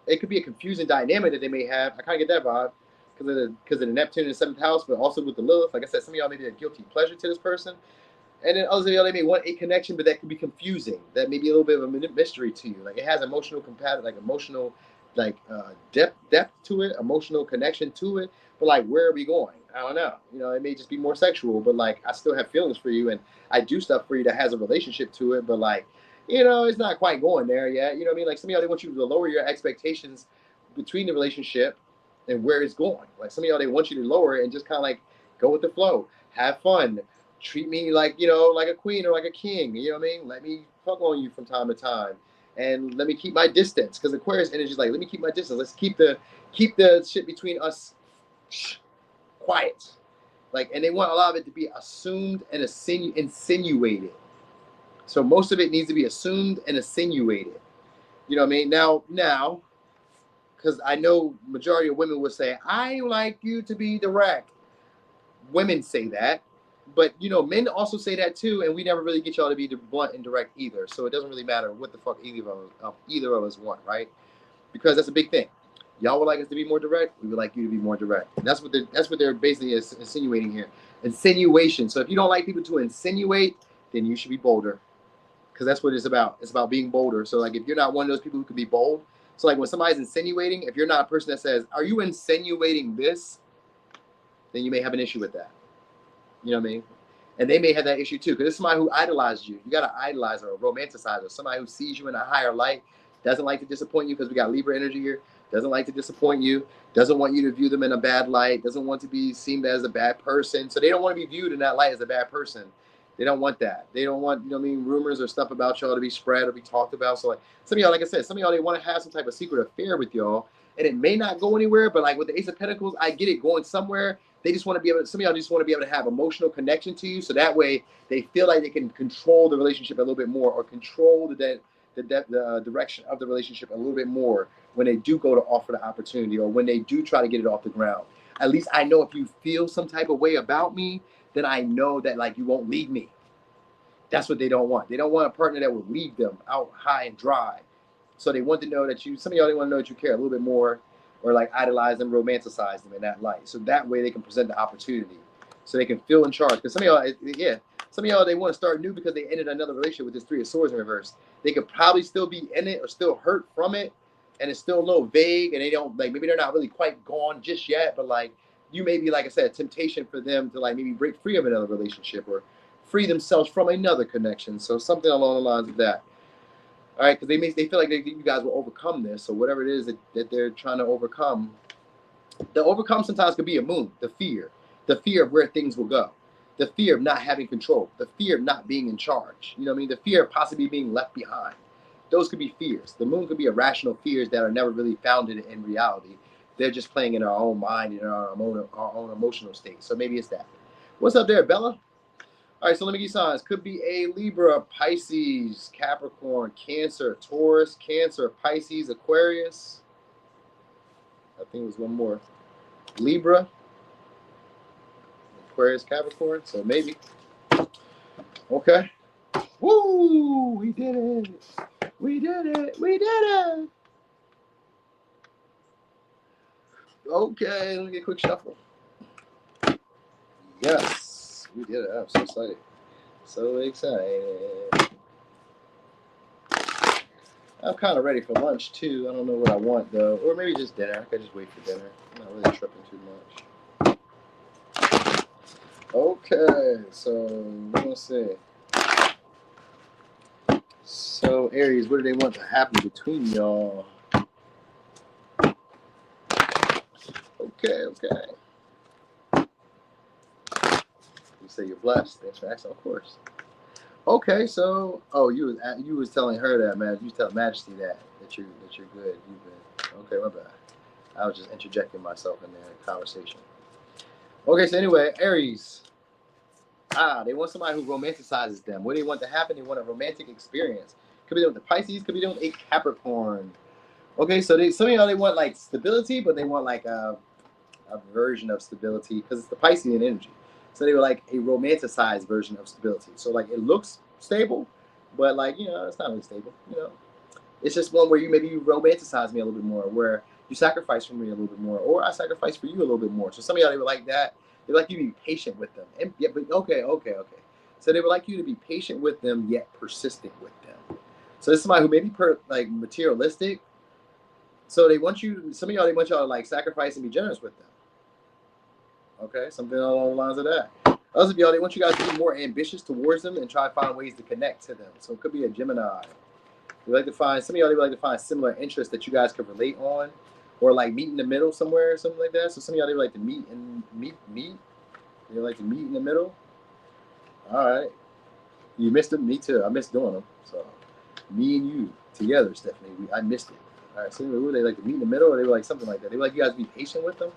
Speaker 1: It could be a confusing dynamic that they may have. I kind of get that vibe because of the Neptune in the 7th house, but also with the Lilith. Like I said, some of y'all may be a guilty pleasure to this person. And then others of y'all, they may want a connection, but that could be confusing. That may be a little bit of a mystery to you. Like it has emotional depth to it, emotional connection to it. But like, where are we going? I don't know. You know, it may just be more sexual, but like, I still have feelings for you, and I do stuff for you that has a relationship to it. But like, you know, it's not quite going there yet. You know what I mean? Like some of y'all, they want you to lower your expectations between the relationship and where it's going. Like some of y'all, they want you to lower it and just kind of like go with the flow, have fun. Treat me like, you know, like a queen or like a king. You know what I mean? Let me fuck on you from time to time, and let me keep my distance. Because Aquarius energy is like, let me keep my distance. Let's keep the shit between us quiet. Like, and they want a lot of it to be assumed and insinuated. So most of it needs to be assumed and insinuated. You know what I mean? Now, because I know majority of women would say, I like you to be direct. Women say that. But, you know, men also say that too, and we never really get y'all to be blunt and direct either. So it doesn't really matter what the fuck either of us want, right? Because that's a big thing. Y'all would like us to be more direct. We would like you to be more direct. And that's what they're basically insinuating here. Insinuation. So if you don't like people to insinuate, then you should be bolder. Because that's what it's about. It's about being bolder. So like if you're not one of those people who can be bold, so like when somebody's insinuating, if you're not a person that says, are you insinuating this? Then you may have an issue with that. You know what I mean? And they may have that issue too, because it's somebody who idolizes you. You got to idolize her or romanticize her. Somebody who sees you in a higher light, doesn't like to disappoint you, because we got Libra energy here, doesn't like to disappoint you, doesn't want you to view them in a bad light, doesn't want to be seen as a bad person. So they don't want to be viewed in that light as a bad person. They don't want that. They don't want, you know what I mean, rumors or stuff about y'all to be spread or be talked about. So like some of y'all, like I said, some of y'all, they want to have some type of secret affair with y'all, and it may not go anywhere, but like with the Ace of Pentacles, I get it going somewhere. They just want to be able to, some of y'all just want to be able to have emotional connection to you, so that way they feel like they can control the relationship a little bit more, or control the direction of the relationship a little bit more when they do go to offer the opportunity, or when they do try to get it off the ground. At least I know if you feel some type of way about me, then I know that like you won't leave me. That's what they don't want. They don't want a partner that will leave them out high and dry. So they want to know that you, some of y'all, they want to know that you care a little bit more, or like idolize them, romanticize them in that light. So that way they can present the opportunity, so they can feel in charge. Because some of y'all, they want to start new because they ended another relationship with this 3 of Swords in reverse. They could probably still be in it or still hurt from it, and it's still a little vague, and they don't, like, maybe they're not really quite gone just yet, but like you may be, like I said, a temptation for them to like maybe break free of another relationship or free themselves from another connection. So something along the lines of that. All right, because they feel like you guys will overcome this, or whatever it is that they're trying to overcome. The overcome sometimes could be a moon, the fear of where things will go, the fear of not having control, the fear of not being in charge. You know what I mean? The fear of possibly being left behind. Those could be fears. The moon could be irrational fears that are never really founded in reality. They're just playing in our own mind and our own emotional state. So maybe it's that. What's up there, Bella? All right, so let me give you signs. Could be a Libra, Pisces, Capricorn, Cancer, Taurus, Cancer, Pisces, Aquarius. I think it was one more. Libra, Aquarius, Capricorn. So maybe. Okay. Woo! We did it. We did it. We did it. Okay, let me get a quick shuffle. Yes, we did it. I'm so excited. So excited. I'm kind of ready for lunch too. I don't know what I want though, or maybe just dinner. I could just wait for dinner. I'm not really tripping too much. Okay, so let's see. So Aries, what do they want to happen between y'all? Okay. You say you're blessed. Thanks for asking, of course. Okay, so you was telling her that, man. You was telling Majesty that you're good. You've been okay. My bad. I was just interjecting myself in the conversation. Okay, so anyway, Aries. They want somebody who romanticizes them. What do they want to happen? They want a romantic experience. Could be dealing with the Pisces. Could be dealing with a Capricorn. Okay, so some of y'all, they want like stability, but they want like a version of stability because it's the Piscean energy. So they were like a romanticized version of stability. So like it looks stable, but like, you know, it's not really stable. You know, it's just one where you romanticize me a little bit more, where you sacrifice for me a little bit more, or I sacrifice for you a little bit more. So some of y'all, they were like that. They like you to be patient with them. And yeah, but okay. So they would like you to be patient with them, yet persistent with them. So this is somebody who may be like materialistic. So they want you. Some of y'all, they want y'all to like sacrifice and be generous with them. Okay, something along the lines of that. Others of y'all, they want you guys to be more ambitious towards them and try to find ways to connect to them. So it could be a Gemini. You like to find, some of y'all, they like to find similar interests that you guys can relate on, or like meet in the middle somewhere or something like that. So some of y'all, they like to meet. They like to meet in the middle. All right. You missed them? Me too. I missed doing them. So me and you together, Stephanie, I missed it. All right. So anyway, would they like to meet in the middle, or they were like something like that? They like you guys to be patient with them.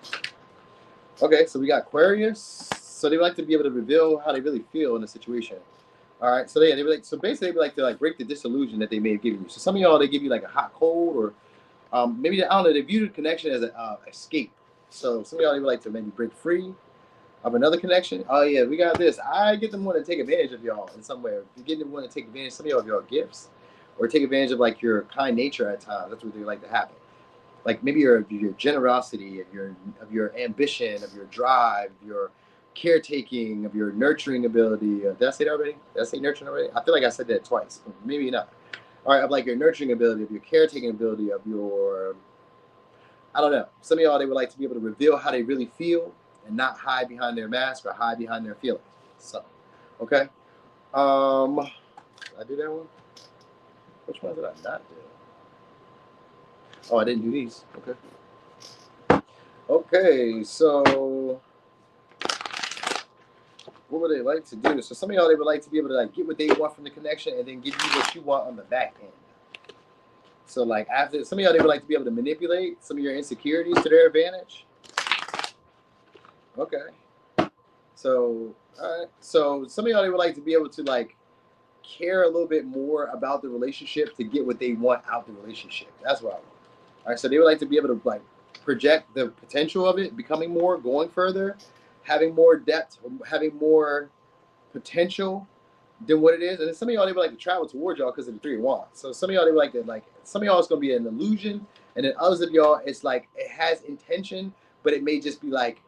Speaker 1: Okay, so we got Aquarius. So they like to be able to reveal how they really feel in a situation. All right, so they like, so basically they like to like break the disillusion that they may have given you. So some of y'all, they give you like a hot cold, or maybe, I don't know, they view the connection as an escape. So some of y'all, they would like to maybe break free of another connection. Oh yeah, we got this. I get them want to take advantage of y'all in some way. If you get them want to take advantage, some of y'all, of your gifts, or take advantage of like your kind nature at times. That's what they like to happen. Like maybe your generosity, of your ambition, of your drive, your caretaking, of your nurturing ability. Did I say that already? Did I say nurturing already? I feel like I said that twice. Maybe not. All right, of like your nurturing ability, of your caretaking ability, of your, I don't know. Some of y'all, they would like to be able to reveal how they really feel and not hide behind their mask or hide behind their feelings. So, okay. Did I do that one? Which one did I not do? Oh, I didn't do these. Okay. Okay, so what would they like to do? So some of y'all, they would like to be able to like get what they want from the connection and then give you what you want on the back end. So like after, some of y'all, they would like to be able to manipulate some of your insecurities to their advantage. Okay. So, all right. So some of y'all, they would like to be able to like care a little bit more about the relationship to get what they want out the relationship. That's what I want. All right, so they would like to be able to like project the potential of it, becoming more, going further, having more depth, having more potential than what it is. And then some of y'all, they would like to travel towards y'all because of the 3 of Wands. So some of y'all, they would like to like, some of y'all, it's going to be an illusion. And then others of y'all, it's like, it has intention, but it may just be like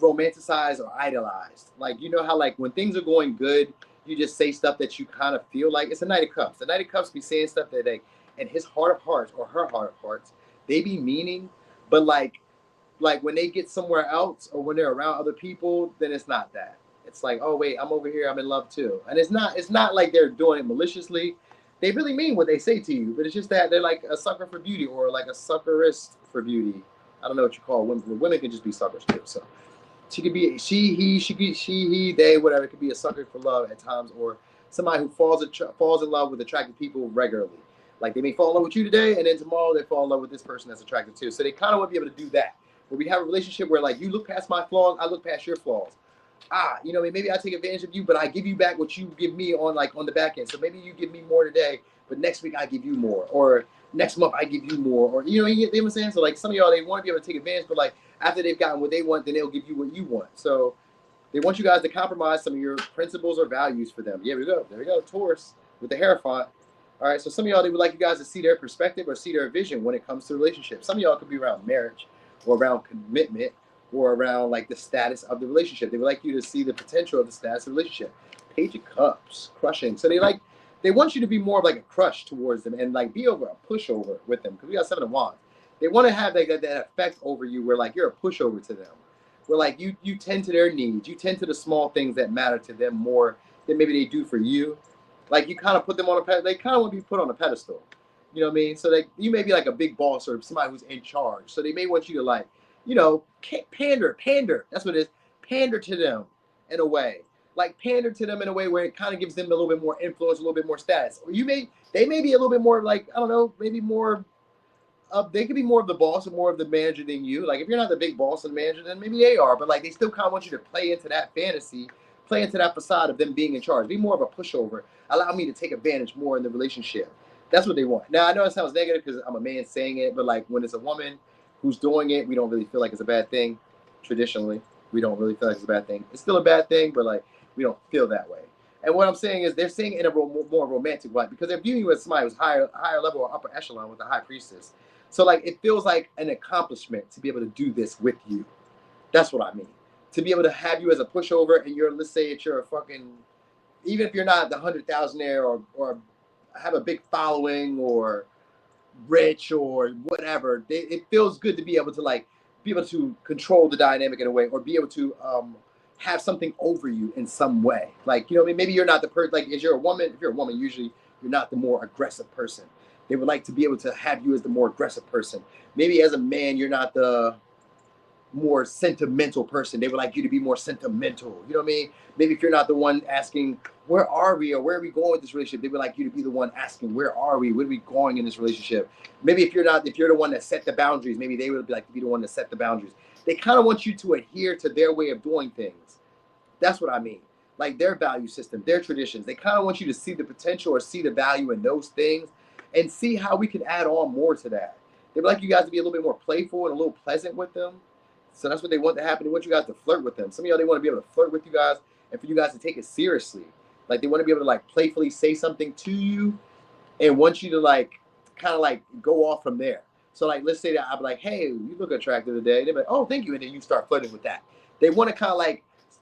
Speaker 1: romanticized or idolized. Like, you know how like when things are going good, you just say stuff that you kind of feel like. It's a Knight of Cups. The Knight of Cups be saying stuff that they, in his heart of hearts or her heart of hearts, they be meaning, but like when they get somewhere else or when they're around other people, then it's not that. It's like, oh wait, I'm over here, I'm in love too. And it's not like they're doing it maliciously. They really mean what they say to you, but it's just that they're like a sucker for beauty or like a suckerist for beauty. I don't know what you call women. Women can just be suckers too. So she could be she, he, they, whatever. It could be a sucker for love at times, or somebody who falls in love with attractive people regularly. Like they may fall in love with you today, and then tomorrow they fall in love with this person that's attractive too. So they kind of want to be able to do that. Where we have a relationship where like you look past my flaws, I look past your flaws. You know, maybe I take advantage of you, but I give you back what you give me on like on the back end. So maybe you give me more today, but next week I give you more, or next month I give you more, or you know what I'm saying? So like some of y'all, they want to be able to take advantage, but like after they've gotten what they want, then they'll give you what you want. So they want you guys to compromise some of your principles or values for them. Yeah, there we go, Taurus with the Hierophant. All right, so some of y'all, they would like you guys to see their perspective or see their vision when it comes to relationships. Some of y'all could be around marriage or around commitment or around like the status of the relationship. They would like you to see the potential of the status of the relationship. Page of Cups, crushing. So they want you to be more of like a crush towards them and like be over a pushover with them because we got 7 of Wands. They want to have like that effect over you where like you're a pushover to them. Where like you tend to their needs. You tend to the small things that matter to them more than maybe they do for you. Like you kind of put them on a pedestal. They kind of want to be put on a pedestal. You know what I mean? So you may be like a big boss or somebody who's in charge. So they may want you to like, you know, pander. That's what it is. Pander to them in a way. Like pander to them in a way where it kind of gives them a little bit more influence, a little bit more status. Or they may be a little bit more like, I don't know, maybe more, they could be more of the boss or more of the manager than you. Like if you're not the big boss and manager, then maybe they are. But like they still kind of want you to play into that fantasy, play into that facade of them being in charge. Be more of a pushover. Allow me to take advantage more in the relationship. That's what they want. Now, I know it sounds negative because I'm a man saying it, but like when it's a woman who's doing it, we don't really feel like it's a bad thing. Traditionally, we don't really feel like it's a bad thing. It's still a bad thing, but like we don't feel that way. And what I'm saying is they're saying it in a more romantic light because they're viewing you as somebody who's higher level or upper echelon with the high priestess. So like it feels like an accomplishment to be able to do this with you. That's what I mean. To be able to have you as a pushover and let's say you're a fucking, even if you're not the 100,000aire or have a big following or rich or whatever, it feels good to be able to control the dynamic in a way or be able to have something over you in some way. Like, you know what I mean? Maybe you're not the person, like if you're a woman, usually you're not the more aggressive person. They would like to be able to have you as the more aggressive person. Maybe as a man, you're not the more sentimental person. They would like you to be more sentimental. You know what I mean? Maybe if you're not the one asking, where are we or where are we going with this relationship? They would like you to be the one asking, where are we? Where are we going in this relationship? Maybe if you're the one that set the boundaries, maybe they would like to be the one that set the boundaries. They kind of want you to adhere to their way of doing things. That's what I mean. Like their value system, their traditions. They kind of want you to see the potential or see the value in those things and see how we can add on more to that. They would like you guys to be a little bit more playful and a little pleasant with them. So that's what they want to happen. They want you guys to flirt with them. Some of y'all, they want to be able to flirt with you guys and for you guys to take it seriously. Like they want to be able to like playfully say something to you and want you to like kind of like go off from there. So like, let's say that I'll be like, hey, you look attractive today. They're like, oh, thank you. And then you start flirting with that. They want to kind of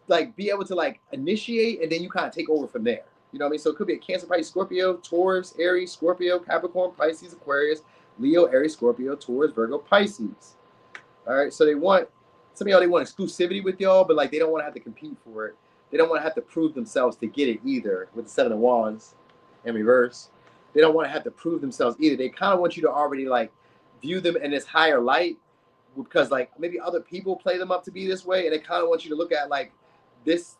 Speaker 1: like be able to like initiate and then you kind of take over from there. You know what I mean? So it could be a Cancer, Pisces, Scorpio, Taurus, Aries, Scorpio, Capricorn, Pisces, Aquarius, Leo, Aries, Scorpio, Taurus, Virgo, Pisces. All right. So some of y'all, they want exclusivity with y'all, but like they don't want to have to compete for it. They don't want to have to prove themselves to get it either with the Seven of Wands in reverse. They don't want to have to prove themselves either. They kind of want you to already like view them in this higher light because like maybe other people play them up to be this way. And they kind of want you to look at like this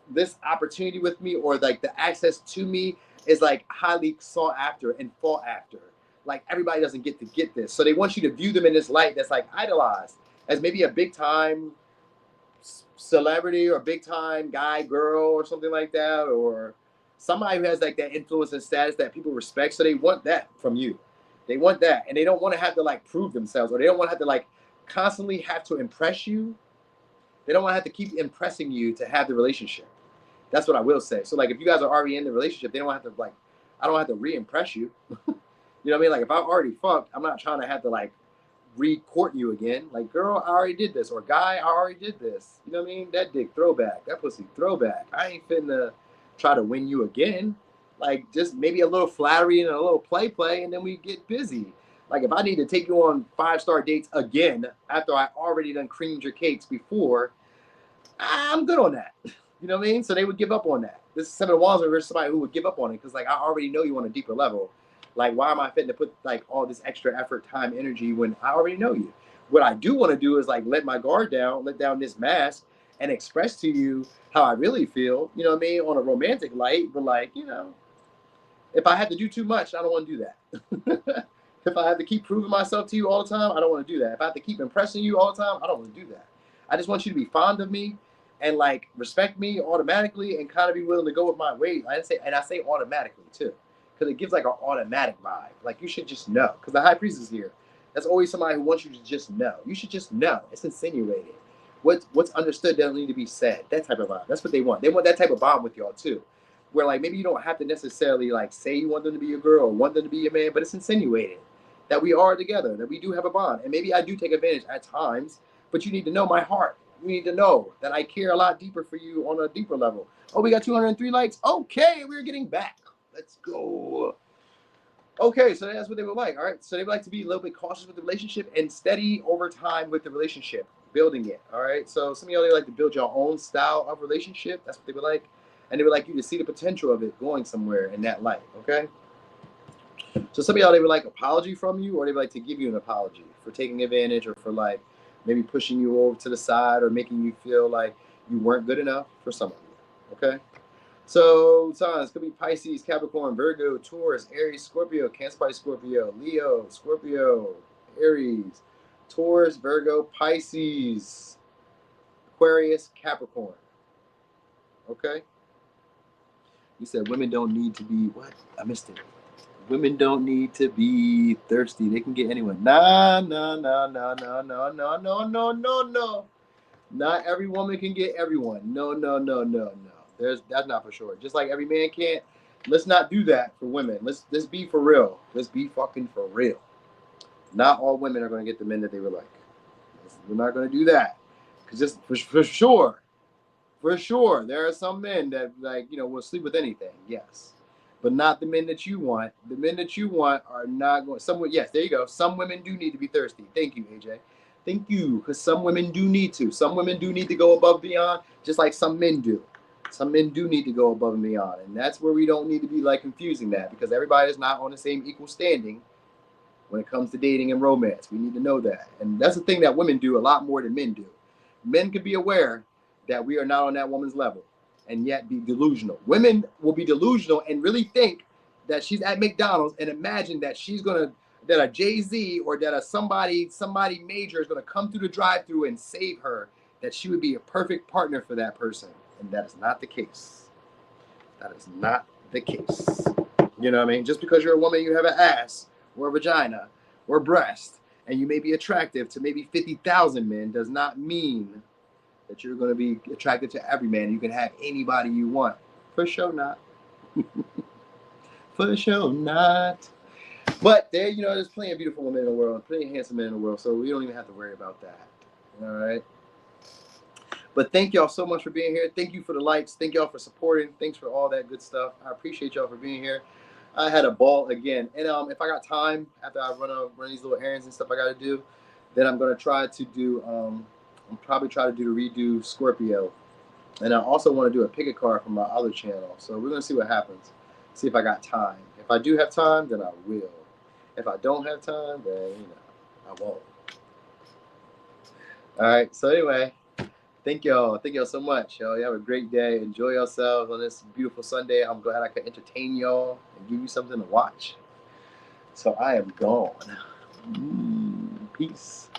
Speaker 1: opportunity with me or like the access to me is like highly sought after and fought after. Like everybody doesn't get to get this. So they want you to view them in this light that's like idolized as maybe a big time celebrity or big time guy, girl, or something like that, or somebody who has like that influence and status that people respect. So they want that from you. They want that, and they don't want to have to like prove themselves, or they don't want to have to like constantly have to impress you. They don't want to have to keep impressing you to have the relationship. That's what I will say. So like if you guys are already in the relationship, they don't have to like, I don't have to re-impress you. You know what I mean? Like if I already fucked, I'm not trying to have to like re-court you again. Like, girl, I already did this. Or guy, I already did this. You know what I mean? That dick throwback. That pussy throwback. I ain't finna try to win you again. Like, just maybe a little flattery and a little play, and then we get busy. Like, if I need to take you on 5-star dates again after I already done creamed your cakes before, I'm good on that. You know what I mean? So they would give up on that. This is Seven of Wands versus somebody who would give up on it because, like, I already know you on a deeper level. Like, why am I fitting to put like all this extra effort, time, energy when I already know you? What I do want to do is like let my guard down, let down this mask, and express to you how I really feel. You know what I mean? On a romantic light, but like, you know, if I have to do too much, I don't want to do that. If I have to keep proving myself to you all the time, I don't want to do that. If I have to keep impressing you all the time, I don't want to do that. I just want you to be fond of me and like respect me automatically and kind of be willing to go with my way. I say automatically too. Because it gives like an automatic vibe. Like you should just know. Because the high priest is here. That's always somebody who wants you to just know. You should just know. It's insinuated. What's understood doesn't need to be said. That type of vibe. That's what they want. They want that type of bond with y'all too. Where like maybe you don't have to necessarily like say you want them to be your girl or want them to be your man, but it's insinuated that we are together, that we do have a bond. And maybe I do take advantage at times, but you need to know my heart. You need to know that I care a lot deeper for you on a deeper level. Oh, we got 203 likes. Okay, we're getting back. Let's go. Okay, so that's what they would like. All right, so they would like to be a little bit cautious with the relationship and steady over time with the relationship, building it. All right, so some of y'all, they like to build your own style of relationship. That's what they would like, and they would like you to see the potential of it going somewhere in that light. Okay, so some of y'all, they would like apology from you, or they would like to give you an apology for taking advantage or for like maybe pushing you over to the side or making you feel like you weren't good enough for some of you. Okay. So signs could be Pisces, Capricorn, Virgo, Taurus, Aries, Scorpio, Cancer, Pisces, Scorpio, Leo, Scorpio, Aries, Taurus, Virgo, Pisces, Aquarius, Capricorn. Okay? You said women don't need to be what? I missed it. Women don't need to be thirsty. They can get anyone. Nah. Not every woman can get everyone. No. That's not for sure. Just like every man can't. Let's not do that for women. Let's be for real. Let's be fucking for real. Not all women are going to get the men that they would like. We're not going to do that. Because just for sure, there are some men that will sleep with anything. Yes. But not the men that you want. The men that you want are not going. Yes, there you go. Some women do need to be thirsty. Thank you, AJ. Thank you, because some women do need to. Some women do need to go above and beyond, just like some men do. Some men do need to go above and beyond, and that's where we don't need to be confusing that, because everybody is not on the same equal standing when it comes to dating and romance. We need to know that, and that's the thing that women do a lot more than men do. Men can be aware that we are not on that woman's level, and yet be delusional. Women will be delusional and really think that she's at McDonald's and imagine that that a Jay-Z or that a somebody major is gonna come through the drive-through and save her, that she would be a perfect partner for that person. And that is not the case. That is not the case. You know what I mean? Just because you're a woman, you have an ass or a vagina or a breast, and you may be attractive to maybe 50,000 men, does not mean that you're going to be attracted to every man. You can have anybody you want. For sure not. For sure not. But there's plenty of beautiful women in the world, plenty of handsome men in the world, so we don't even have to worry about that. All right? But thank y'all so much for being here. Thank you for the likes. Thank y'all for supporting. Thanks for all that good stuff. I appreciate y'all for being here. I had a ball again. And if I got time, after I run these little errands and stuff I got to do, then I'm going to try to do, redo Scorpio. And I also want to do a pick a card from my other channel. So we're going to see what happens. See if I got time. If I do have time, then I will. If I don't have time, then, I won't. All right. So anyway, thank y'all. Thank y'all so much. Y'all have a great day. Enjoy yourselves on this beautiful Sunday. I'm glad I could entertain y'all and give you something to watch. So I am gone. Peace.